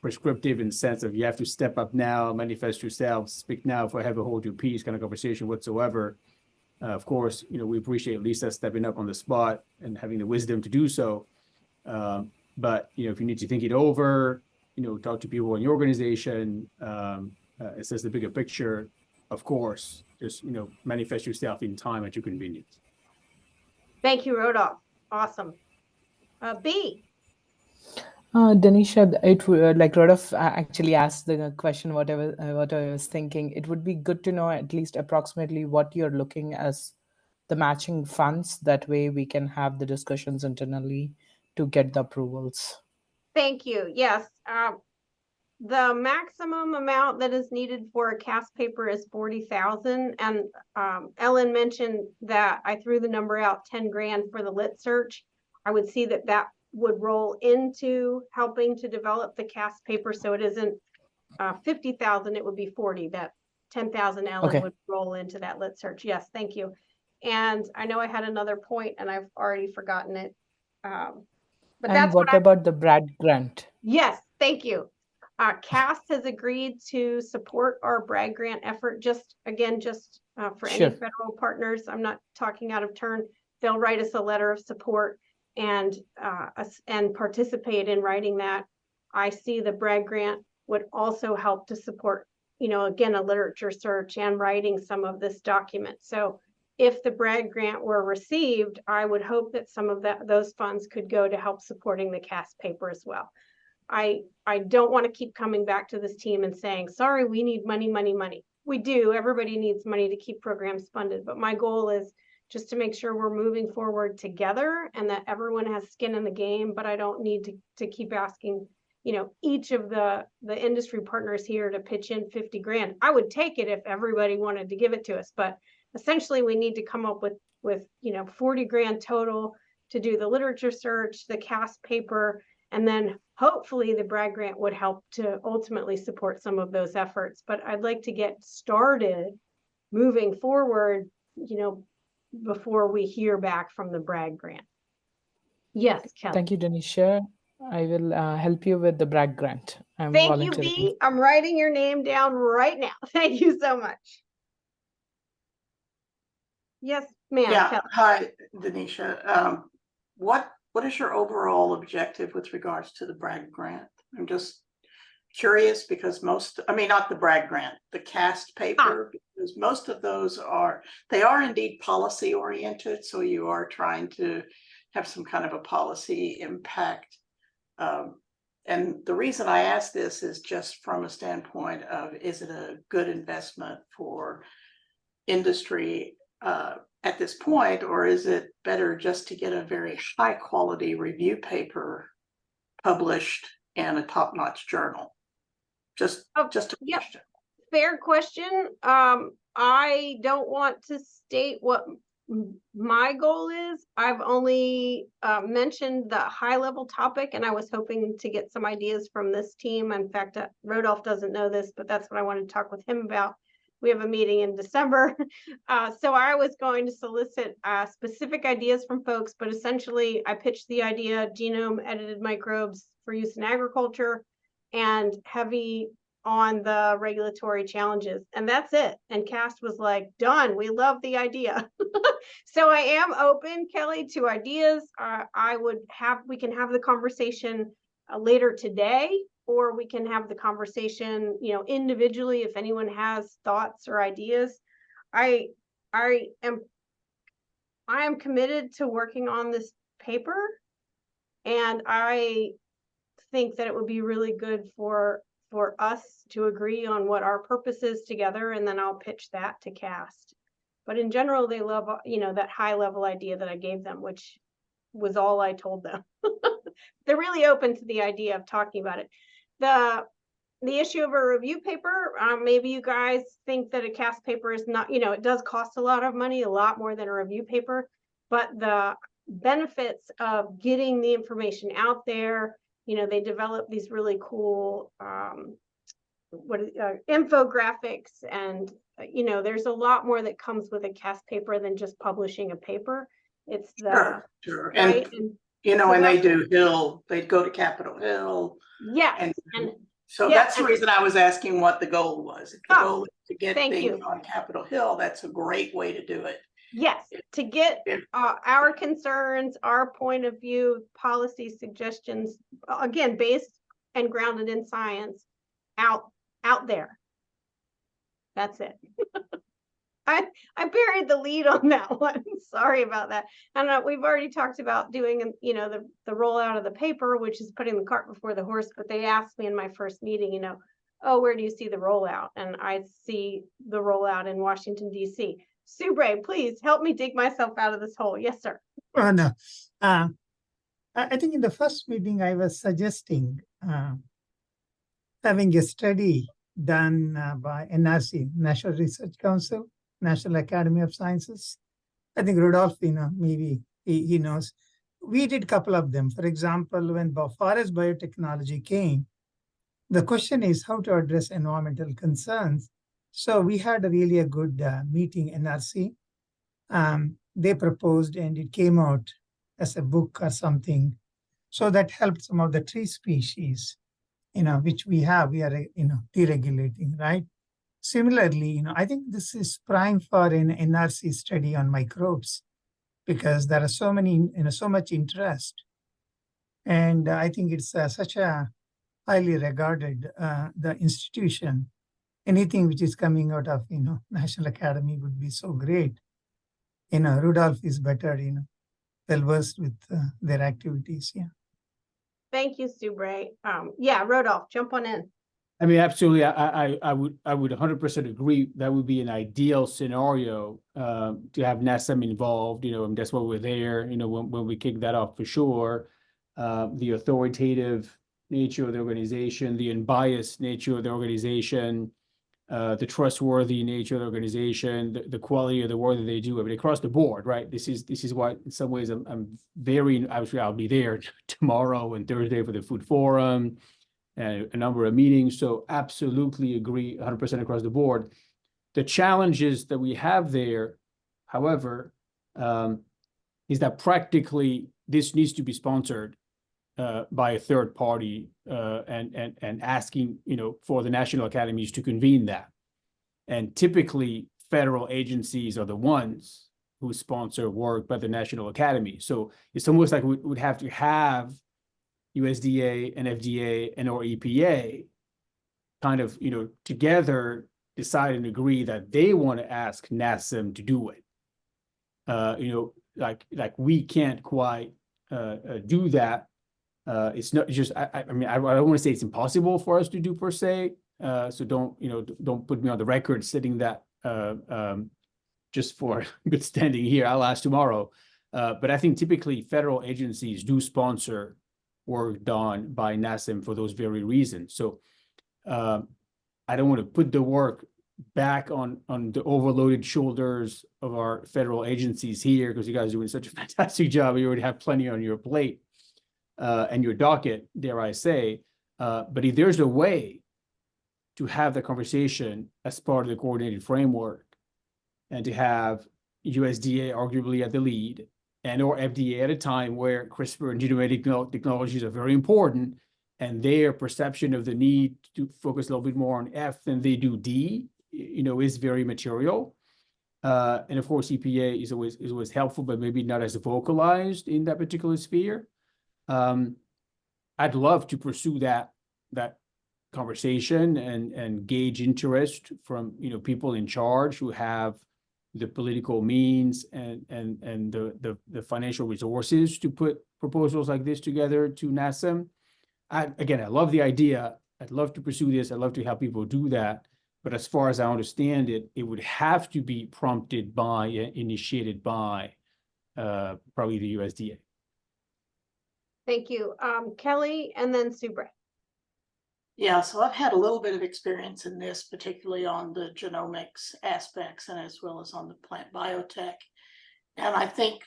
prescriptive in the sense of you have to step up now, manifest yourself, speak now if I have a hold your peace kind of conversation whatsoever. Of course, we appreciate Lisa stepping up on the spot and having the wisdom to do so. But, if you need to think it over, talk to people in your organization, it says the bigger picture, of course, just, manifest yourself in time at your convenience. Thank you, Rodolphe. Awesome. B. Danesha, it would like Rodolphe actually asked the question, what I was thinking. It would be good to know at least approximately what you're looking as the matching funds. That way we can have the discussions internally to get the approvals. Thank you. Yes. The maximum amount that is needed for a CAST paper is 40,000. And Ellen mentioned that I threw the number out 10 grand for the lit search. I would see that would roll into helping to develop the CAST paper. So it isn't 50,000, it would be 40. That 10,000 Ellen Okay. would roll into that lit search. Yes, thank you. And I know I had another point and I've already forgotten it. But And that's what about the Brad grant? Yes, thank you. CAST has agreed to support our Bragg grant effort. Just for any Sure. federal partners, I'm not talking out of turn. They'll write us a letter of support and participate in writing that. I see the Bragg grant would also help to support, again, a literature search and writing some of this document. So if the Bragg grant were received, I would hope that some of those funds could go to help supporting the CAST paper as well. I don't want to keep coming back to this team and saying, sorry, we need money, money, money. We do. Everybody needs money to keep programs funded. But my goal is just to make sure we're moving forward together and that everyone has skin in the game. But I don't need to keep asking, each of the industry partners here to pitch in 50 grand. I would take it if everybody wanted to give it to us. But essentially, we need to come up with 40 grand total to do the literature search, the CAST paper, and then hopefully the Bragg grant would help to ultimately support some of those efforts. But I'd like to get started moving forward, before we hear back from the Bragg grant. Yes, Kellye. Thank you, Danesha. I will help you with the Bragg grant. I'm Thank you, volunteering. B. I'm writing your name down right now. Thank you so much. Yes, ma'am. Yeah. Kellye. Hi, Danesha. What is your overall objective with regards to the Bragg grant? I'm just curious because not the Bragg grant, the CAST paper, because most of those are indeed policy oriented. So you are trying to have some kind of a policy impact. And the reason I ask this is just from a standpoint of, is it a good investment for industry at this point, or is it better just to get a very high quality review paper published in a top-notch journal? Just a question. Fair question. I don't want to state what my goal is. I've only mentioned the high level topic, and I was hoping to get some ideas from this team. In fact, Rodolphe doesn't know this, but that's what I wanted to talk with him about. We have a meeting in December. So I was going to solicit specific ideas from folks, but essentially I pitched the idea, genome-edited microbes for use in agriculture and heavy on the regulatory challenges. And that's it. And CAST was like, done, we love the idea. So I am open, Kellye, to ideas. We can have the conversation later today, or we can have the conversation, individually if anyone has thoughts or ideas. I am committed to working on this paper, and I think that it would be really good for us to agree on what our purpose is together, and then I'll pitch that to CAST. But in general, they love, that high level idea that I gave them, which was all I told them. They're really open to the idea of talking about it. The issue of a review paper, maybe you guys think that a CAST paper is not, it does cost a lot of money, a lot more than a review paper, but the benefits of getting the information out there, they develop these really cool infographics, and there's a lot more that comes with a CAST paper than just publishing a paper. It's Sure. Right? And they do Hill, they go to Capitol Hill. Yeah. And so that's the reason I was asking what the goal was. If the goal is to get things on Capitol Hill, that's a great way to do it. Yes, to get our concerns, our point of view, policy suggestions, again, based and grounded in science, out there. That's it. I buried the lead on that one. Sorry about that. And we've already talked about doing, the rollout of the paper, which is putting the cart before the horse. But they asked me in my first meeting, oh, where do you see the rollout? And I see the rollout in Washington, D.C. Subray, please help me dig myself out of this hole. Yes, sir. Oh, no. I think in the first meeting, I was suggesting having a study done by NRC, National Research Council, National Academy of Sciences. I think Rodolphe, maybe he knows. We did a couple of them. For example, when forest biotechnology came, the question is how to address environmental concerns So we had a really a good meeting, NRC. They proposed and it came out as a book or something. So that helped some of the tree species, which we are, deregulating, right? Similarly, I think this is prime for an NRC study on microbes because there are so much interest. And I think it's such a highly regarded the institution. Anything which is coming out of, National Academy would be so great. Rodolphe is better, well-versed with their activities, yeah. Thank you, Subray. Yeah, Rodolphe, jump on in. I mean, absolutely. I would 100% agree. That would be an ideal scenario to have NASM involved. And that's why we're there. When we kick that off for sure. The authoritative nature of the organization, the unbiased nature of the organization, the trustworthy nature of the organization, the quality of the work that they do. I mean, across the board, right? This is why, in some ways, I'm very. Obviously, I'll be there tomorrow and Thursday for the food forum. And a number of meetings, so absolutely agree 100% across the board. The challenges that we have there, however, is that practically this needs to be sponsored by a third party and asking, for the national academies to convene that. And typically, federal agencies are the ones who sponsor work by the National Academy. So it's almost like we would have to have USDA and FDA and or EPA kind of, together decide and agree that they want to ask NASM to do it. Like we can't quite do that. It's not just, I mean, I don't want to say it's impossible for us to do per se. So don't put me on the record saying that just for good standing here. I'll ask tomorrow. But I think typically federal agencies do sponsor work done by NASM for those very reasons. So I don't want to put the work back on the overloaded shoulders of our federal agencies here because you guys are doing such a fantastic job. You already have plenty on your plate and your docket, dare I say. But if there's a way to have the conversation as part of the coordinated framework and to have USDA arguably at the lead and or FDA at a time where CRISPR and genome-edited technologies are very important, and their perception of the need to focus a little bit more on F than they do D, is very material. And of course, EPA is always helpful, but maybe not as vocalized in that particular sphere. I'd love to pursue that conversation and gauge interest from people in charge who have the political means and the financial resources to put proposals like this together to NASM. I love the idea. I'd love to pursue this. I'd love to help people do that. But as far as I understand it, it would have to be prompted by, initiated by probably the USDA. Thank you. Kellye and then Subray. Yeah, so I've had a little bit of experience in this, particularly on the genomics aspects and as well as on the plant biotech. And I think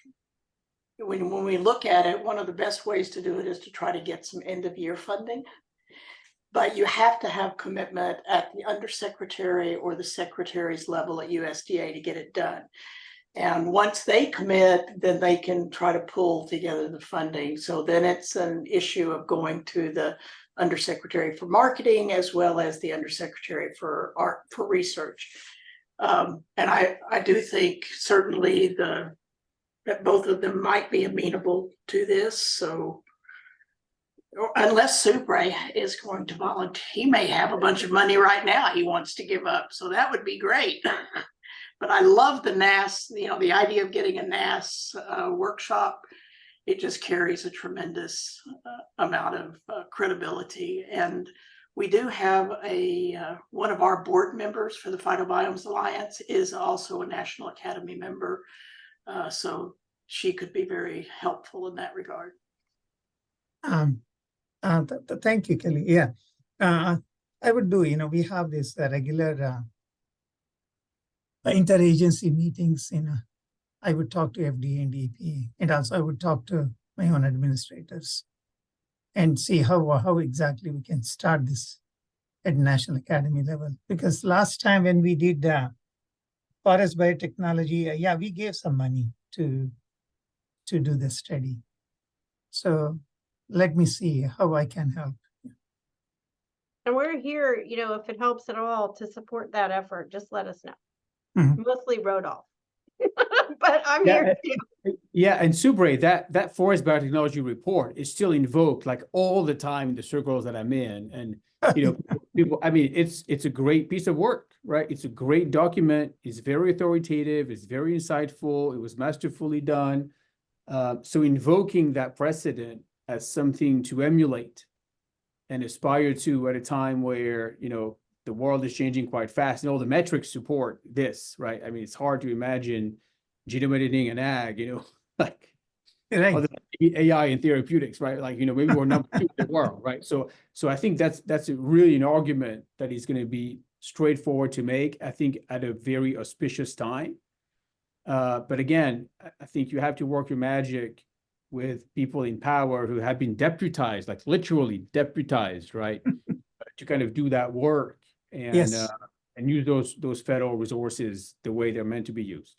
when we look at it, one of the best ways to do it is to try to get some end of year funding. But you have to have commitment at the undersecretary or the secretary's level at USDA to get it done. And once they commit, then they can try to pull together the funding. So then it's an issue of going to the Undersecretary for Marketing as well as the Undersecretary for Research. And I do think certainly that both of them might be amenable to this. So unless Subray is going to volunteer, he may have a bunch of money right now he wants to give up. So that would be great. But I love the NAS, the idea of getting a NAS workshop. It just carries a tremendous amount of credibility. And we do have one of our board members for the Phytobiomes Alliance is also a National Academy member. So she could be very helpful in that regard. Thank you, Kellye. Yeah, I would do, we have this regular interagency meetings, I would talk to FDA and EPA, and also I would talk to my own administrators and see how exactly we can start this at National Academy level. Because last time when we did forest biotechnology, yeah, we gave some money to do the study. So let me see how I can help. And we're here, you know, if it helps at all to support that effort, just let us know. Mhm. Mostly Rodolphe. But I'm here too. Yeah, and Subray, that forest biotechnology report is still invoked like all the time in the circles that I'm in. And you know, people, I mean, it's a great piece of work, right? It's a great document, it's very authoritative, it's very insightful, it was masterfully done. So invoking that precedent as something to emulate and aspire to at a time where, you know, the world is changing quite fast and all the metrics support this, right? I mean, it's hard to imagine genome editing and ag, you know, like other than AI and therapeutics, right? Like, you know, maybe we're number 2 in the world, right? So I think that's really an argument that is going to be straightforward to make, I think, at a very auspicious time. But again, I think you have to work your magic with people in power who have been deputized, like literally deputized, right? To kind of do that work and Yes. And use those federal resources the way they're meant to be used.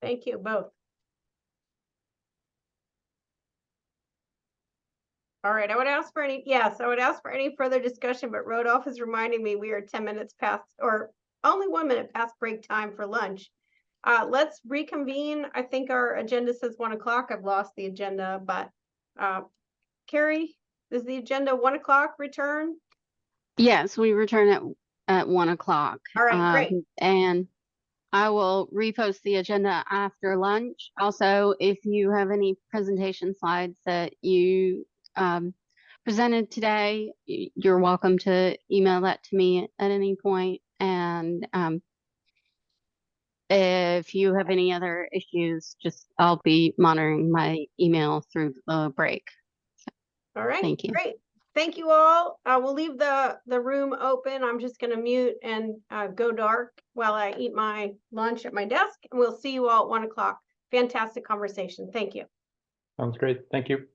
Thank you both. All right, I would ask for any further discussion, but Rodolphe is reminding me we are 10 minutes past, or only 1 minute past break time for lunch. Let's reconvene. I think our agenda says 1 o'clock. I've lost the agenda, but Carrie, is the agenda 1 o'clock return? Yes, we return at 1 o'clock. All right, great. And I will repost the agenda after lunch. Also, if you have any presentation slides that you presented today, you're welcome to email that to me at any point. And if you have any other issues, I'll be monitoring my email through the break. All right, thank you. Great. Thank you all. We'll leave the room open. I'm just going to mute and go dark while I eat my lunch at my desk. And we'll see you all at 1 o'clock. Fantastic conversation. Thank you. Sounds great. Thank you.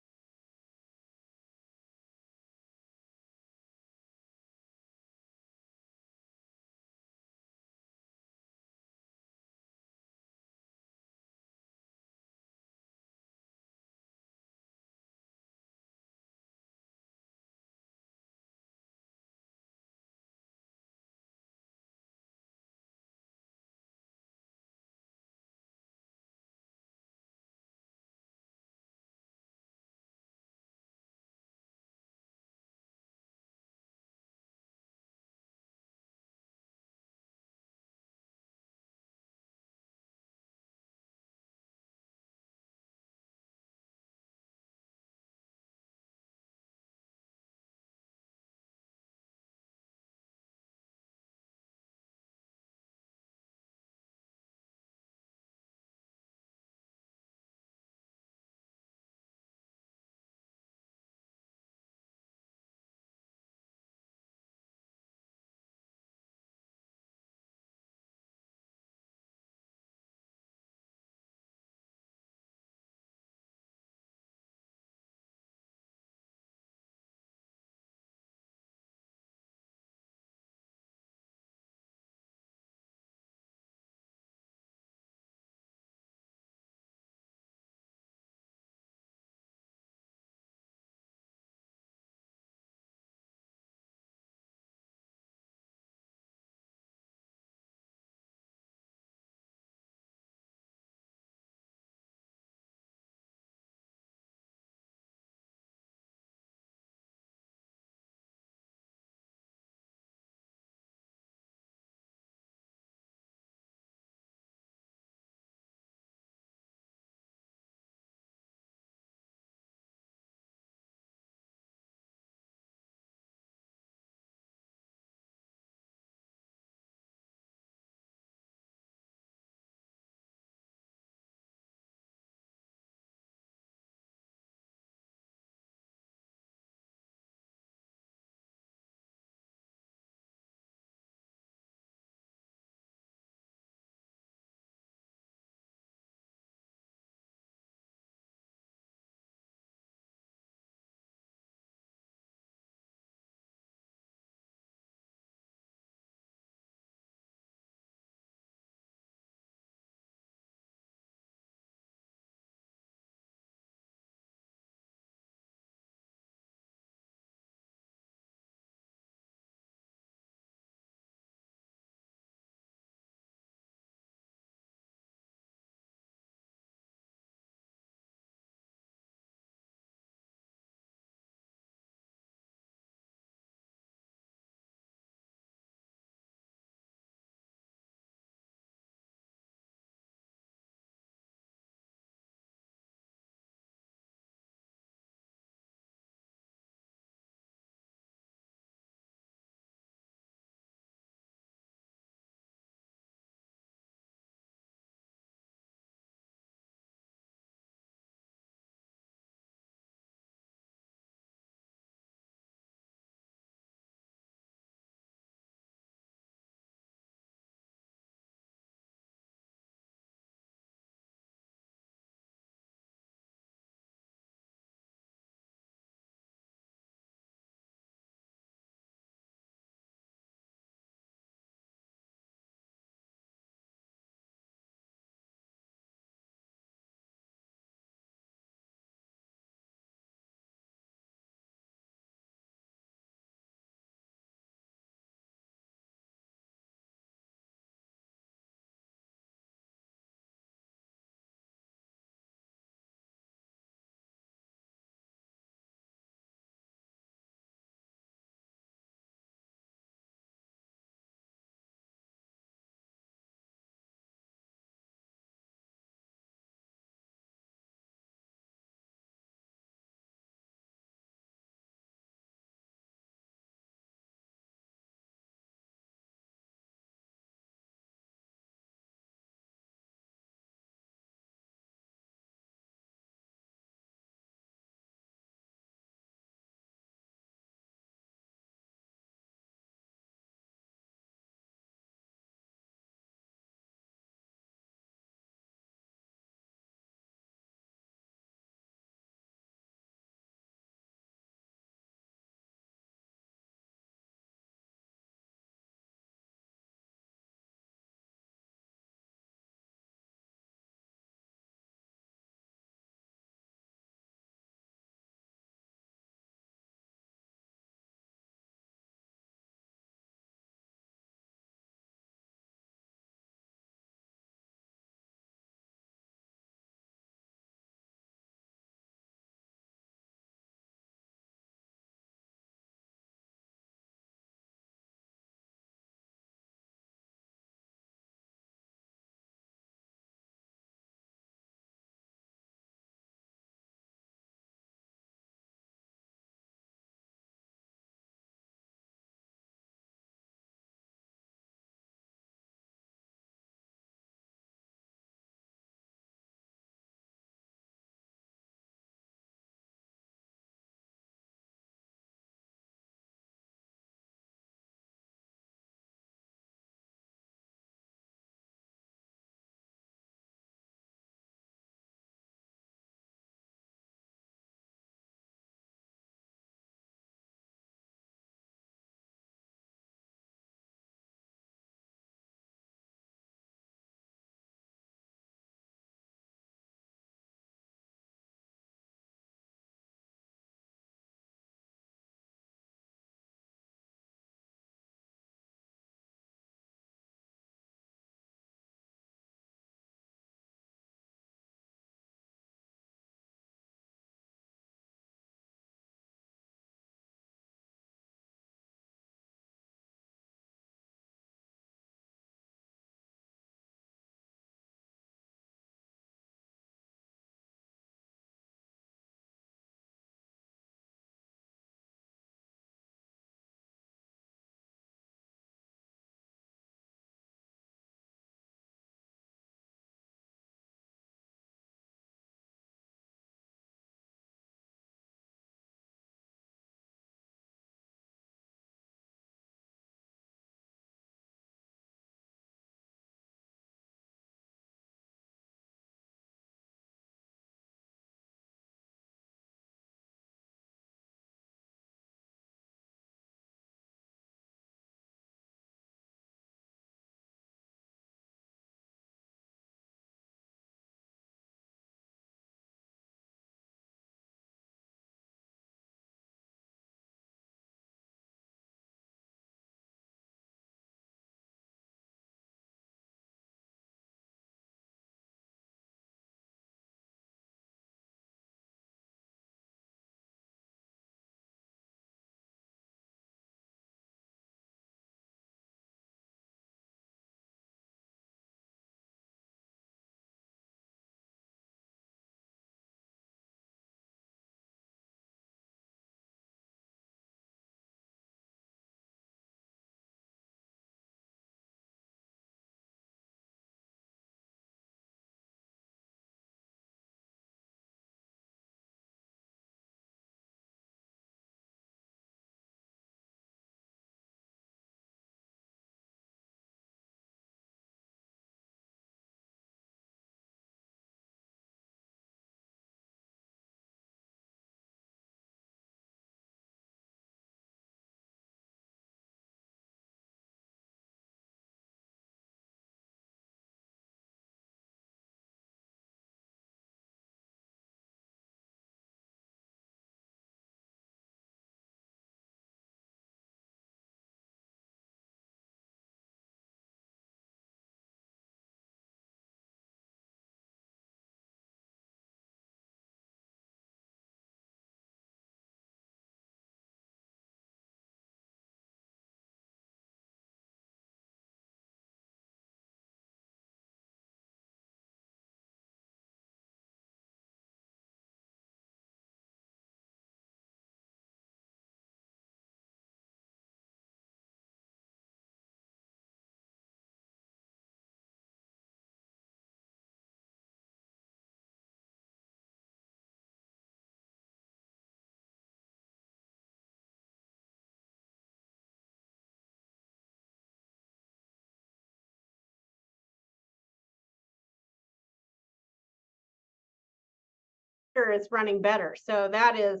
computer is running better. So that is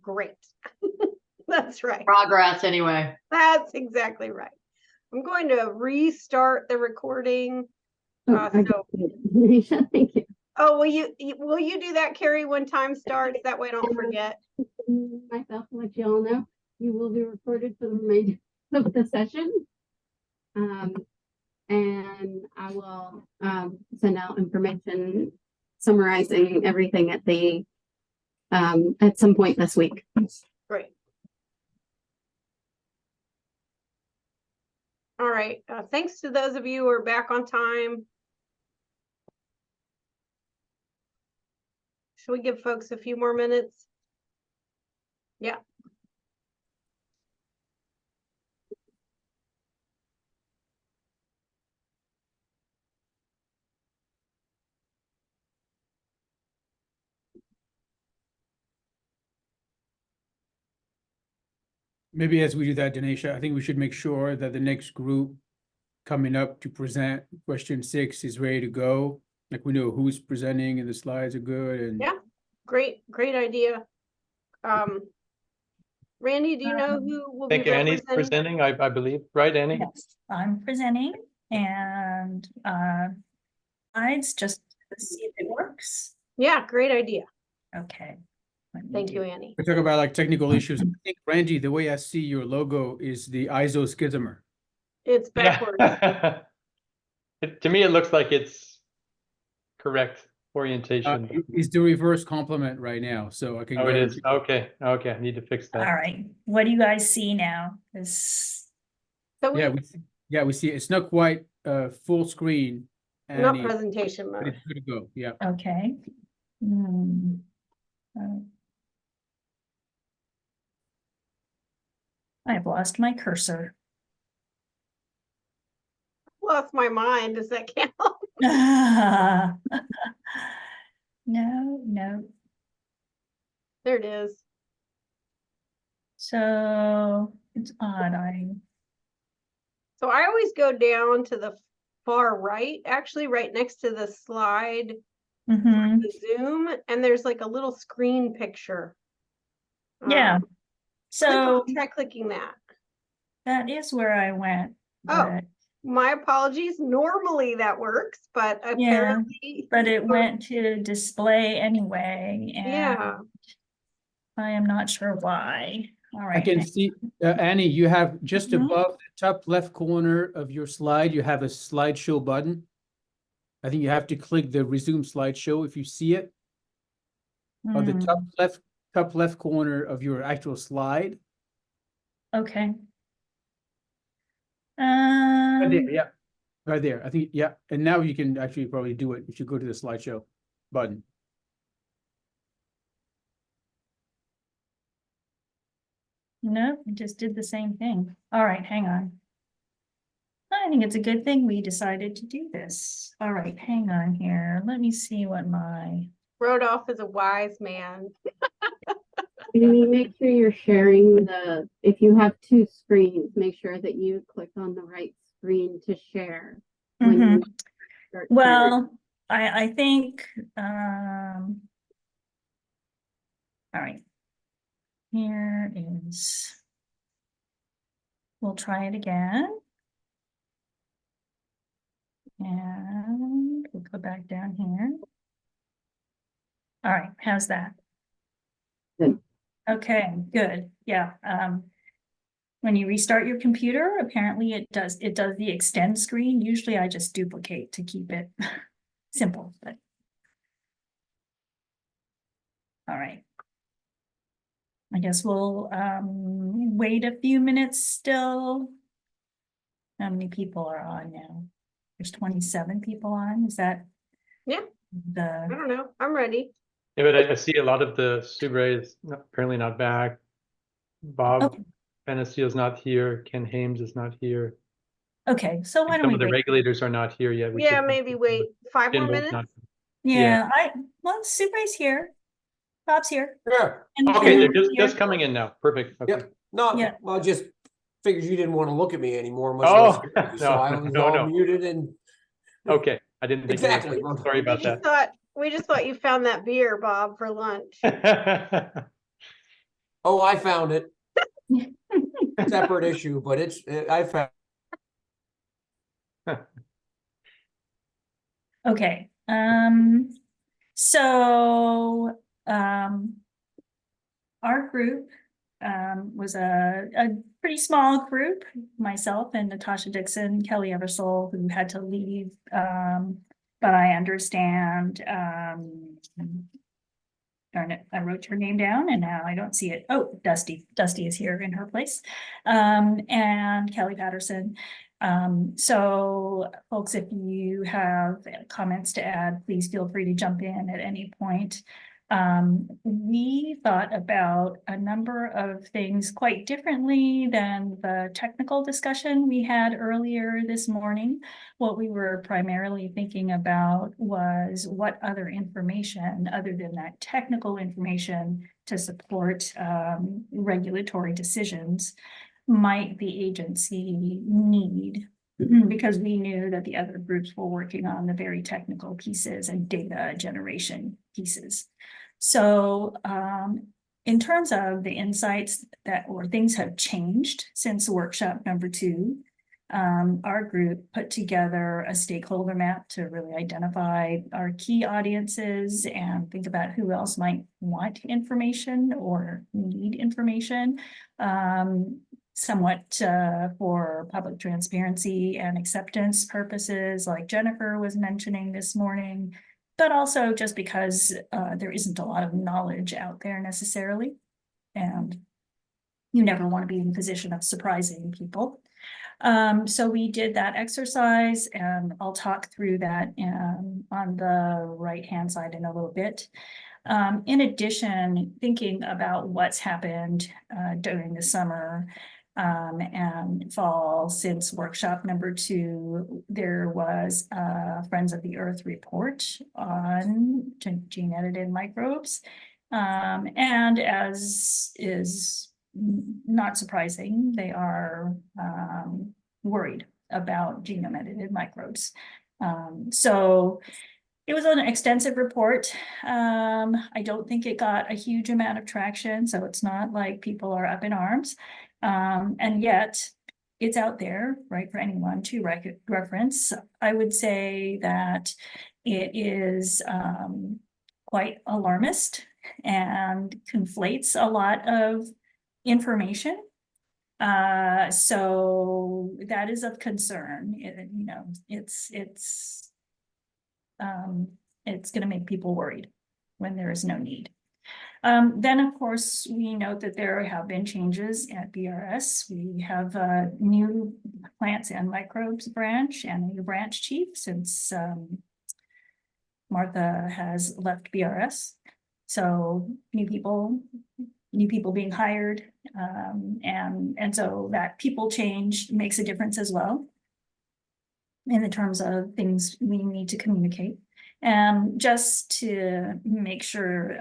great. That's right. Progress anyway. That's exactly right. I'm going to restart the recording. Thank you. Oh, will you do that, Carrie, when time starts? That way I don't forget. Myself to let you all know, you will be recorded for the remainder of the session. And I will send out information summarizing everything at some point this week. Great. All right. Thanks to those of you who are back on time. Should we give folks a few more minutes? Yeah. Maybe as we do that, Danesha, I think we should make sure that the next group coming up to present question 6 is ready to go. Like we know who's presenting and the slides are good. And yeah, great idea. Randy, do you know who will be representing? Annie's presenting, I believe, right, Annie? Yes, I'm presenting, and slides just to see if it works. Yeah, great idea. Okay. Thank you, Annie. we talk about like technical issues. I think, Randy, the way I see your logo is the isoschismer. It's backwards. Yeah. To me, it looks like it's correct orientation. It's the reverse complement right now, so I can. Oh, it is. Okay. Okay. I need to fix that. All right. What do you guys see now? This. So we see it's not quite full screen. Not presentation mode. But it's good to go. Yeah. Okay. I have lost my cursor. Lost my mind. Does that count? No. There it is. So it's odd. So I always go down to the far right, actually right next to the slide, the Zoom, and there's like a little screen picture. Yeah. So try clicking that. That is where I went. Oh, my apologies. Normally that works, but apparently. Yeah, but it went to display anyway. And yeah. I am not sure why. All right. I can see, Annie, you have just above the top left corner of your slide, you have a slideshow button. I think you have to click the resume slideshow if you see it. On the top left corner of your actual slide. Okay. Right there, yeah. Right there. I think, yeah. And now you can actually probably do it if you go to the slideshow button. No, it just did the same thing. All right, hang on. I think it's a good thing we decided to do this. All right, hang on here. Let me see what my Rodolphe is a wise man. You make sure you're sharing if you have two screens, make sure that you click on the right screen to share. Well, I think, all right. Here is, we'll try it again. And we'll go back down here. All right, how's that? Good. Okay, good. Yeah. When you restart your computer, apparently it does the extend screen. Usually I just duplicate to keep it simple, but all right. I guess we'll wait a few minutes still. How many people are on now? There's 27 people on. Is that? Yeah. I don't know. I'm ready. Yeah, but I see a lot of the Subray is apparently not back. Bob Benesteel is not here. Ken Hames is not here. Okay, so why don't some of the regulators are not here yet. Yeah, maybe wait 5 more minutes. Yeah, well, Subray's here. Bob's here. Yeah. Okay, they're just coming in now. Perfect. Okay. Yep. No, well, just figured you didn't want to look at me anymore. Oh, so I was all muted and. Okay, I didn't think exactly. Sorry about that. Thought We just thought you found that beer, Bob, for lunch. Oh, I found it. Separate issue, but I found. Okay, so, our group, was a pretty small group, myself and Natasha Dixon, Kellye Eversole, who had to leave, but I understand, darn it, I wrote her name down and now I don't see it. Oh, Dusty is here in her place. And Kelly Patterson. So folks, if you have comments to add, please feel free to jump in at any point. We thought about a number of things quite differently than the technical discussion we had earlier this morning. What we were primarily thinking about was what other information, other than that technical information to support regulatory decisions, might the agency need, because we knew that the other groups were working on the very technical pieces and data generation pieces. So in terms of the insights that or things have changed since workshop number 2, our group put together a stakeholder map to really identify our key audiences and think about who else might want information or need information, somewhat for public transparency and acceptance purposes, like Jennifer was mentioning this morning, but also just because there isn't a lot of knowledge out there necessarily, and you never want to be in a position of surprising people. So we did that exercise, and I'll talk through that on the right-hand side in a little bit. In addition, thinking about what's happened during the summer and fall since workshop number 2, there was a Friends of the Earth report on gene-edited microbes. And as is not surprising, they are worried about genome-edited microbes. So it was an extensive report. I don't think it got a huge amount of traction, so it's not like people are up in arms. And yet it's out there, right, for anyone to reference. I would say that it is quite alarmist and conflates a lot of information. So that is of concern. It's going to make people worried when there is no need. Then, of course, we note that there have been changes at BRS. We have a new plants and microbes branch and a new branch chief since Martha has left BRS. So new people being hired, and so that people change makes a difference as well in the terms of things we need to communicate. And just to make sure,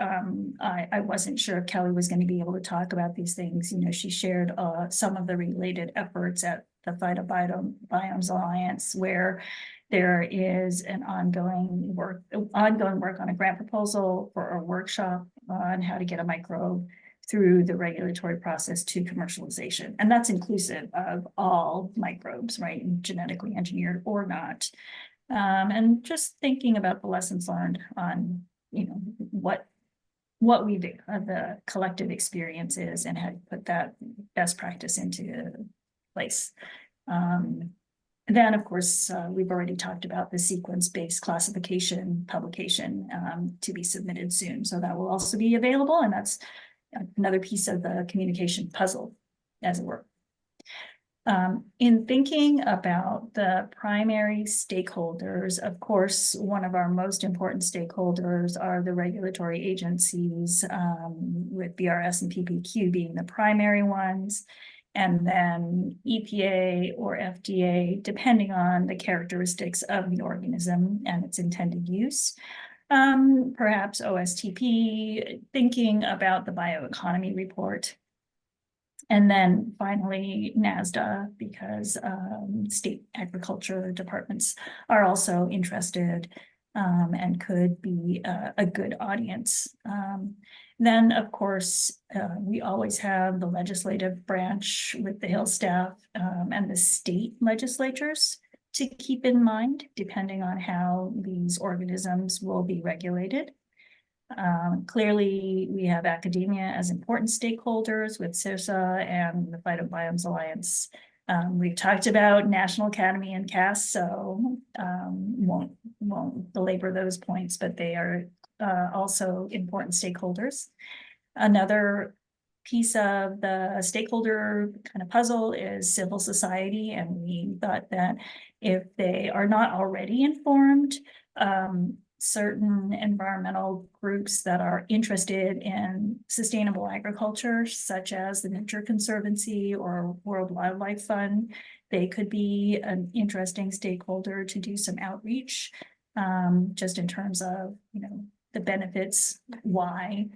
I wasn't sure if Kellye was going to be able to talk about these things. She shared some of the related efforts at the Phytobiomes Alliance, where there is an ongoing work on a grant proposal for a workshop on how to get a microbe through the regulatory process to commercialization. And that's inclusive of all microbes, right? Genetically engineered or not. And just thinking about the lessons learned on, what we do, the collective experiences, and how to put that best practice into place. Then, of course, we've already talked about the sequence-based classification publication to be submitted soon. So that will also be available, and that's another piece of the communication puzzle, as it were. In thinking about the primary stakeholders, of course, one of our most important stakeholders are the regulatory agencies, with BRS and PPQ being the primary ones, and then EPA or FDA, depending on the characteristics of the organism and its intended use. Perhaps OSTP, thinking about the bioeconomy report. And then finally, NASDA, because state agriculture departments are also interested and could be a good audience. Then, of course, we always have the legislative branch with the Hill staff and the state legislatures to keep in mind, depending on how these organisms will be regulated. Clearly, we have academia as important stakeholders with CERSA and the Phytobiomes Alliance. We've talked about National Academy and CAS, so won't belabor those points, but they are also important stakeholders. Another piece of the stakeholder kind of puzzle is civil society, and we thought that if they are not already informed, certain environmental groups that are interested in sustainable agriculture, such as the Nature Conservancy or World Wildlife Fund, they could be an interesting stakeholder to do some outreach, just in terms of, the benefits, why.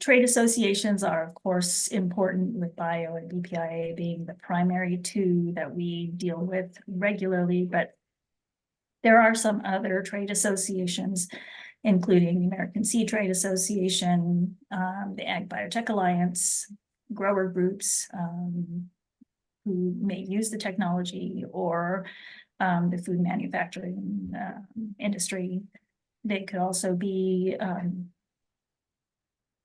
Trade associations are, of course, important, with BIO and BPIA being the primary two that we deal with regularly, but there are some other trade associations, including the American Seed Trade Association, the Ag Biotech Alliance, grower groups who may use the technology, or the food manufacturing industry. They could also be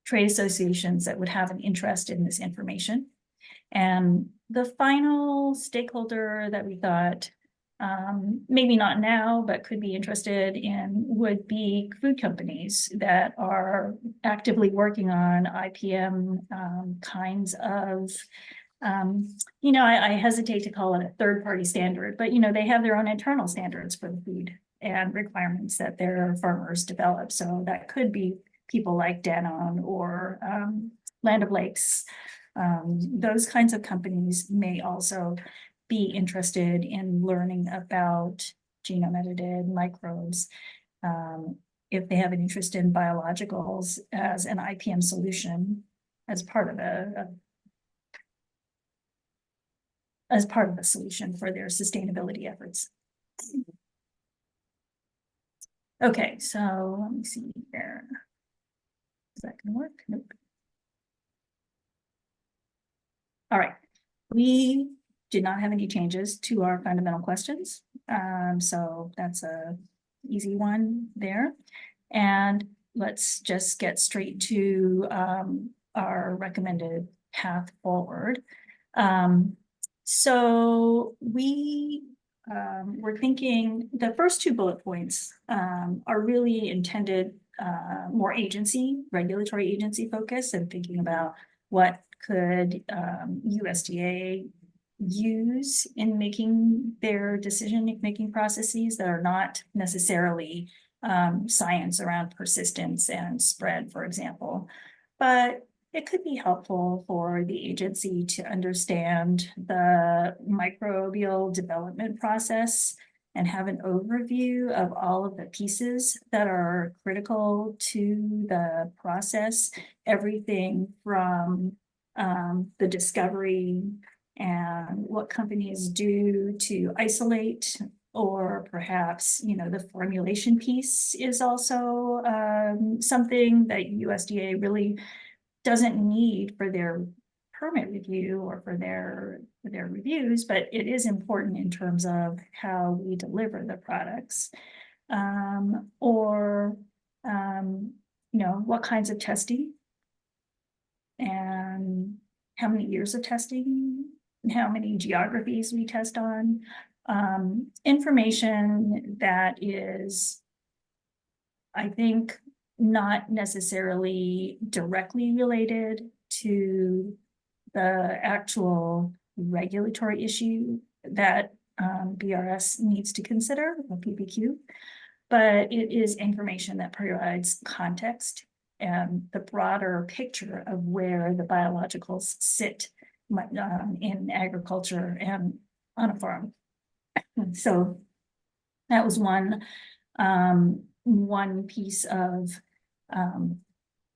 trade associations that would have an interest in this information. And the final stakeholder that we thought maybe not now, but could be interested in would be food companies that are actively working on IPM kinds of, I hesitate to call it a third-party standard, but they have their own internal standards for the food and requirements that their farmers develop. So that could be people like Danone or Land O'Lakes. Those kinds of companies may also be interested in learning about genome-edited microbes, if they have an interest in biologicals as an IPM solution, as part of a solution for their sustainability efforts. Okay, so let me see here. Is that gonna work? Nope. All right, we did not have any changes to our fundamental questions. So that's a easy one there. And let's just get straight to our recommended path forward. So we were thinking the first two bullet points are really intended more regulatory agency focus, and thinking about what could USDA use in making their decision-making processes that are not necessarily science around persistence and spread, for example. But it could be helpful for the agency to understand the microbial development process and have an overview of all of the pieces that are critical to the process, everything from the discovery and what companies do to isolate, or perhaps, the formulation piece is also something that USDA really doesn't need for their permit review or for their reviews, but it is important in terms of how we deliver the products. What kinds of testing and how many years of testing, how many geographies we test on, information that is, I think, not necessarily directly related to the actual regulatory issue that BRS needs to consider, or PPQ, but it is information that provides context and the broader picture of where the biologicals sit in agriculture and on a farm. So that was one piece of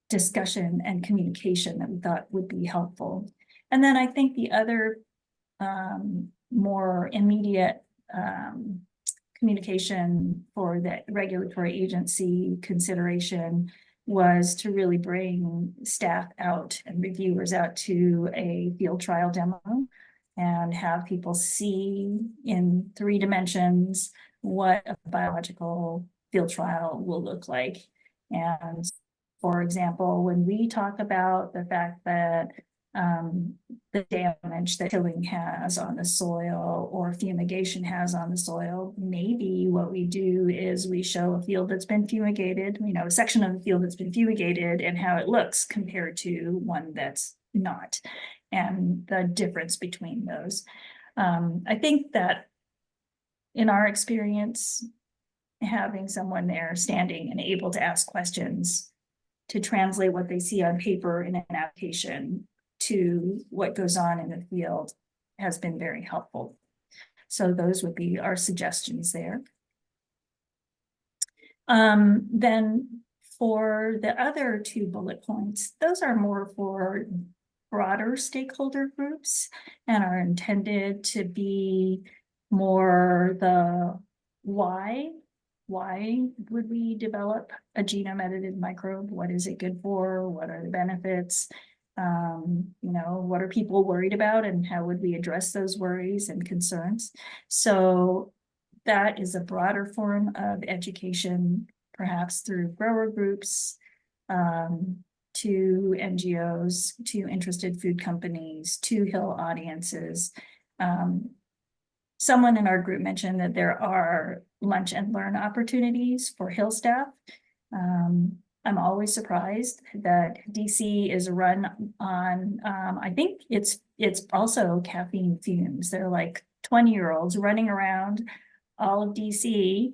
discussion and communication that we thought would be helpful. And then I think the other more immediate communication for the regulatory agency consideration was to really bring staff out and reviewers out to a field trial demo and have people see in 3 dimensions what a biological field trial will look like. And for example, when we talk about the fact that the damage that tilling has on the soil or fumigation has on the soil, maybe what we do is we show a field that's been fumigated, a section of the field that's been fumigated and how it looks compared to one that's not, and the difference between those. I think that in our experience, having someone there standing and able to ask questions to translate what they see on paper in an application to what goes on in the field has been very helpful. So those would be our suggestions there. Then for the other 2 bullet points, those are more for broader stakeholder groups and are intended to be more the why. Why would we develop a genome-edited microbe? What is it good for? What are the benefits? What are people worried about, and how would we address those worries and concerns? So that is a broader form of education, perhaps through grower groups, to NGOs, to interested food companies, to Hill audiences. Someone in our group mentioned that there are lunch and learn opportunities for Hill staff. I'm always surprised that DC is run on, I think it's also caffeine fumes. They're like 20-year-olds running around all of DC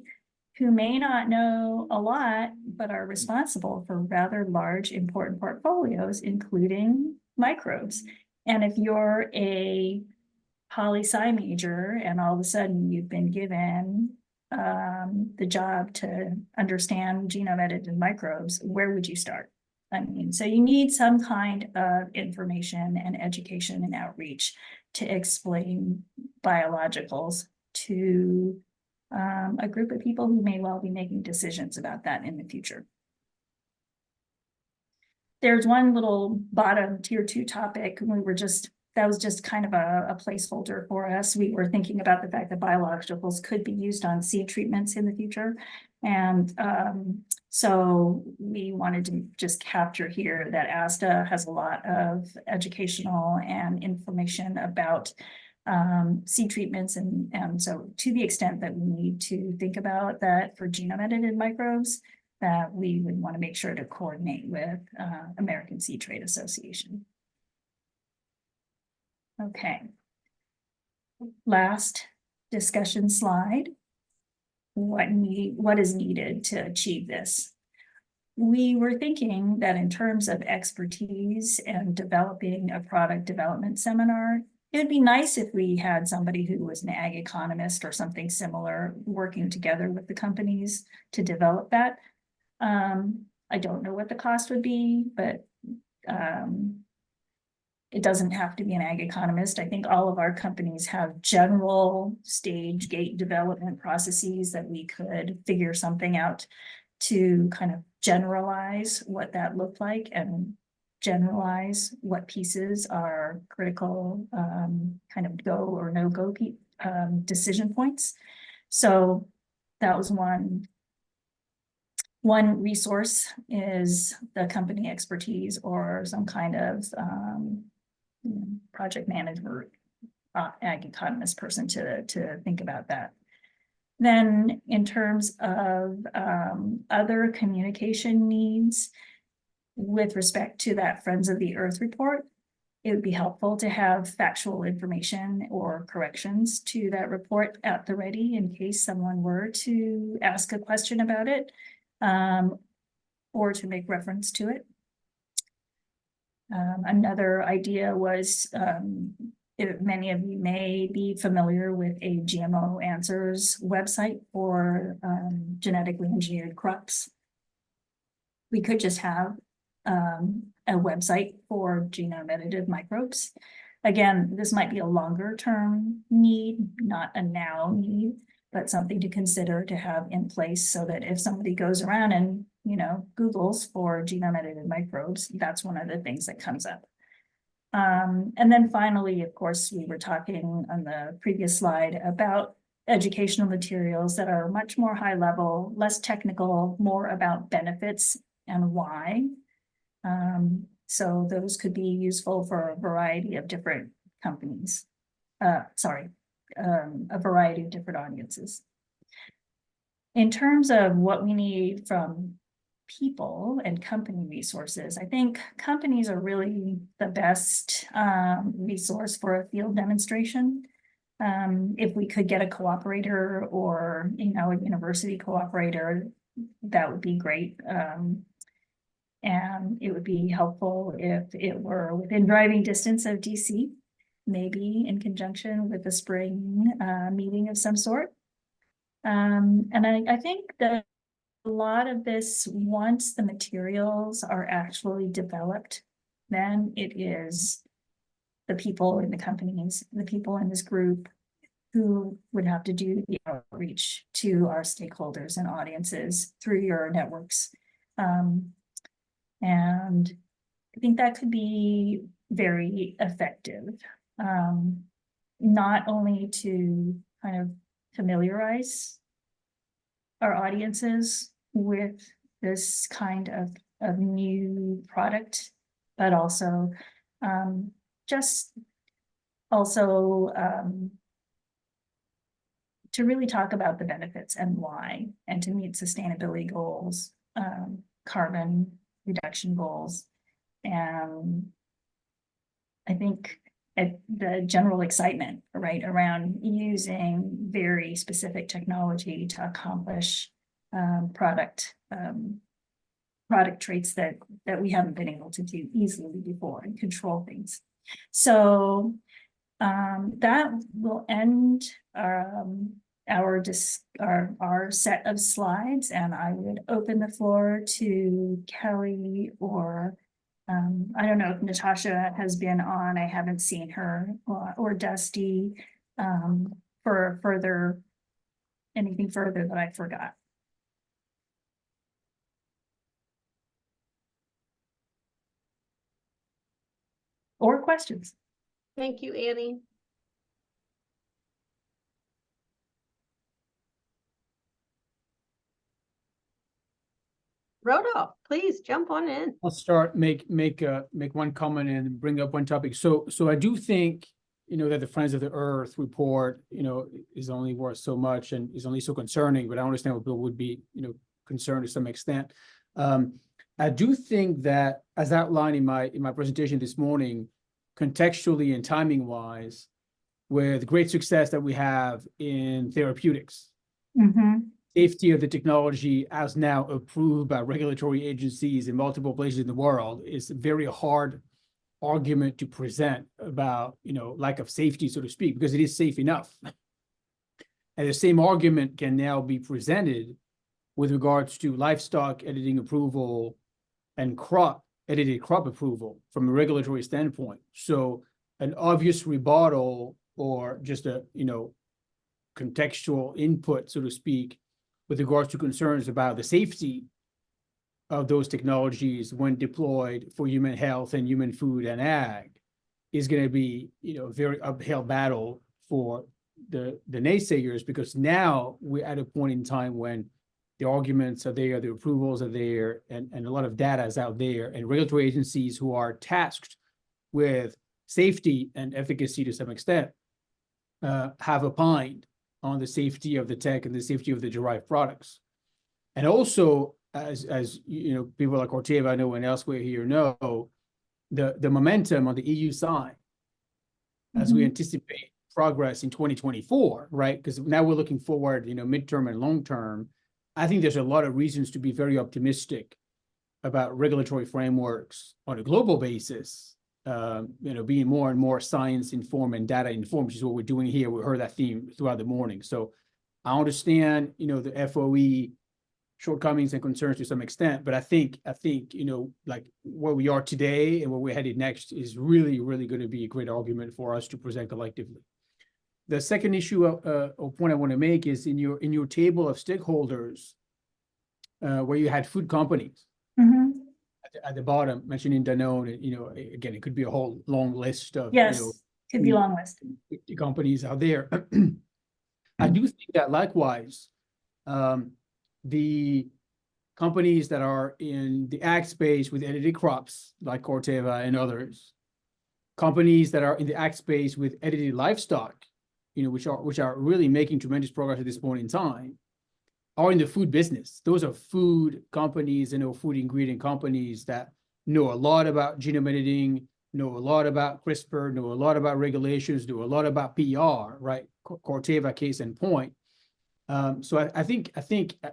who may not know a lot, but are responsible for rather large, important portfolios, including microbes. And if you're a poli-sci major and all of a sudden you've been given the job to understand genome-edited microbes, where would you start? I mean, so you need some kind of information and education and outreach to explain biologicals to a group of people who may well be making decisions about that in the future. There's one little bottom tier 2 topic, and that was just kind of a placeholder for us. We were thinking about the fact that biologicals could be used on seed treatments in the future. And so we wanted to just capture here that ASTA has a lot of educational and information about seed treatments. And so to the extent that we need to think about that for genome-edited microbes, that we would want to make sure to coordinate with American Seed Trade Association. Okay. Last discussion slide. What is needed to achieve this? We were thinking that in terms of expertise and developing a product development seminar, it would be nice if we had somebody who was an ag economist or something similar working together with the companies to develop that. I don't know what the cost would be, but it doesn't have to be an ag economist. I think all of our companies have general stage gate development processes that we could figure something out to kind of generalize what that looked like and generalize what pieces are critical kind of go or no go decision points. So that was one resource is the company expertise or some kind of project manager, ag economist person to think about that. Then in terms of other communication needs with respect to that Friends of the Earth report, it would be helpful to have factual information or corrections to that report at the ready in case someone were to ask a question about it or to make reference to it. Another idea was, many of you may be familiar with a GMO Answers website for genetically engineered crops. We could just have a website for genome-edited microbes. Again, this might be a longer term need, not a now need, but something to consider to have in place so that if somebody goes around and, Googles for genome-edited microbes, that's one of the things that comes up. And then finally, of course, we were talking on the previous slide about educational materials that are much more high level, less technical, more about benefits and why. So those could be useful for a variety of different companies. A variety of different audiences. In terms of what we need from people and company resources, I think companies are really the best resource for a field demonstration. If we could get a cooperator or, a university cooperator, that would be great. And it would be helpful if it were within driving distance of DC, maybe in conjunction with a spring meeting of some sort. And I think that a lot of this, once the materials are actually developed, then it is the people in the companies, the people in this group who would have to do the outreach to our stakeholders and audiences through your networks. And I think that could be very effective, not only to kind of familiarize our audiences with this kind of new product, but also to really talk about the benefits and why, and to meet sustainability goals, carbon reduction goals. And I think the general excitement, right, around using very specific technology to accomplish product traits that we haven't been able to do easily before and control things. So that will end our set of slides, and I would open the floor to Kellye or I don't know if Natasha has been on. I haven't seen her, or Dusty, for anything further that I forgot. Or questions. Thank you, Annie. Rodolphe, please jump on in. I'll start, make one comment and bring up one topic. So I do think, that the Friends of the Earth report, is only worth so much and is only so concerning, but I understand what people would be, concerned to some extent. I do think that, as outlined in my presentation this morning, contextually and timing wise, with great success that we have in therapeutics, safety of the technology as now approved by regulatory agencies in multiple places in the world is a very hard argument to present about, lack of safety, so to speak, because it is safe enough. And the same argument can now be presented with regards to livestock editing approval and edited crop approval from a regulatory standpoint. So an obvious rebuttal or just a, contextual input, so to speak, with regards to concerns about the safety of those technologies when deployed for human health and human food and ag is going to be, a very uphill battle for the naysayers, because now we're at a point in time when the arguments are there, the approvals are there, and a lot of data is out there, and regulatory agencies who are tasked with safety and efficacy to some extent have opined on the safety of the tech and the safety of the derived products. And also, as people like Corteva, I know, and elsewhere here know, the momentum on the EU side, as we anticipate progress in 2024, right? Because now we're looking forward, midterm and long term. I think there's a lot of reasons to be very optimistic about regulatory frameworks on a global basis, being more and more science informed and data informed, which is what we're doing here. We heard that theme throughout the morning. So I understand, the FOE shortcomings and concerns to some extent, but I think, like where we are today and where we're headed next is really, really going to be a great argument for us to present collectively. The second issue or point I want to make is in your table of stakeholders, where you had food companies at the bottom, mentioning Danone, again, it could be a whole long list of could be a long list. companies out there. I do think that likewise, the companies that are in the ag space with edited crops like Corteva and others, companies that are in the ag space with edited livestock, which are really making tremendous progress at this point in time, are in the food business. Those are food companies and food ingredient companies that know a lot about genome editing, know a lot about CRISPR, know a lot about regulations, know a lot about PR, right? Corteva case in point. So I think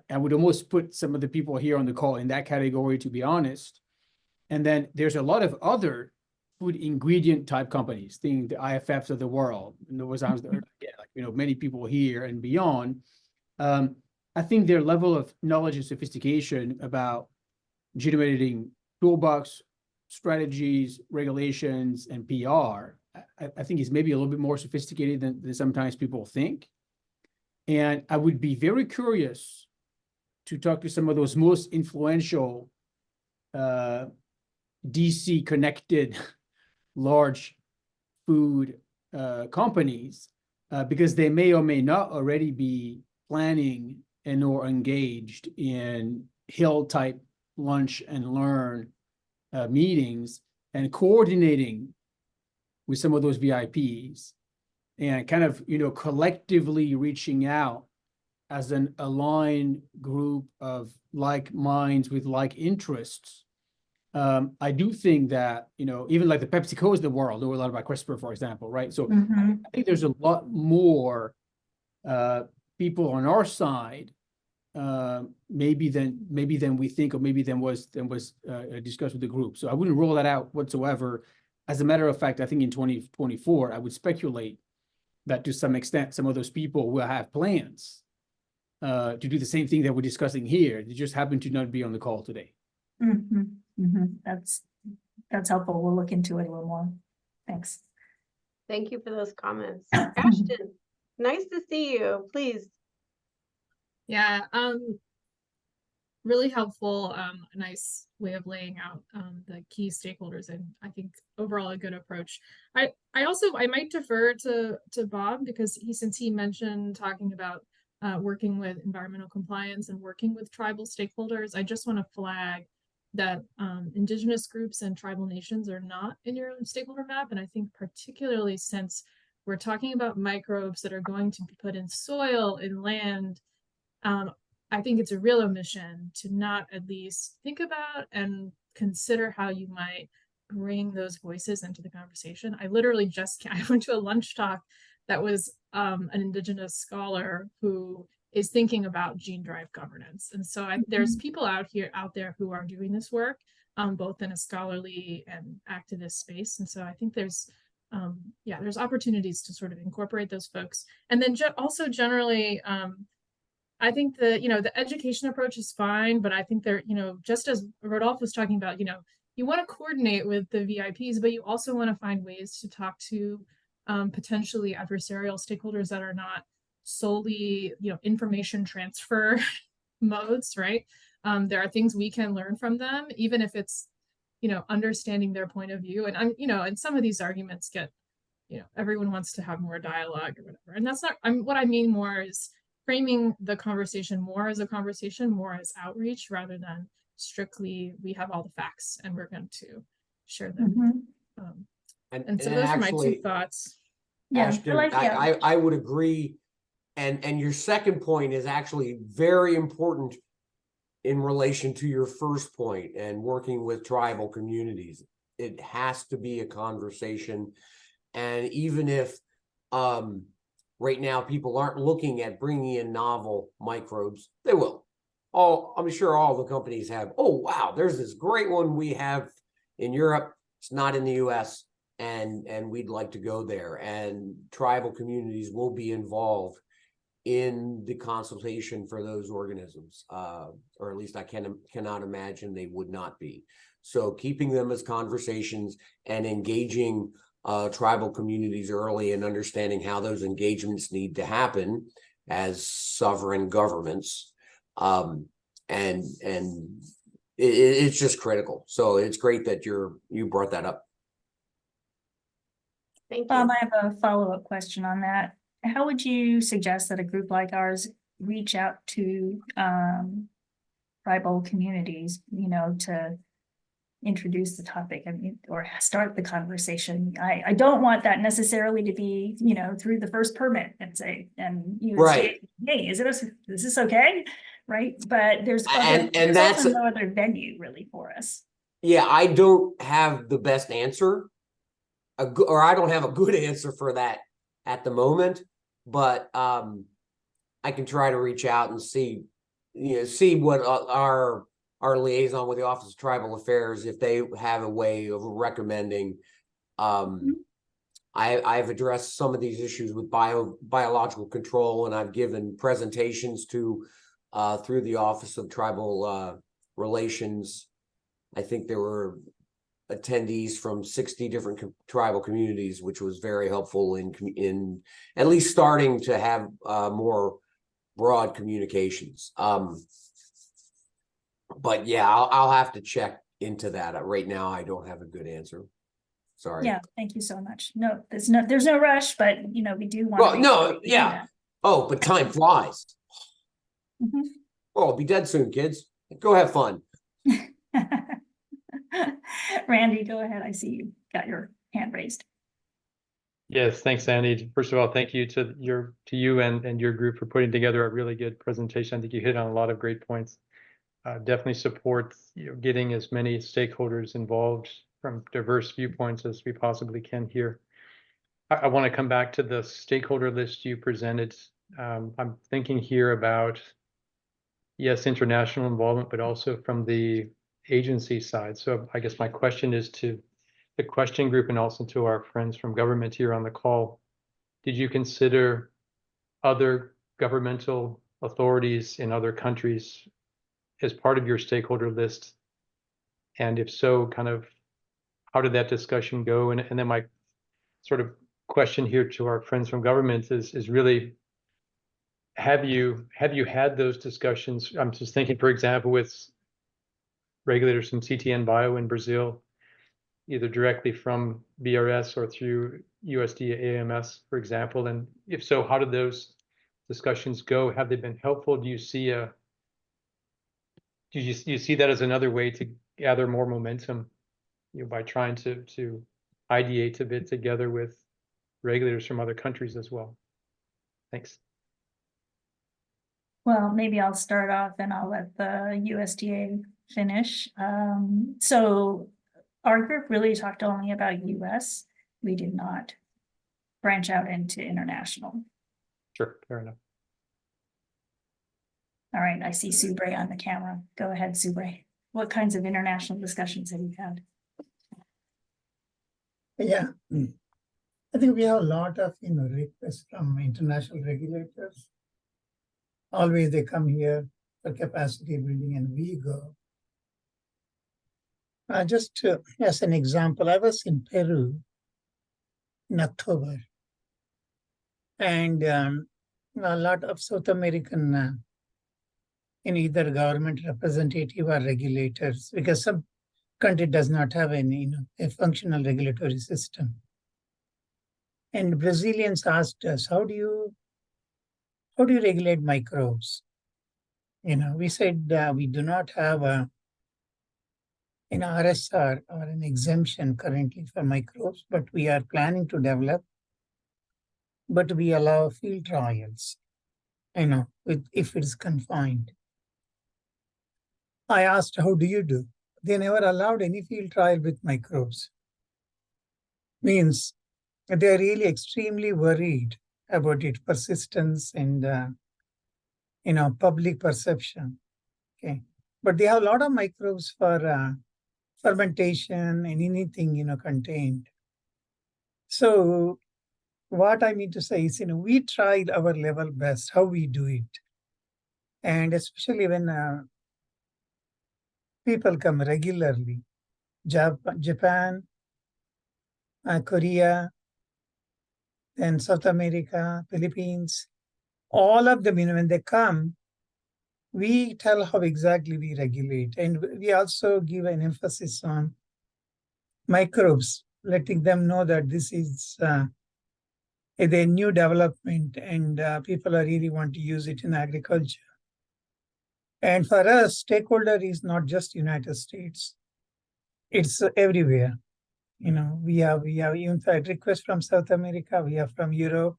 I would almost put some of the people here on the call in that category, to be honest. And then there's a lot of other food ingredient type companies, the IFFs of the world, Novozymes, many people here and beyond. I think their level of knowledge and sophistication about genome editing toolbox, strategies, regulations, and PR, I think is maybe a little bit more sophisticated than sometimes people think. And I would be very curious to talk to some of those most influential DC connected large food companies, because they may or may not already be planning and or engaged in Hill type lunch and learn meetings and coordinating with some of those VIPs and kind of, collectively reaching out as an aligned group of like minds with like interests. I do think that, even like the PepsiCos of the world know a lot about CRISPR, for example, right? So I think there's a lot more people on our side, maybe than we think, or maybe than was discussed with the group. So I wouldn't rule that out whatsoever. As a matter of fact, I think in 2024, I would speculate that to some extent, some of those people will have plans to do the same thing that we're discussing here. They just happen to not be on the call today. That's helpful. We'll look into it a little more. Thanks. Thank you for those comments. Ashton, nice to see you. Please. Yeah, really helpful, nice way of laying out the key stakeholders, and I think overall a good approach. I might defer to Bob, because since he mentioned talking about working with environmental compliance and working with tribal stakeholders, I just want to flag that indigenous groups and tribal nations are not in your stakeholder map. And I think particularly since we're talking about microbes that are going to be put in soil, in land, I think it's a real omission to not at least think about and consider how you might bring those voices into the conversation. I literally I went to a lunch talk that was an indigenous scholar who is thinking about gene drive governance. And so there's people out there who are doing this work, both in a scholarly and activist space. And so I think there's opportunities to sort of incorporate those folks. And then also generally, I think the education approach is fine, but I think just as Rodolphe was talking about, you want to coordinate with the VIPs, but you also want to find ways to talk to potentially adversarial stakeholders that are not solely, information transfer modes, right? There are things we can learn from them, even if it's, understanding their point of view. And and some of these arguments get, everyone wants to have more dialogue or whatever. And that's not, what I mean more is framing the conversation more as a conversation, more as outreach, rather than strictly, we have all the facts and we're going to share them. And so those are my two thoughts. Yeah, Ashton, I would agree. And your second point is actually very important in relation to your first point and working with tribal communities. It has to be a conversation. And even if right now people aren't looking at bringing in novel microbes, they will. I'm sure all the companies have, oh, wow, there's this great one we have in Europe. It's not in the US, and we'd like to go there. And tribal communities will be involved in the consultation for those organisms, or at least I cannot imagine they would not be. So keeping them as conversations and engaging tribal communities early and understanding how those engagements need to happen as sovereign governments. It's just critical. So it's great that you brought that up. Thank you. I have a follow-up question on that. How would you suggest that a group like ours reach out to tribal communities, to introduce the topic, or start the conversation? I don't want that necessarily to be, through the first permit and say, Right. Hey, is this okay? Right. But there's that's also no other venue really for us. Yeah, I don't have the best answer, or I don't have a good answer for that at the moment, but I can try to reach out and see what our liaison with the Office of Tribal Affairs, if they have a way of recommending. I've addressed some of these issues with biological control, and I've given presentations through the Office of Tribal Relations. I think there were attendees from 60 different tribal communities, which was very helpful in at least starting to have more broad communications. But yeah, I'll have to check into that. Right now, I don't have a good answer. Sorry. Yeah, thank you so much. No, there's no rush, but we do want. Well, no, yeah. Oh, but time flies. Mm-hmm. Oh, I'll be dead soon, kids. Go have fun. Randy, go ahead. I see you got your hand raised. Yes, thanks, Andy. First of all, thank you to you and your group for putting together a really good presentation. I think you hit on a lot of great points. Definitely support getting as many stakeholders involved from diverse viewpoints as we possibly can here. I want to come back to the stakeholder list you presented. I'm thinking here about, yes, international involvement, but also from the agency side. So I guess my question is to the question group and also to our friends from government here on the call. Did you consider other governmental authorities in other countries as part of your stakeholder list? And if so, kind of how did that discussion go? And then my sort of question here to our friends from government is really, have you had those discussions? I'm just thinking, for example, with regulators from CTN Bio in Brazil, either directly from BRS or through USDA AMS, for example. And if so, how did those discussions go? Have they been helpful? Do you see that as another way to gather more momentum, by trying to ideate a bit together with regulators from other countries as well? Thanks. Well, maybe I'll start off and I'll let the USDA finish. So our group really talked only about US. We did not branch out into international. Sure, fair enough. All right, I see Subray on the camera. Go ahead, Subray. What kinds of international discussions have you had? Yeah, I think we have a lot of requests from international regulators. Always they come here for capacity building, and we go. Just as an example, I was in Peru in October, and a lot of South American either government representative or regulators, because some country does not have any a functional regulatory system. And Brazilians asked us, how do you regulate microbes? We said we do not have an RSR or an exemption currently for microbes, but we are planning to develop. But we allow field trials, if it is confined. I asked, how do you do? They never allowed any field trial with microbes. Means they are really extremely worried about its persistence and public perception. Okay, but they have a lot of microbes for fermentation and anything contained. So what I mean to say is, we tried our level best how we do it, and especially when people come regularly, Japan, Korea, then South America, Philippines, all of them, when they come, we tell how exactly we regulate. And we also give an emphasis on microbes, letting them know that this is a new development and people are really want to use it in agriculture. And for us, stakeholder is not just United States. It's everywhere. We have even had requests from South America, we have from Europe,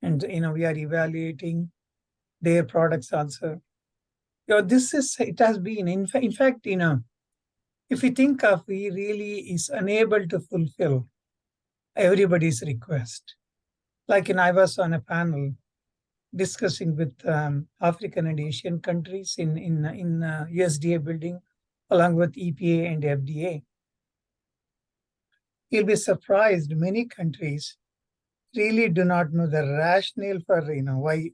and we are evaluating their products also. It has been, in fact, if you think of, we really is unable to fulfill everybody's request. Like, I was on a panel discussing with African and Asian countries in USDA building, along with EPA and FDA. You'll be surprised, many countries really do not know the rationale for why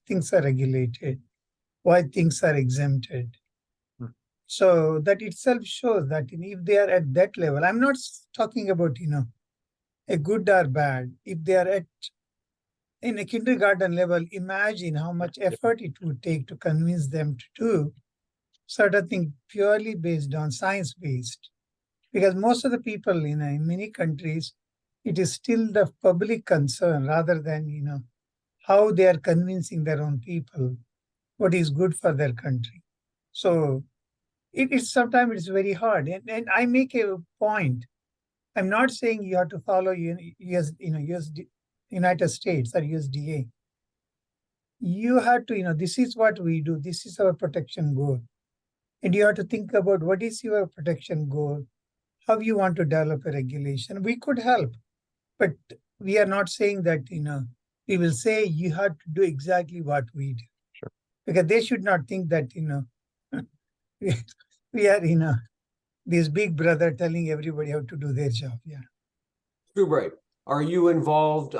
things are regulated, why things are exempted. So that itself shows that if they are at that level, I'm not talking about a good or bad. If they are in a kindergarten level, imagine how much effort it would take to convince them to do certain things purely based on science-based. Because most of the people in many countries, it is still the public concern rather than how they are convincing their own people what is good for their country. So sometimes it's very hard. And I make a point. I'm not saying you have to follow United States or USDA. You have to, this is what we do. This is our protection goal. And you have to think about what is your protection goal, how you want to develop a regulation. We could help, but we are not saying that, we will say you have to do exactly what we do. Sure. Because they should not think that, we are, this big brother telling everybody how to do their job. Yeah. Subray, are you involved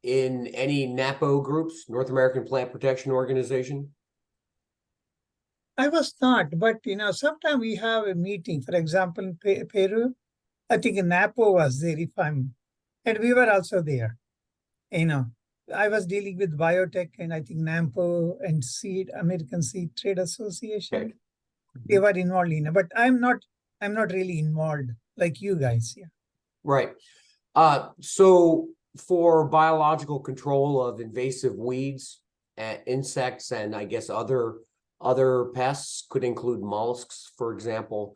in any NAPO groups, North American Plant Protection Organization? I was not, but sometimes we have a meeting. For example, in Peru, I think NAPO was there, and we were also there. I was dealing with biotech, and I think NAMPO and American Seed Trade Association. Okay. They were involved in it, but I'm not really involved like you guys. Yeah. Right. So for biological control of invasive weeds, insects, and I guess other pests, could include mollusks, for example.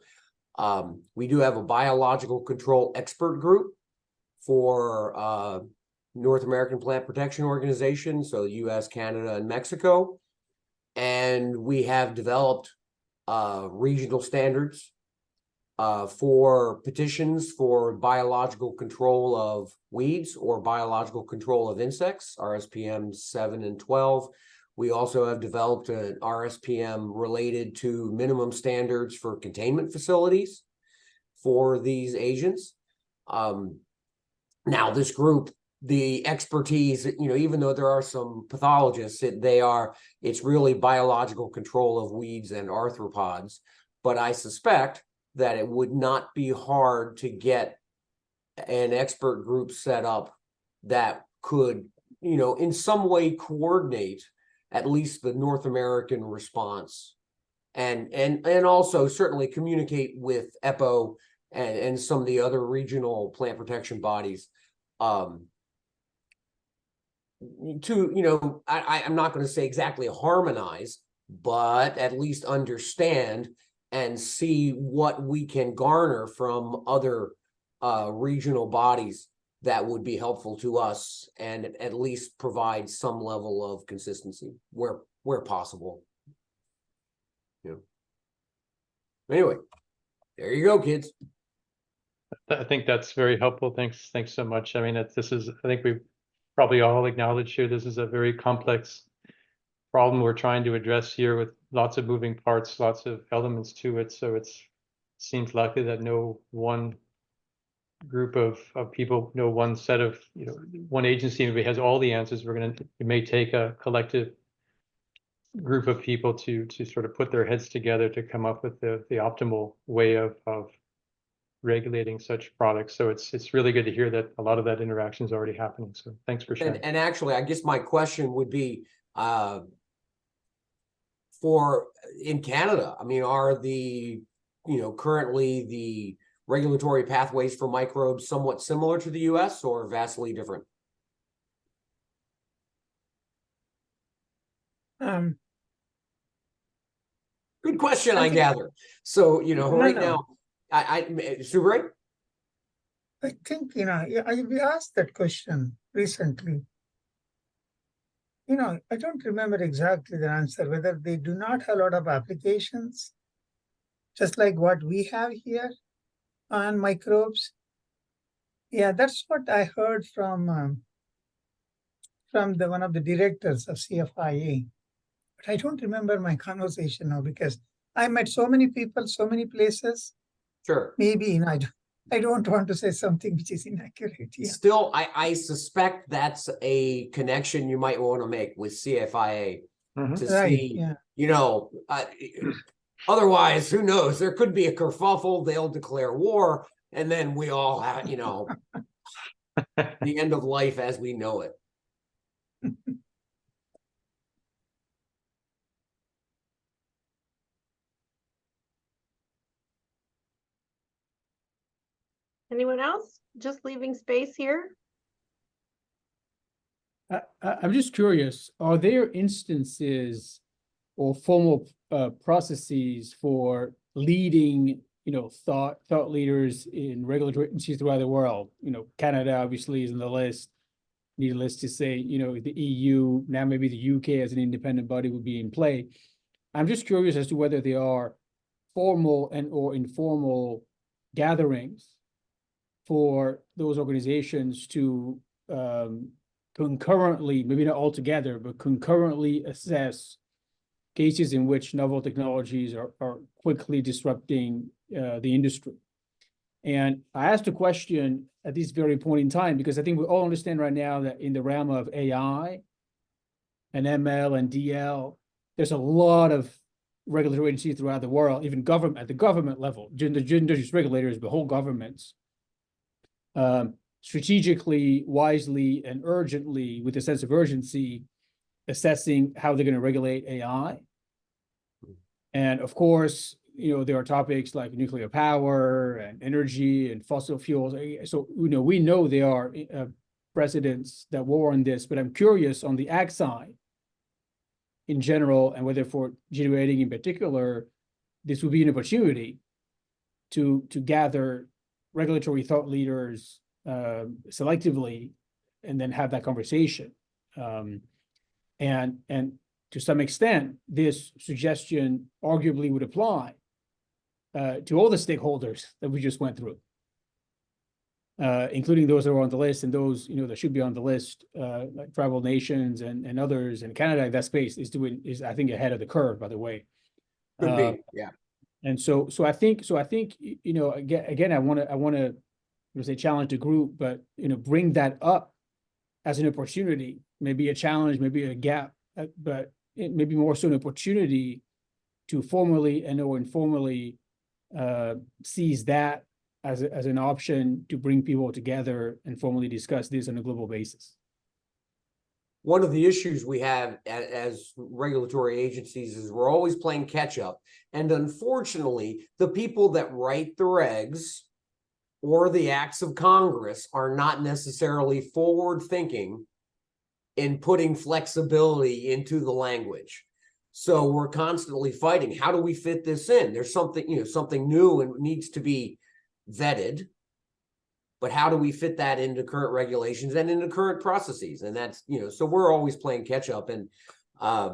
We do have a biological control expert group for North American Plant Protection Organization, so US, Canada, and Mexico. And we have developed regional standards for petitions for biological control of weeds or biological control of insects, RSPM 7 and 12. We also have developed an RSPM related to minimum standards for containment facilities for these agents. Now, this group, the expertise, even though there are some pathologists, it's really biological control of weeds and arthropods. But I suspect that it would not be hard to get an expert group set up that could, in some way coordinate at least the North American response, and also certainly communicate with EPO and some of the other regional plant protection bodies. I'm not going to say exactly harmonize, but at least understand and see what we can garner from other regional bodies that would be helpful to us, and at least provide some level of consistency where possible. Anyway, there you go, kids. I think that's very helpful. Thanks so much. I mean, I think we probably all acknowledge here, this is a very complex problem we're trying to address here, with lots of moving parts, lots of elements to it. So it seems likely that no one group of people, no one set of, one agency maybe has all the answers. It may take a collective group of people to sort of put their heads together to come up with the optimal way of regulating such products. So it's really good to hear that a lot of that interaction is already happening. So thanks for sharing. And actually, I guess my question would be, for in Canada, I mean, are the, currently the regulatory pathways for microbes somewhat similar to the US or vastly different? Good question, I gather. So, right now, Subray? I think, we asked that question recently. I don't remember exactly the answer, whether they do not have a lot of applications, just like what we have here on microbes. Yeah, that's what I heard from one of the directors of CFIA. But I don't remember my conversation now because I met so many people, so many places. Sure. Maybe, I don't want to say something which is inaccurate. Yeah. Still, I suspect that's a connection you might want to make with CFIA to see, otherwise, who knows? There could be a kerfuffle, they'll declare war, and then we all have, the end of life as we know it. Anyone else? Just leaving space here. I'm just curious, are there instances or formal processes for leading, thought leaders in regulatory agencies throughout the world? Canada obviously is in the list. Needless to say, the EU, now maybe the UK as an independent body would be in play. I'm just curious as to whether there are formal and or informal gatherings for those organizations to concurrently, maybe not all together, but concurrently assess cases in which novel technologies are quickly disrupting the industry. And I asked a question at this very point in time, because I think we all understand right now that in the realm of AI and ML and DL, there's a lot of regulatory agencies throughout the world, even at the government level, not just regulators, but whole governments, strategically, wisely, and urgently, with a sense of urgency, assessing how they're going to regulate AI. And of course, there are topics like nuclear power and energy and fossil fuels. So, we know there are precedents that warrant this, but I'm curious on the ag side in general, and whether for generating in particular, this would be an opportunity to gather regulatory thought leaders selectively and then have that conversation. And to some extent, this suggestion arguably would apply to all the stakeholders that we just went through, including those that are on the list and those that should be on the list, like tribal nations and others. And Canada in that space is I think ahead of the curve, by the way. Could be, yeah. And so I think again I want to say challenge the group, but bring that up as an opportunity, maybe a challenge, maybe a gap, but it may be more so an opportunity to formally and or informally seize that as an option to bring people together and formally discuss this on a global basis. One of the issues we have as regulatory agencies is we're always playing catch up. And unfortunately, the people that write the regs or the acts of Congress are not necessarily forward thinking in putting flexibility into the language. So we're constantly fighting. How do we fit this in? There's something, something new and needs to be vetted. But how do we fit that into current regulations and into current processes? And that's, so we're always playing catch up. And I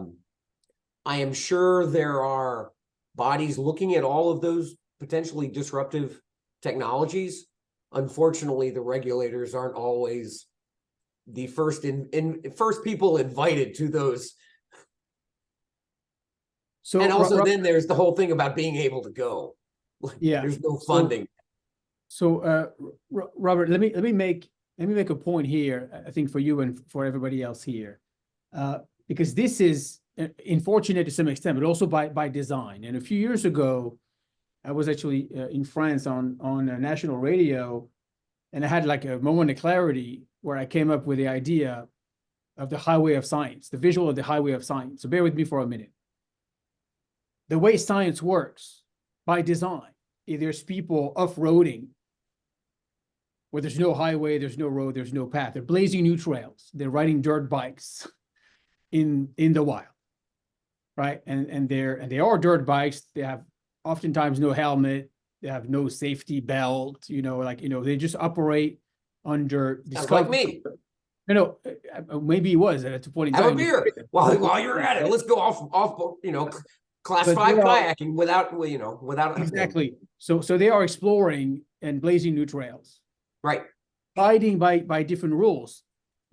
am sure there are bodies looking at all of those potentially disruptive technologies. Unfortunately, the regulators aren't always the first people invited to those. So, and also then there's the whole thing about being able to go. Yeah, there's no funding. So, Robert, let me make a point here, I think, for you and for everybody else here, because this is unfortunate to some extent, but also by design. And a few years ago, I was actually in France on national radio, and I had like a moment of clarity where I came up with the idea of the highway of science, the visual of the highway of science. So bear with me for a minute. The way science works by design, if there's people off-roading where there's no highway, there's no road, there's no path. They're blazing new trails. They're riding dirt bikes in the wild, right? And they are dirt bikes. They have oftentimes no helmet. They have no safety belt. They just operate under discovery. Like me. Maybe it was at a point in time. Have a beer while you're at it. Let's go off. Class 5 kayaking without exactly. So they are exploring and blazing new trails. Right. Guiding by different rules,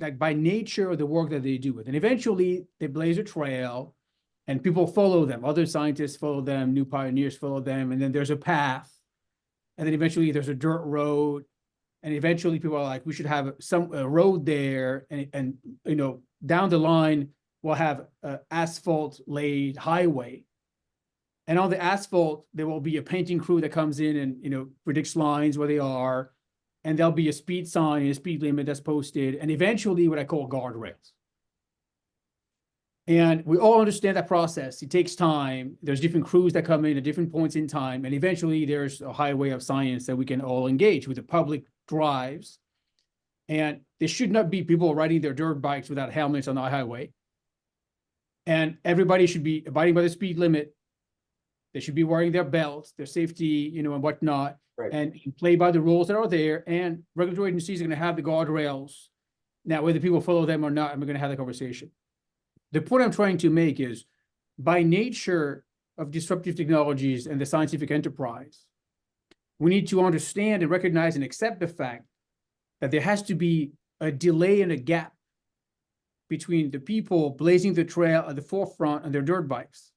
like by nature of the work that they do with. And eventually they blaze a trail and people follow them. Other scientists follow them, new pioneers follow them, and then there's a path. And then eventually there's a dirt road. And eventually people are like, we should have a road there. And down the line, we'll have an asphalt laid highway. And on the asphalt, there will be a painting crew that comes in and, predicts lines where they are. And there'll be a speed sign and a speed limit that's posted. And eventually what I call guardrails. And we all understand that process. It takes time. There's different crews that come in at different points in time. And eventually there's a highway of science that we can all engage with. The public drives. And there should not be people riding their dirt bikes without helmets on the highway. And everybody should be abiding by the speed limit. They should be wearing their belts, their safety, and whatnot, right. And play by the rules that are there. And regulatory agencies are going to have the guardrails. Now, whether people follow them or not, I'm going to have the conversation. The point I'm trying to make is, by nature of disruptive technologies and the scientific enterprise, we need to understand and recognize and accept the fact that there has to be a delay and a gap between the people blazing the trail at the forefront on their dirt bikes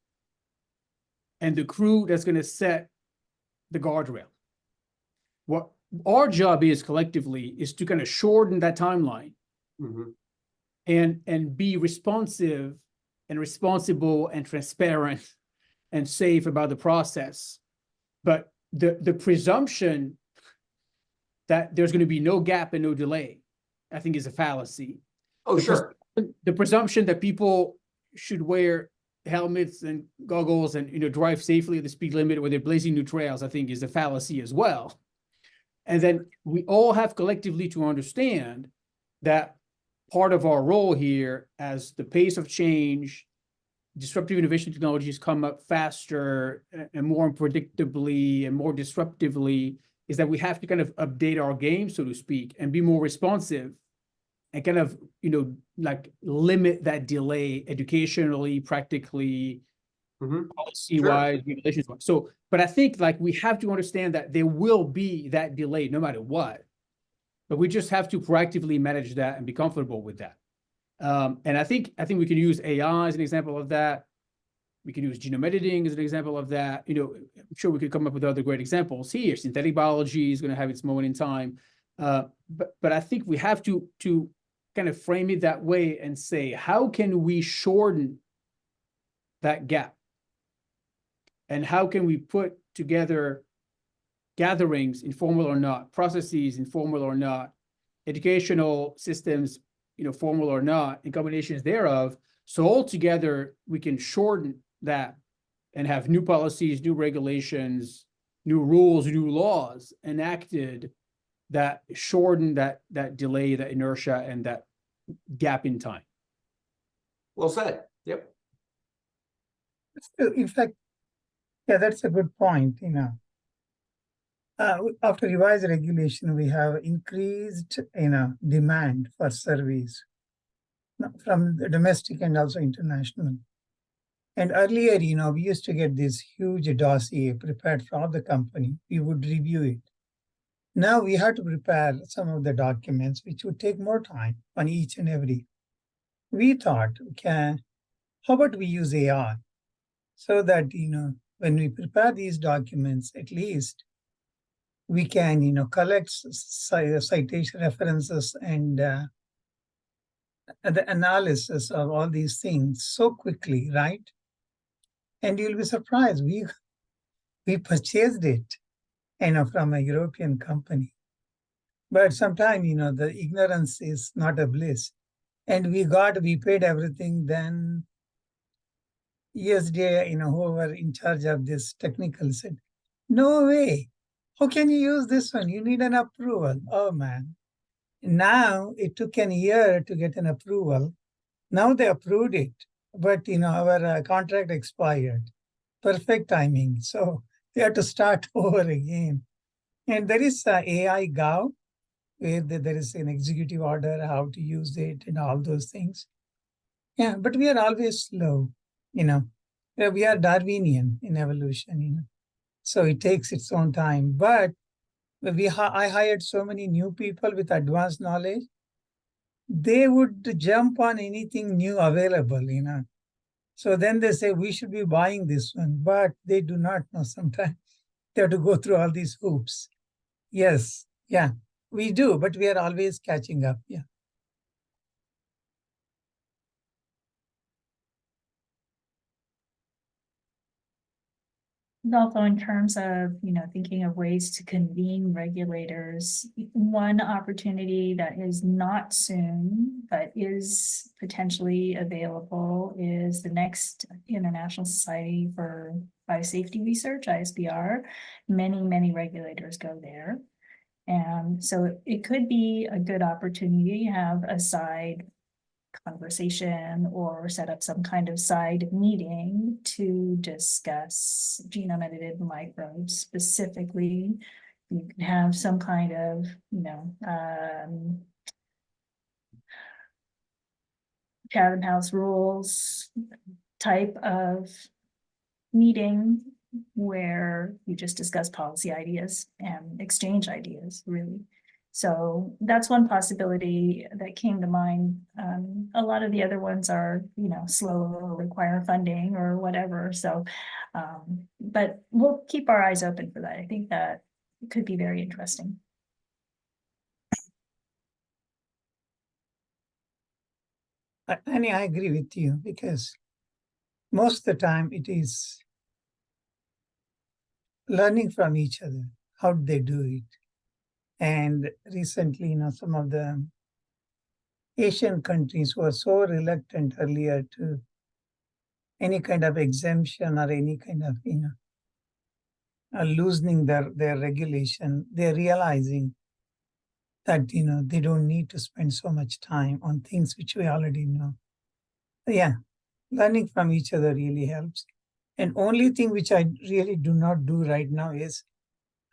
and the crew that's going to set the guardrail. What our job is collectively is to kind of shorten that timeline. Mm-hmm. And be responsive and responsible and transparent and safe about the process. But the presumption that there's going to be no gap and no delay, I think, is a fallacy. Oh, sure. The presumption that people should wear helmets and goggles and drive safely at the speed limit where they're blazing new trails, I think, is a fallacy as well. And then we all have collectively to understand that part of our role here, as the pace of change, disruptive innovation technologies come up faster and more unpredictably and more disruptively, is that we have to kind of update our game, so to speak, and be more responsive and kind of, like limit that delay educationally, practically, policy-wise, regulations-wise. So, but I think like we have to understand that there will be that delay no matter what. But we just have to proactively manage that and be comfortable with that. And I think we can use AI as an example of that. We can use genome editing as an example of that. I'm sure we could come up with other great examples here. Synthetic biology is going to have its moment in time. But I think we have to kind of frame it that way and say, how can we shorten that gap? And how can we put together gatherings, informal or not, processes, informal or not, educational systems, formal or not, and combinations thereof. So altogether, we can shorten that and have new policies, new regulations, new rules, new laws enacted that shorten that delay, that inertia, and that gap in time. Well said. Yep. In fact, yeah, that's a good point. After revised regulation, we have increased, demand for surveys from the domestic and also international. And earlier, we used to get this huge dossier prepared for the company. We would review it. Now we have to prepare some of the documents, which would take more time on each and every. We thought, how about we use AI so that, when we prepare these documents, at least we can, collect citation references and the analysis of all these things so quickly, right? And you'll be surprised. We purchased it, from a European company. But sometimes, the ignorance is not a bliss. And we paid everything. Then USDA, whoever in charge of this technical said, no way. How can you use this one? You need an approval. Oh man. Now it took a year to get an approval. Now they approved it, but our contract expired. Perfect timing. So we have to start over again. And there is AI Gov, where there is an executive order, how to use it and all those things. Yeah, but we are always slow, We are Darwinian in evolution, So it takes its own time. But I hired so many new people with advanced knowledge. They would jump on anything new available, So then they say, we should be buying this one, but they do not know sometimes. They have to go through all these hoops. Yes, yeah, we do, but we are always catching up. Yeah. Also, in terms of, thinking of ways to convene regulators, one opportunity that is not soon, but is potentially available is the next International Society for Biosafety Research, ISBR. Many regulators go there. And so it could be a good opportunity to have a side conversation or set up some kind of side meeting to discuss genome-edited microbes specifically. You can have some kind of, Chatham House rules type of meeting where you just discuss policy ideas and exchange ideas, really. So that's one possibility that came to mind. A lot of the other ones are, slow or require funding or whatever. So, but we'll keep our eyes open for that. I think that could be very interesting. Annie, I agree with you because most of the time it is learning from each other. How do they do it? And recently, some of the Asian countries were so reluctant earlier to any kind of exemption or any kind of, loosening their regulation. They're realizing that, they don't need to spend so much time on things which we already know. Yeah, learning from each other really helps. And only thing which I really do not do right now is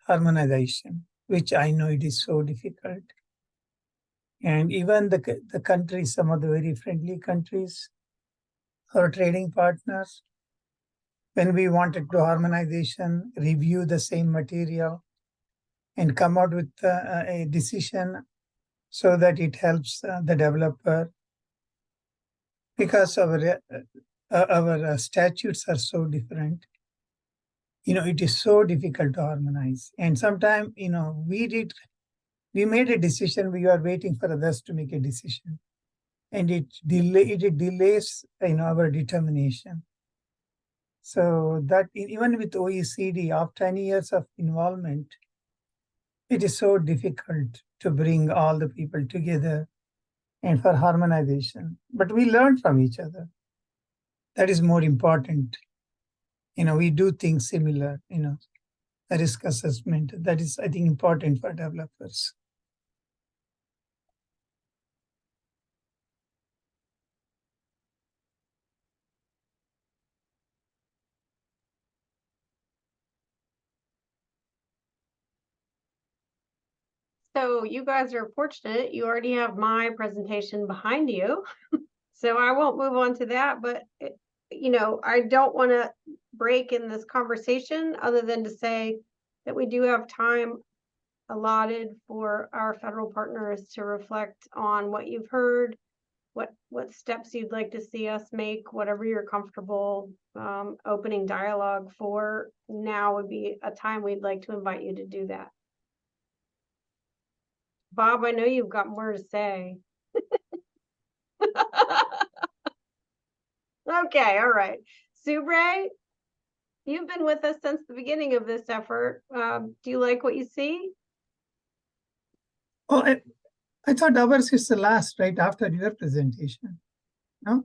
harmonization, which I know it is so difficult. And even the countries, some of the very friendly countries, our trading partners, when we wanted to harmonization, review the same material and come out with a decision so that it helps the developer, because our statutes are so different. It is so difficult to harmonize. And sometimes, we made a decision, we are waiting for others to make a decision. And it delays, our determination. So that even with OECD, after 10 years of involvement, it is so difficult to bring all the people together and for harmonization. But we learn from each other. That is more important. We do things similar, a risk assessment. That is, I think, important for developers. So you guys are fortunate. You already have my presentation behind you. So I won't move on to that, but I don't want to break in this conversation other than to say that we do have time allotted for our federal partners to reflect on what you've heard, what steps you'd like to see us make, whatever you're comfortable opening dialogue for. Now would be a time we'd like to invite you to do that. Bob, I know you've got more to say. Okay, all right. Subray? You've been with us since the beginning of this effort. Do you like what you see? Oh, I thought ours is the last, right after your presentation. No?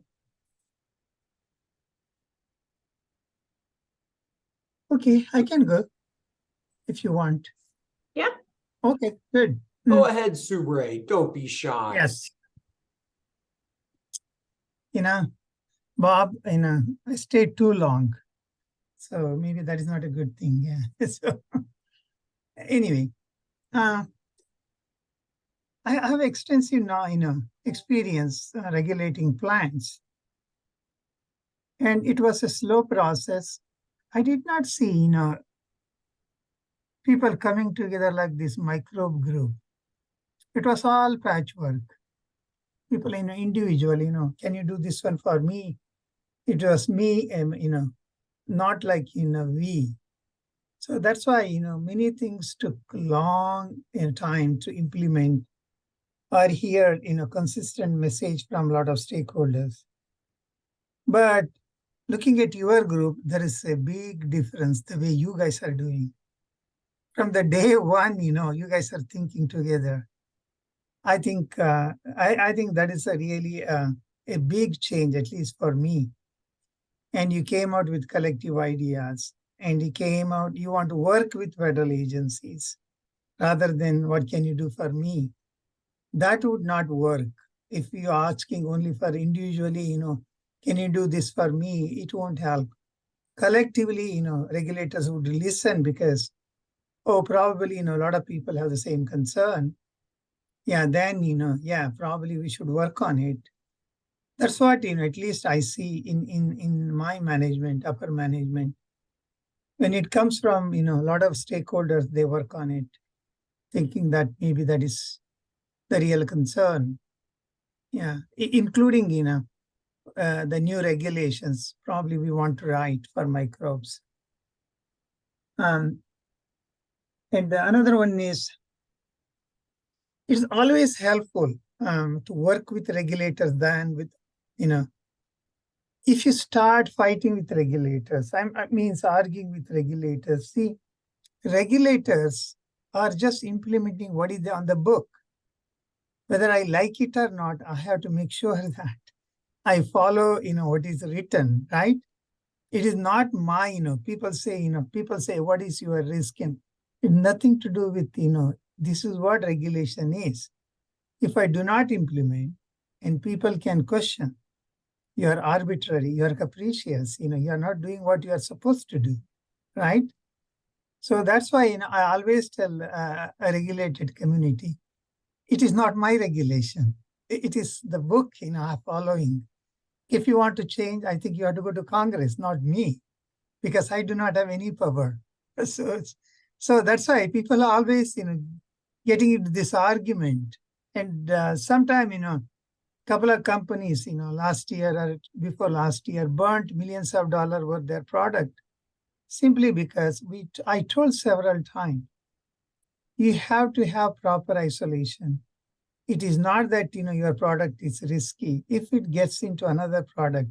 Okay, I can go if you want. Yeah. Okay, good. Go ahead, Subray. Don't be shy. Yes. Bob, I stayed too long. So maybe that is not a good thing. Yeah. So anyway, I have extensive now, experience regulating plants. And it was a slow process. I did not see, people coming together like this microbe group. It was all patchwork. People, individually, can you do this one for me? It was me, not like, we. So that's why, many things took long time to implement or hear, consistent message from a lot of stakeholders. But looking at your group, there is a big difference the way you guys are doing. From the day one, you guys are thinking together. I think I think that is a really a big change, at least for me. And you came out with collective ideas, and you want to work with federal agencies rather than what can you do for me. That would not work if you're asking only for individually, can you do this for me? It won't help. Collectively, regulators would listen because, probably, a lot of people have the same concern. Yeah, then, probably we should work on it. That's what, at least I see in my management, upper management. When it comes from, a lot of stakeholders, they work on it, thinking that maybe that is the real concern. Yeah, including, the new regulations, probably we want to write for microbes. And another one is, it's always helpful to work with regulators than with, if you start fighting with regulators, I means arguing with regulators. See, regulators are just implementing what is on the book. Whether I like it or not, I have to make sure that I follow, what is written, right? It is not my, people say, what is your risk? And it's nothing to do with, this is what regulation is. If I do not implement, and people can question, you are arbitrary, you are capricious, you are not doing what you are supposed to do, right? So that's why, I always tell a regulated community, it is not my regulation. It is the book, I'm following. If you want to change, I think you have to go to Congress, not me, because I do not have any power. So that's why people are always, getting into this argument. And sometime, couple of companies, last year or before last year, burnt millions of dollars worth their product simply because I told several times, you have to have proper isolation. It is not that, your product is risky. If it gets into another product,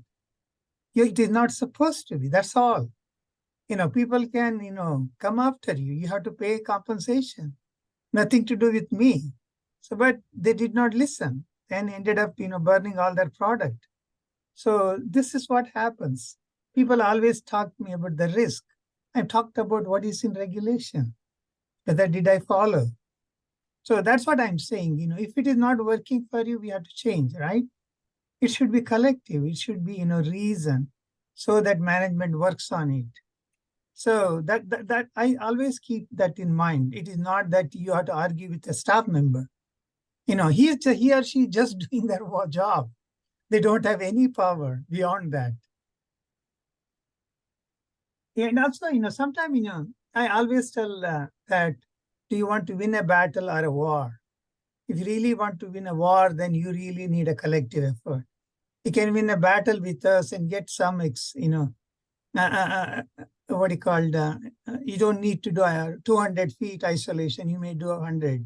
it is not supposed to be. That's all. People can, come after you. You have to pay compensation. Nothing to do with me. So, but they did not listen and ended up, burning all their product. So this is what happens. People always talk to me about the risk. I talked about what is in regulation. Whether did I follow? So that's what I'm saying. If it is not working for you, we have to change, right? It should be collective. It should be, reason so that management works on it. So that I always keep that in mind. It is not that you have to argue with a staff member. He or she just doing their job. They don't have any power beyond that. And also, sometimes, I always tell that, do you want to win a battle or a war? If you really want to win a war, then you really need a collective effort. You can win a battle with us and get some, what you call, you don't need to do 200 feet isolation. You may do 100.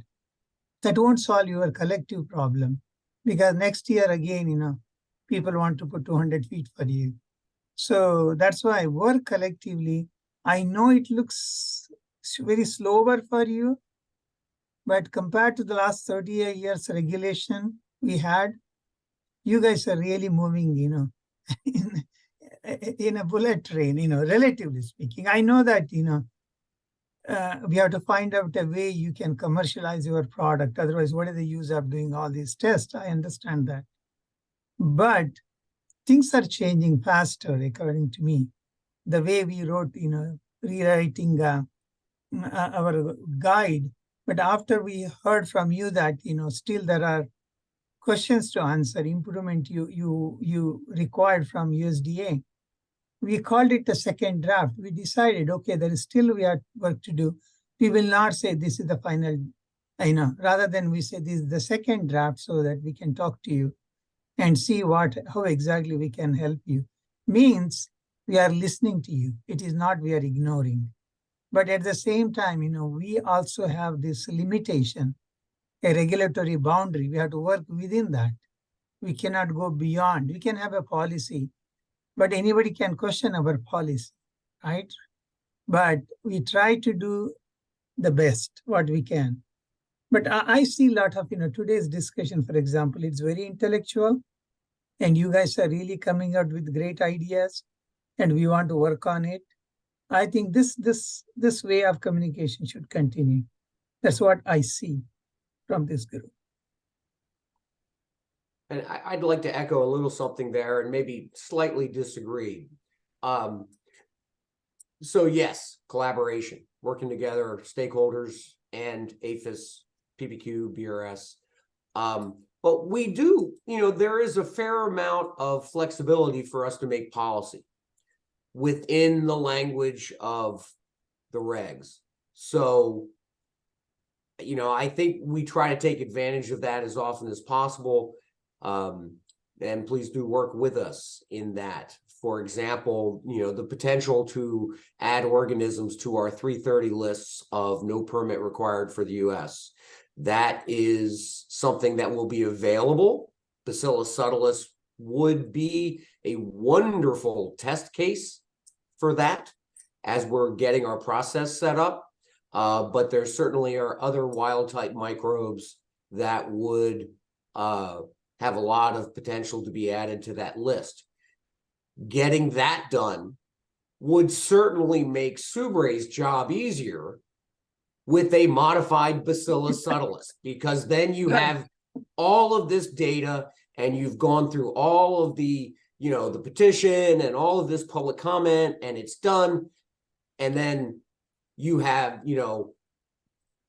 That won't solve your collective problem because next year again, people want to put 200 feet for you. So that's why I work collectively. I know it looks very slower for you, but compared to the last 30 years regulation we had, you guys are really moving, in a bullet train, relatively speaking. I know that, we have to find out a way you can commercialize your product. Otherwise, what is the use of doing all these tests? I understand that. But things are changing faster, according to me. The way we wrote, rewriting our guide. But after we heard from you that, still there are questions to answer, improvement you required from USDA, we called it a second draft. We decided, okay, there is still we have work to do. We will not say this is the final, rather than we say this is the second draft so that we can talk to you and see how exactly we can help you. Means we are listening to you. It is not we are ignoring. But at the same time, we also have this limitation, a regulatory boundary. We have to work within that. We cannot go beyond. We can have a policy, but anybody can question our policy, right? But we try to do the best, what we can. But I see a lot of, today's discussion, for example, it's very intellectual, and you guys are really coming out with great ideas, and we want to work on it. I think this way of communication should continue. That's what I see from this group. And I'd like to echo a little something there and maybe slightly disagree. So yes, collaboration, working together, stakeholders and APHIS, PPQ, BRS. But we do, there is a fair amount of flexibility for us to make policy within the language of the regs. So, I think we try to take advantage of that as often as possible. And please do work with us in that. For example, the potential to add organisms to our 330 lists of no permit required for the US. That is something that will be available. Bacillus subtilis would be a wonderful test case for that as we're getting our process set up. But there certainly are other wild type microbes that would have a lot of potential to be added to that list. Getting that done would certainly make Subray's job easier with a modified Bacillus subtilis, because then you have all of this data and you've gone through all of the, the petition and all of this public comment, and it's done. And then you have,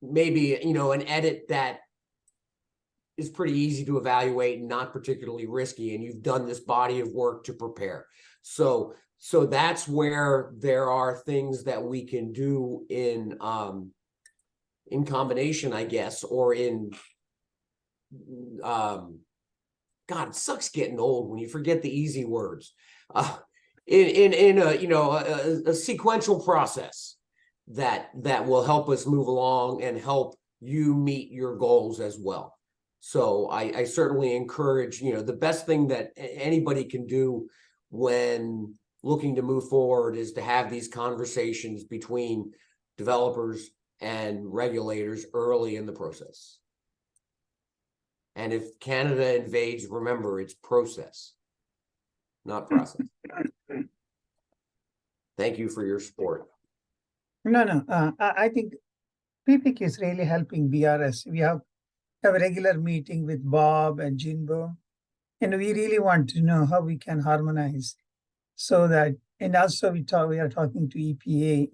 maybe, an edit that is pretty easy to evaluate and not particularly risky, and you've done this body of work to prepare. So that's where there are things that we can do in combination, I guess, or in God, it sucks getting old when you forget the easy words. In a sequential process that will help us move along and help you meet your goals as well. So I certainly encourage, the best thing that anybody can do when looking to move forward is to have these conversations between developers and regulators early in the process. And if Canada invades, remember, it's process, not process. Thank you for your support. No. I think PPQ is really helping BRS. We have a regular meeting with Bob and Jinbo, and we really want to know how we can harmonize so that, and also we are talking to EPA,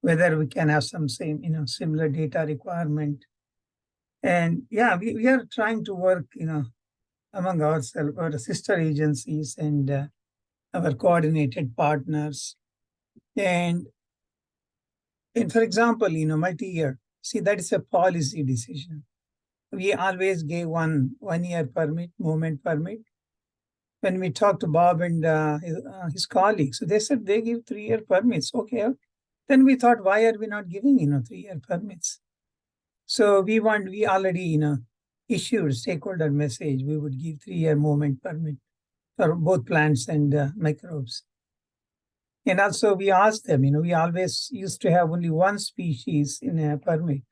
whether we can have some similar data requirement. And yeah, we are trying to work, among ourselves, our sister agencies and our coordinated partners. And for example, multi-year, see, that is a policy decision. We always gave one year permit, movement permit. When we talked to Bob and his colleagues, so they said they give 3-year permits. Okay. Then we thought, why are we not giving, 3-year permits? So we already, issued stakeholder message. We would give 3-year movement permit for both plants and microbes. And also we asked them, we always used to have only one species in a permit.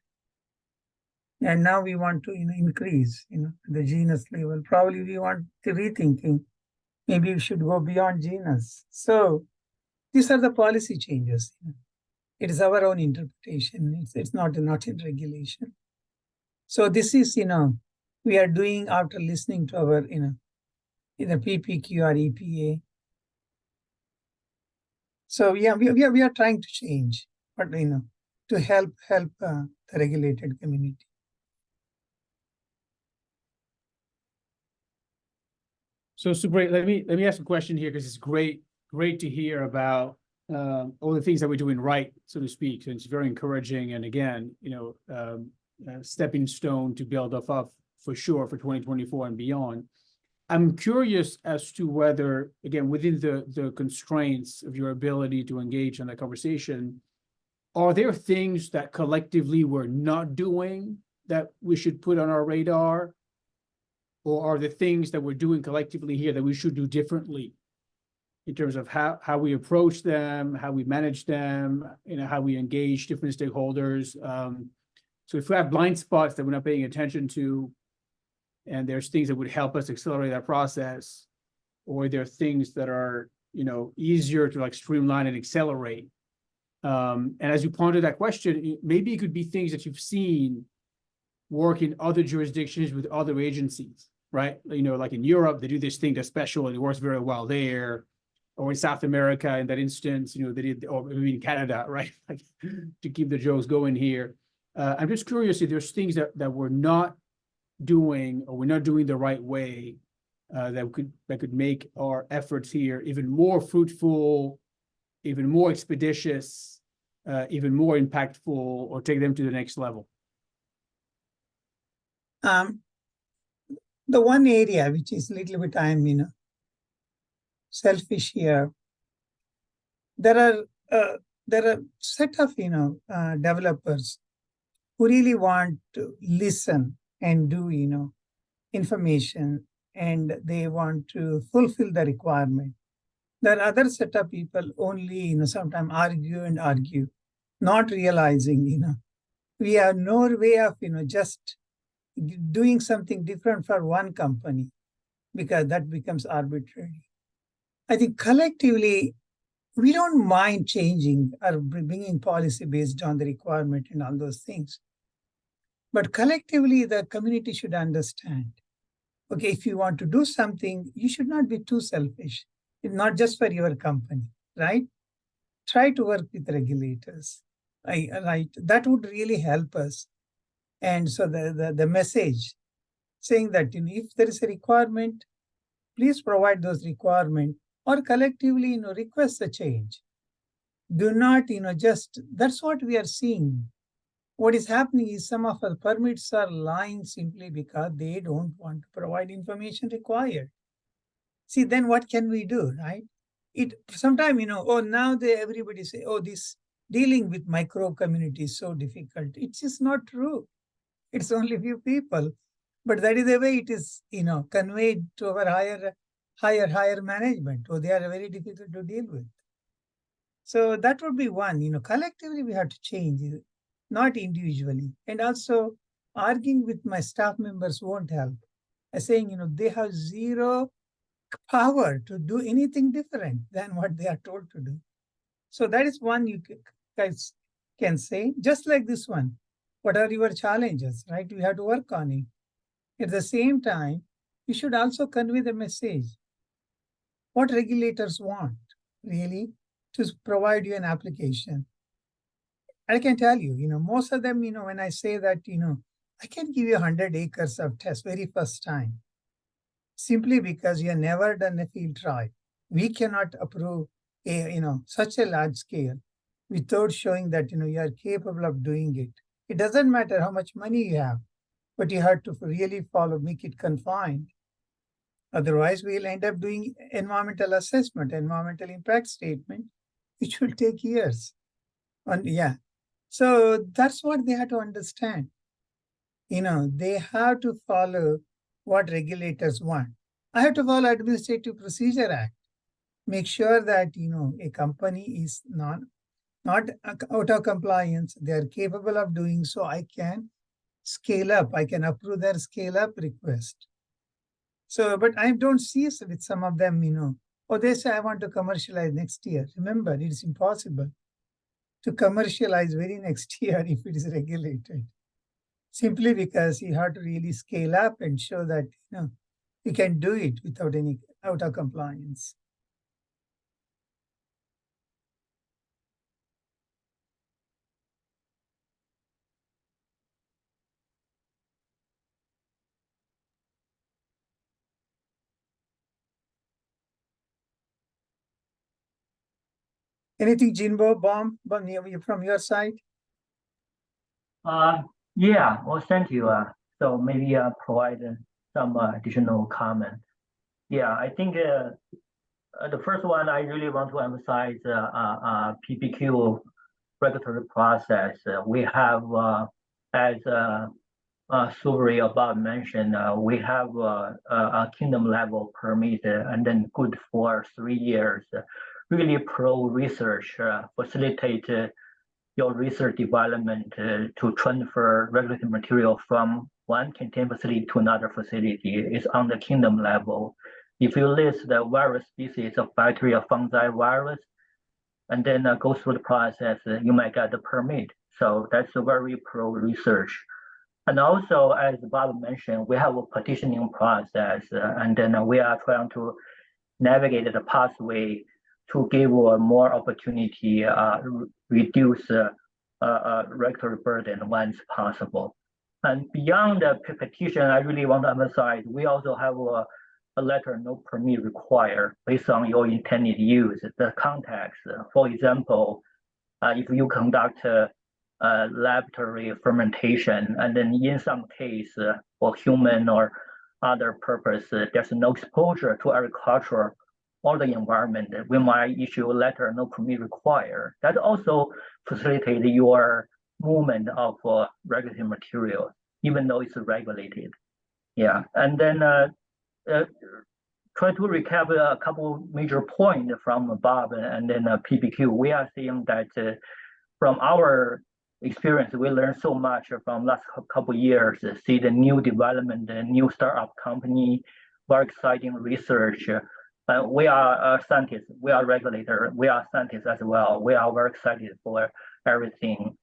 And now we want to increase the genus level. Probably we want to rethinking. Maybe we should go beyond genus. So these are the policy changes. It is our own interpretation. It's not in regulation. So this is, we are doing after listening to our, either PPQ or EPA. So yeah, we are trying to change, but to help the regulated community. So Subray, let me ask a question here, because it's great to hear about all the things that we're doing right, so to speak. So it's very encouraging, and again, a stepping stone to build off of for sure for 2024 and beyond. I'm curious as to whether, again, within the constraints of your ability to engage in that conversation, are there things that collectively we're not doing that we should put on our radar? Or are the things that we're doing collectively here that we should do differently in terms of how we approach them, how we manage them, how we engage different stakeholders? So if we have blind spots that we're not paying attention to, and there's things that would help us accelerate that process, or there are things that are, easier to streamline and accelerate. And as you ponder that question, maybe it could be things that you've seen work in other jurisdictions with other agencies, right? Like in Europe, they do this thing that's special and it works very well there. Or in South America, in that instance, they did, or maybe in Canada, right? Like, to keep the jokes going here. I'm just curious if there's things that we're not doing, or we're not doing the right way, that could make our efforts here even more fruitful, even more expeditious, even more impactful, or take them to the next level. The one area which is a little bit I'm selfish here, there are set of developers who really want to listen and do information, and they want to fulfill the requirement. There are other set of people only sometimes argue, not realizing we have no way of just doing something different for one company, because that becomes arbitrary. I think collectively, we don't mind changing or bringing policy based on the requirement and all those things. But collectively, the community should understand, okay, if you want to do something, you should not be too selfish. It's not just for your company, right? Try to work with regulators, right? That would really help us. And so the message saying that if there is a requirement, please provide those requirements, or collectively request a change. Do not just, that's what we are seeing. What is happening is some of our permits are lying simply because they don't want to provide information required. See, then what can we do, right? Sometimes now everybody say, this dealing with micro community is so difficult. It's just not true. It's only a few people, but that is the way it is, conveyed to our higher management, or they are very difficult to deal with. So that would be one, collectively we have to change, not individually. And also arguing with my staff members won't help. I'm saying, they have zero power to do anything different than what they are told to do. So that is one you guys can say, just like this one. What are your challenges, right? We have to work on it. At the same time, you should also convey the message. What regulators want, really, to provide you an application. I can tell you, most of them, when I say that, I can give you 100 acres of test very first time, simply because you have never done a field trial. We cannot approve such a large scale without showing that, you are capable of doing it. It doesn't matter how much money you have, but you have to really make it confined. Otherwise, we'll end up doing environmental assessment, environmental impact statement, which will take years. So that's what they have to understand. They have to follow what regulators want. I have to follow Administrative Procedure Act. Make sure that, a company is not out of compliance. They are capable of doing so. I can scale up. I can approve their scale up request. So, but I don't see with some of them, oh, they say I want to commercialize next year. Remember, it is impossible to commercialize very next year if it is regulated. Simply because you have to really scale up and show that, you can do it without any out of compliance. Anything, Jinbo, bomb from your side? Yeah, well, thank you. So maybe provide some additional comment. Yeah, I think the first one I really want to emphasize PPQ regulatory process. We have, as Subray above mentioned, we have a kingdom level permit and then good for 3 years. Really pro research, facilitate your research development to transfer regulatory material from one contained facility to another facility is on the kingdom level. If you list the various species of bacteria, fungi, virus, and then go through the process, you might get the permit. So that's a very pro research. And also, as Bob mentioned, we have a petitioning process, and then we are trying to navigate the pathway to give more opportunity, reduce regulatory burden when it's possible. And beyond the petition, I really want to emphasize, we also have a letter no permit required based on your intended use, the context. For example, if you conduct laboratory fermentation, and then in some case for human or other purpose, there's no exposure to agriculture or the environment, we might issue a letter no permit required. That also facilitates your movement of regulatory material, even though it's regulated. Yeah, and then try to recap a couple major points from Bob and then PPQ. We are seeing that from our experience, we learned so much from last couple years, see the new development, the new startup company, very exciting research. We are scientists, we are regulators, we are scientists as well. We are very excited for everything.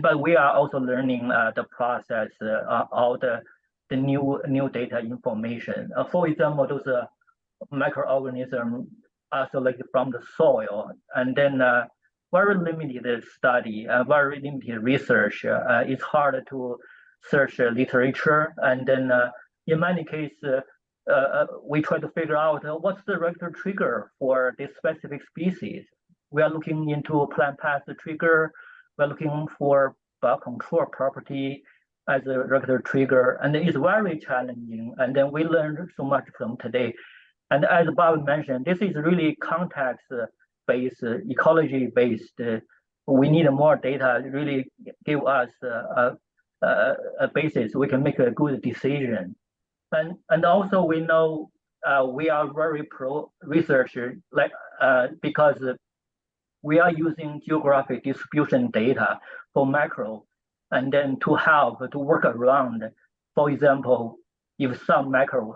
But we are also learning the process, all the new data information. For example, those microorganisms are selected from the soil, and then very limited study, very limited research. It's hard to search literature, and then in many cases, we try to figure out what's the regulatory trigger for this specific species. We are looking into plant path trigger. We're looking for biocontrol property as a regulatory trigger, and it's very challenging. And then we learned so much from today. And as Bob mentioned, this is really context-based, ecology-based. We need more data to really give us a basis. We can make a good decision. And also we know we are very pro researcher, because we are using geographic distribution data for macro, and then to help to work around. For example, if some macro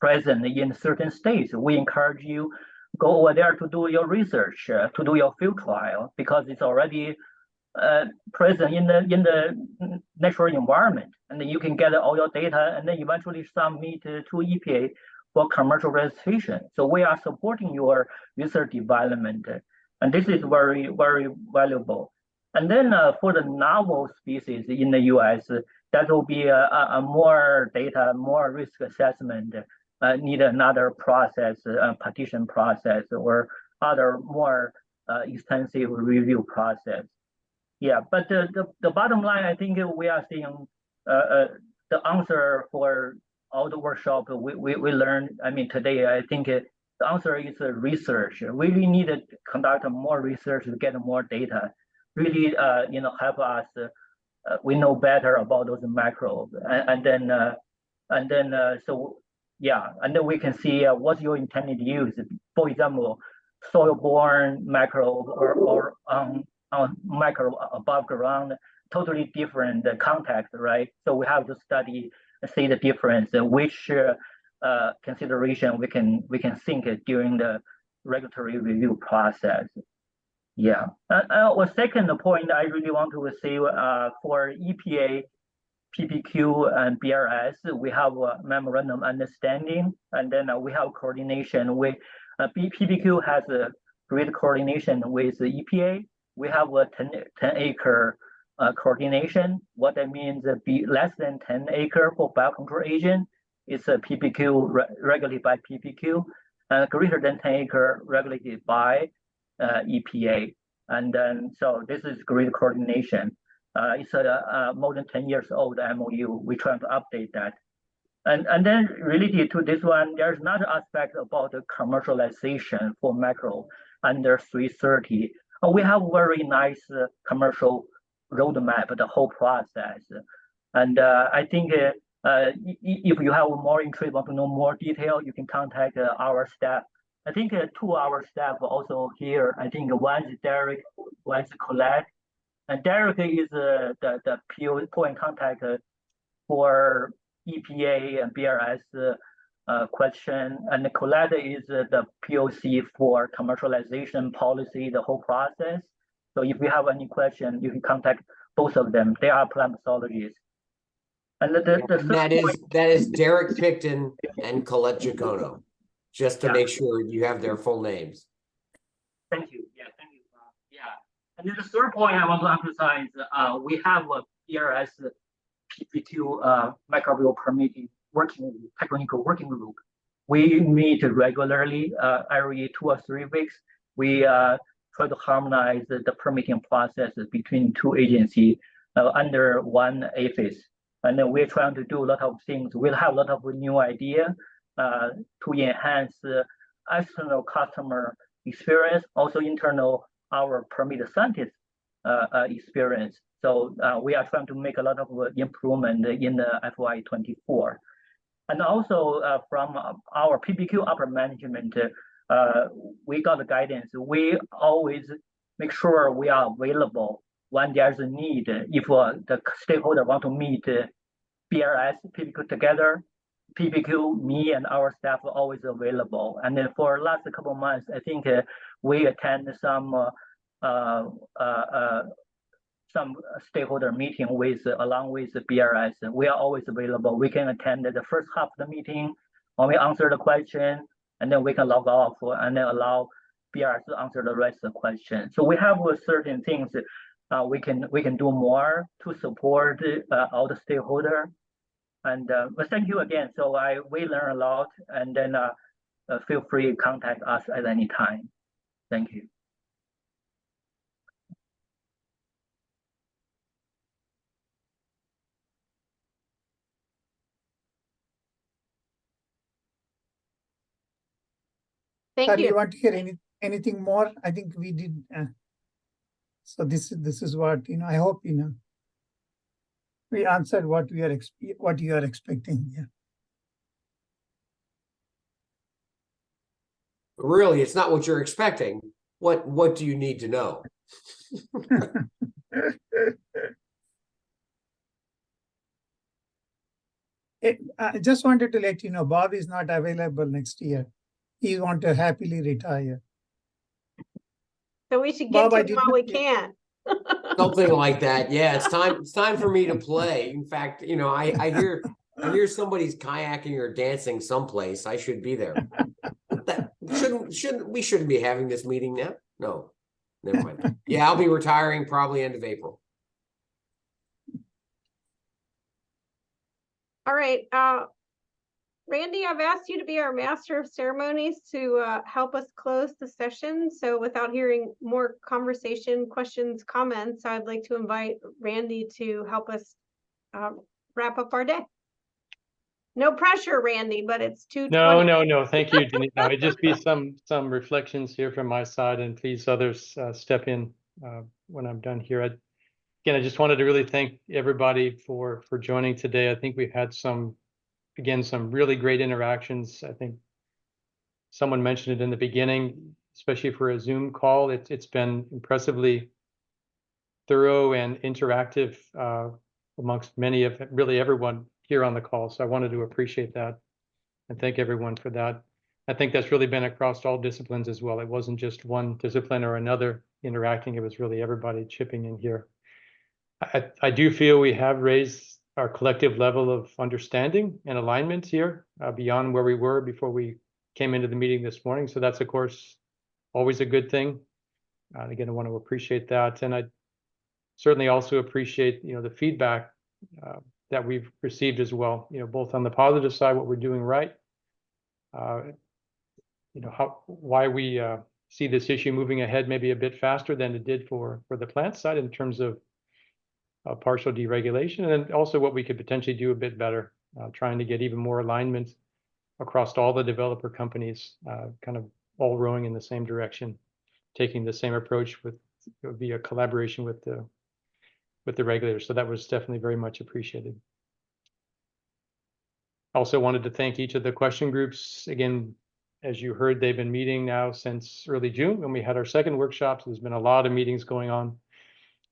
present in certain states, we encourage you go over there to do your research, to do your field trial, because it's already present in the natural environment, and then you can get all your data and then eventually submit to EPA for commercial registration. So we are supporting your research development, and this is very, very valuable. And then for the novel species in the US, that will be a more data, more risk assessment, need another process, petition process, or other more extensive review process. Yeah, but the bottom line, I think we are seeing the answer for all the workshop we learned. I mean, today, I think the answer is research. We really need to conduct more research to get more data. Really, help us. We know better about those macros, and then so yeah, and then we can see what's your intended use. For example, soil-borne macro or micro above ground, totally different context, right? So we have to study, see the difference, which consideration we can think during the regulatory review process. Yeah. A second point I really want to say for EPA, PPQ, and BRS, we have a memorandum understanding, and then we have coordination with PPQ has a great coordination with the EPA. We have a 10-acre coordination. What that means, be less than 10 acre for biocontrol agent, it's a PPQ regulated by PPQ, and greater than 10 acre regulated by EPA. And then, so this is great coordination. It's a more than 10 years old MOU. We're trying to update that. And then related to this one, there's another aspect about the commercialization for macro under 330. We have very nice commercial roadmap, the whole process. And I think if you have more interest, want to know more detail, you can contact our staff. I think two of our staff also here. I think one is Derek, one is Colette. And Derek is the point contact for EPA and BRS question, and Colette is the POC for commercialization policy, the whole process. So if you have any question, you can contact both of them. They are plant pathologists. And that is Derek Picton and Colette Giacono, just to make sure you have their full names. Thank you. Yeah, thank you. Yeah. And then the third point I want to emphasize, we have a BRS PPQ microbial permitting technical working group. We meet regularly every 2 or 3 weeks. We try to harmonize the permitting process between 2 agencies under one APHIS. And then we're trying to do a lot of things. We'll have a lot of new ideas to enhance external customer experience, also internal our permitted scientist experience. So we are trying to make a lot of improvement in the FY24. And also from our PPQ upper management, we got the guidance. We always make sure we are available when there's a need. If the stakeholder want to meet BRS, PPQ together, PPQ, me and our staff are always available. And then for the last couple of months, I think we attend some stakeholder meeting along with the BRS. We are always available. We can attend the first half of the meeting when we answer the question, and then we can log off and then allow BRS to answer the rest of the question. So we have certain things we can do more to support all the stakeholder. And but thank you again. So we learn a lot, and then feel free to contact us at any time. Thank you. Thank you. You want to hear anything more? I think we did. So this is what I hope we answered what you are expecting. Yeah. Really, it's not what you're expecting. What do you need to know? I just wanted to let you know, Bob is not available next year. He want to happily retire. So we should get to him while we can. Something like that. Yeah, it's time for me to play. In fact, I hear somebody's kayaking or dancing someplace. I should be there. We shouldn't be having this meeting now. No, never mind. Yeah, I'll be retiring probably end of April. All right. Randy, I've asked you to be our master of ceremonies to help us close the session. So without hearing more conversation, questions, comments, I'd like to invite Randy to help us wrap up our day. No pressure, Randy, but it's 2:20. No. Thank you, Denise. No, it'd just be some reflections here from my side, and please others step in when I'm done here. Again, I just wanted to really thank everybody for joining today. I think we've had some again, some really great interactions. I think someone mentioned it in the beginning, especially for a Zoom call. It's been impressively thorough and interactive amongst many of really everyone here on the call. So I wanted to appreciate that and thank everyone for that. I think that's really been across all disciplines as well. It wasn't just one discipline or another interacting. It was really everybody chipping in here. I do feel we have raised our collective level of understanding and alignment here beyond where we were before we came into the meeting this morning. So that's, of course, always a good thing. Again, I want to appreciate that. And I certainly also appreciate, the feedback that we've received as well, both on the positive side, what we're doing right, why we see this issue moving ahead maybe a bit faster than it did for the plant side in terms of partial deregulation, and then also what we could potentially do a bit better, trying to get even more alignment across all the developer companies, kind of all rowing in the same direction, taking the same approach via collaboration with the regulators. So that was definitely very much appreciated. Also wanted to thank each of the question groups. Again, as you heard, they've been meeting now since early June when we had our second workshop. So there's been a lot of meetings going on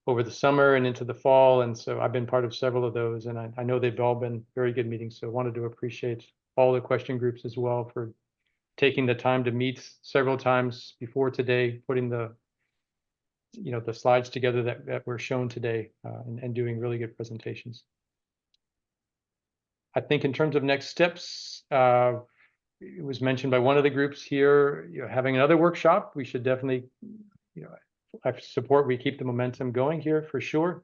over the summer and into the fall. And so I've been part of several of those, and I know they've all been very good meetings. So I wanted to appreciate all the question groups as well for taking the time to meet several times before today, putting the slides together that were shown today, and doing really good presentations. I think in terms of next steps, it was mentioned by one of the groups here, having another workshop. We should definitely, I support we keep the momentum going here for sure.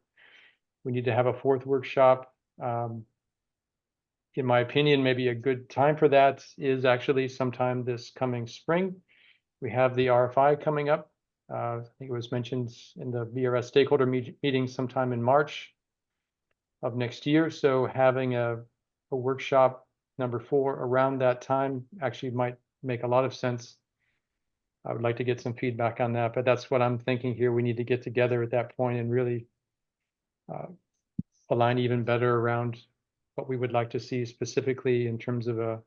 We need to have a fourth workshop. In my opinion, maybe a good time for that is actually sometime this coming spring. We have the RFI coming up. I think it was mentioned in the VRS stakeholder meeting sometime in March of next year. So having a workshop number 4 around that time actually might make a lot of sense. I would like to get some feedback on that, but that's what I'm thinking here. We need to get together at that point and really align even better around what we would like to see specifically in terms of a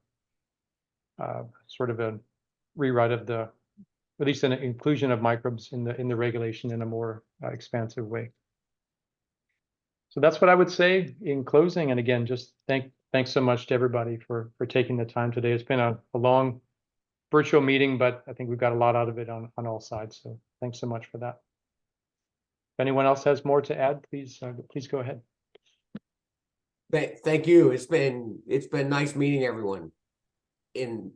sort of a rewrite of at least an inclusion of microbes in the regulation in a more expansive way. So that's what I would say in closing. And again, just thanks so much to everybody for taking the time today. It's been a long virtual meeting, but I think we've got a lot out of it on all sides. So thanks so much for that. If anyone else has more to add, please go ahead. Thank you. It's been nice meeting everyone in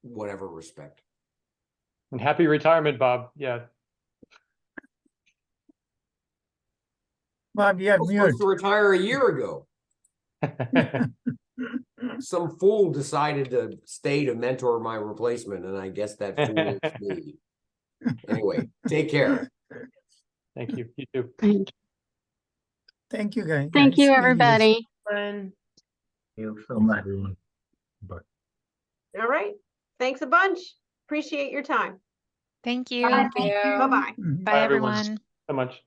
whatever respect. And happy retirement, Bob. Yeah. Bob, you're I was supposed to retire a year ago. Some fool decided to stay to mentor my replacement, and I guess that fool is me. Anyway, take care. Thank you. You too. Thank you, guys. Thank you, everybody. Thank you so much. Bye. All right. Thanks a bunch. Appreciate your time. Thank you. Thank you. Bye-bye. Bye, everyone. So much.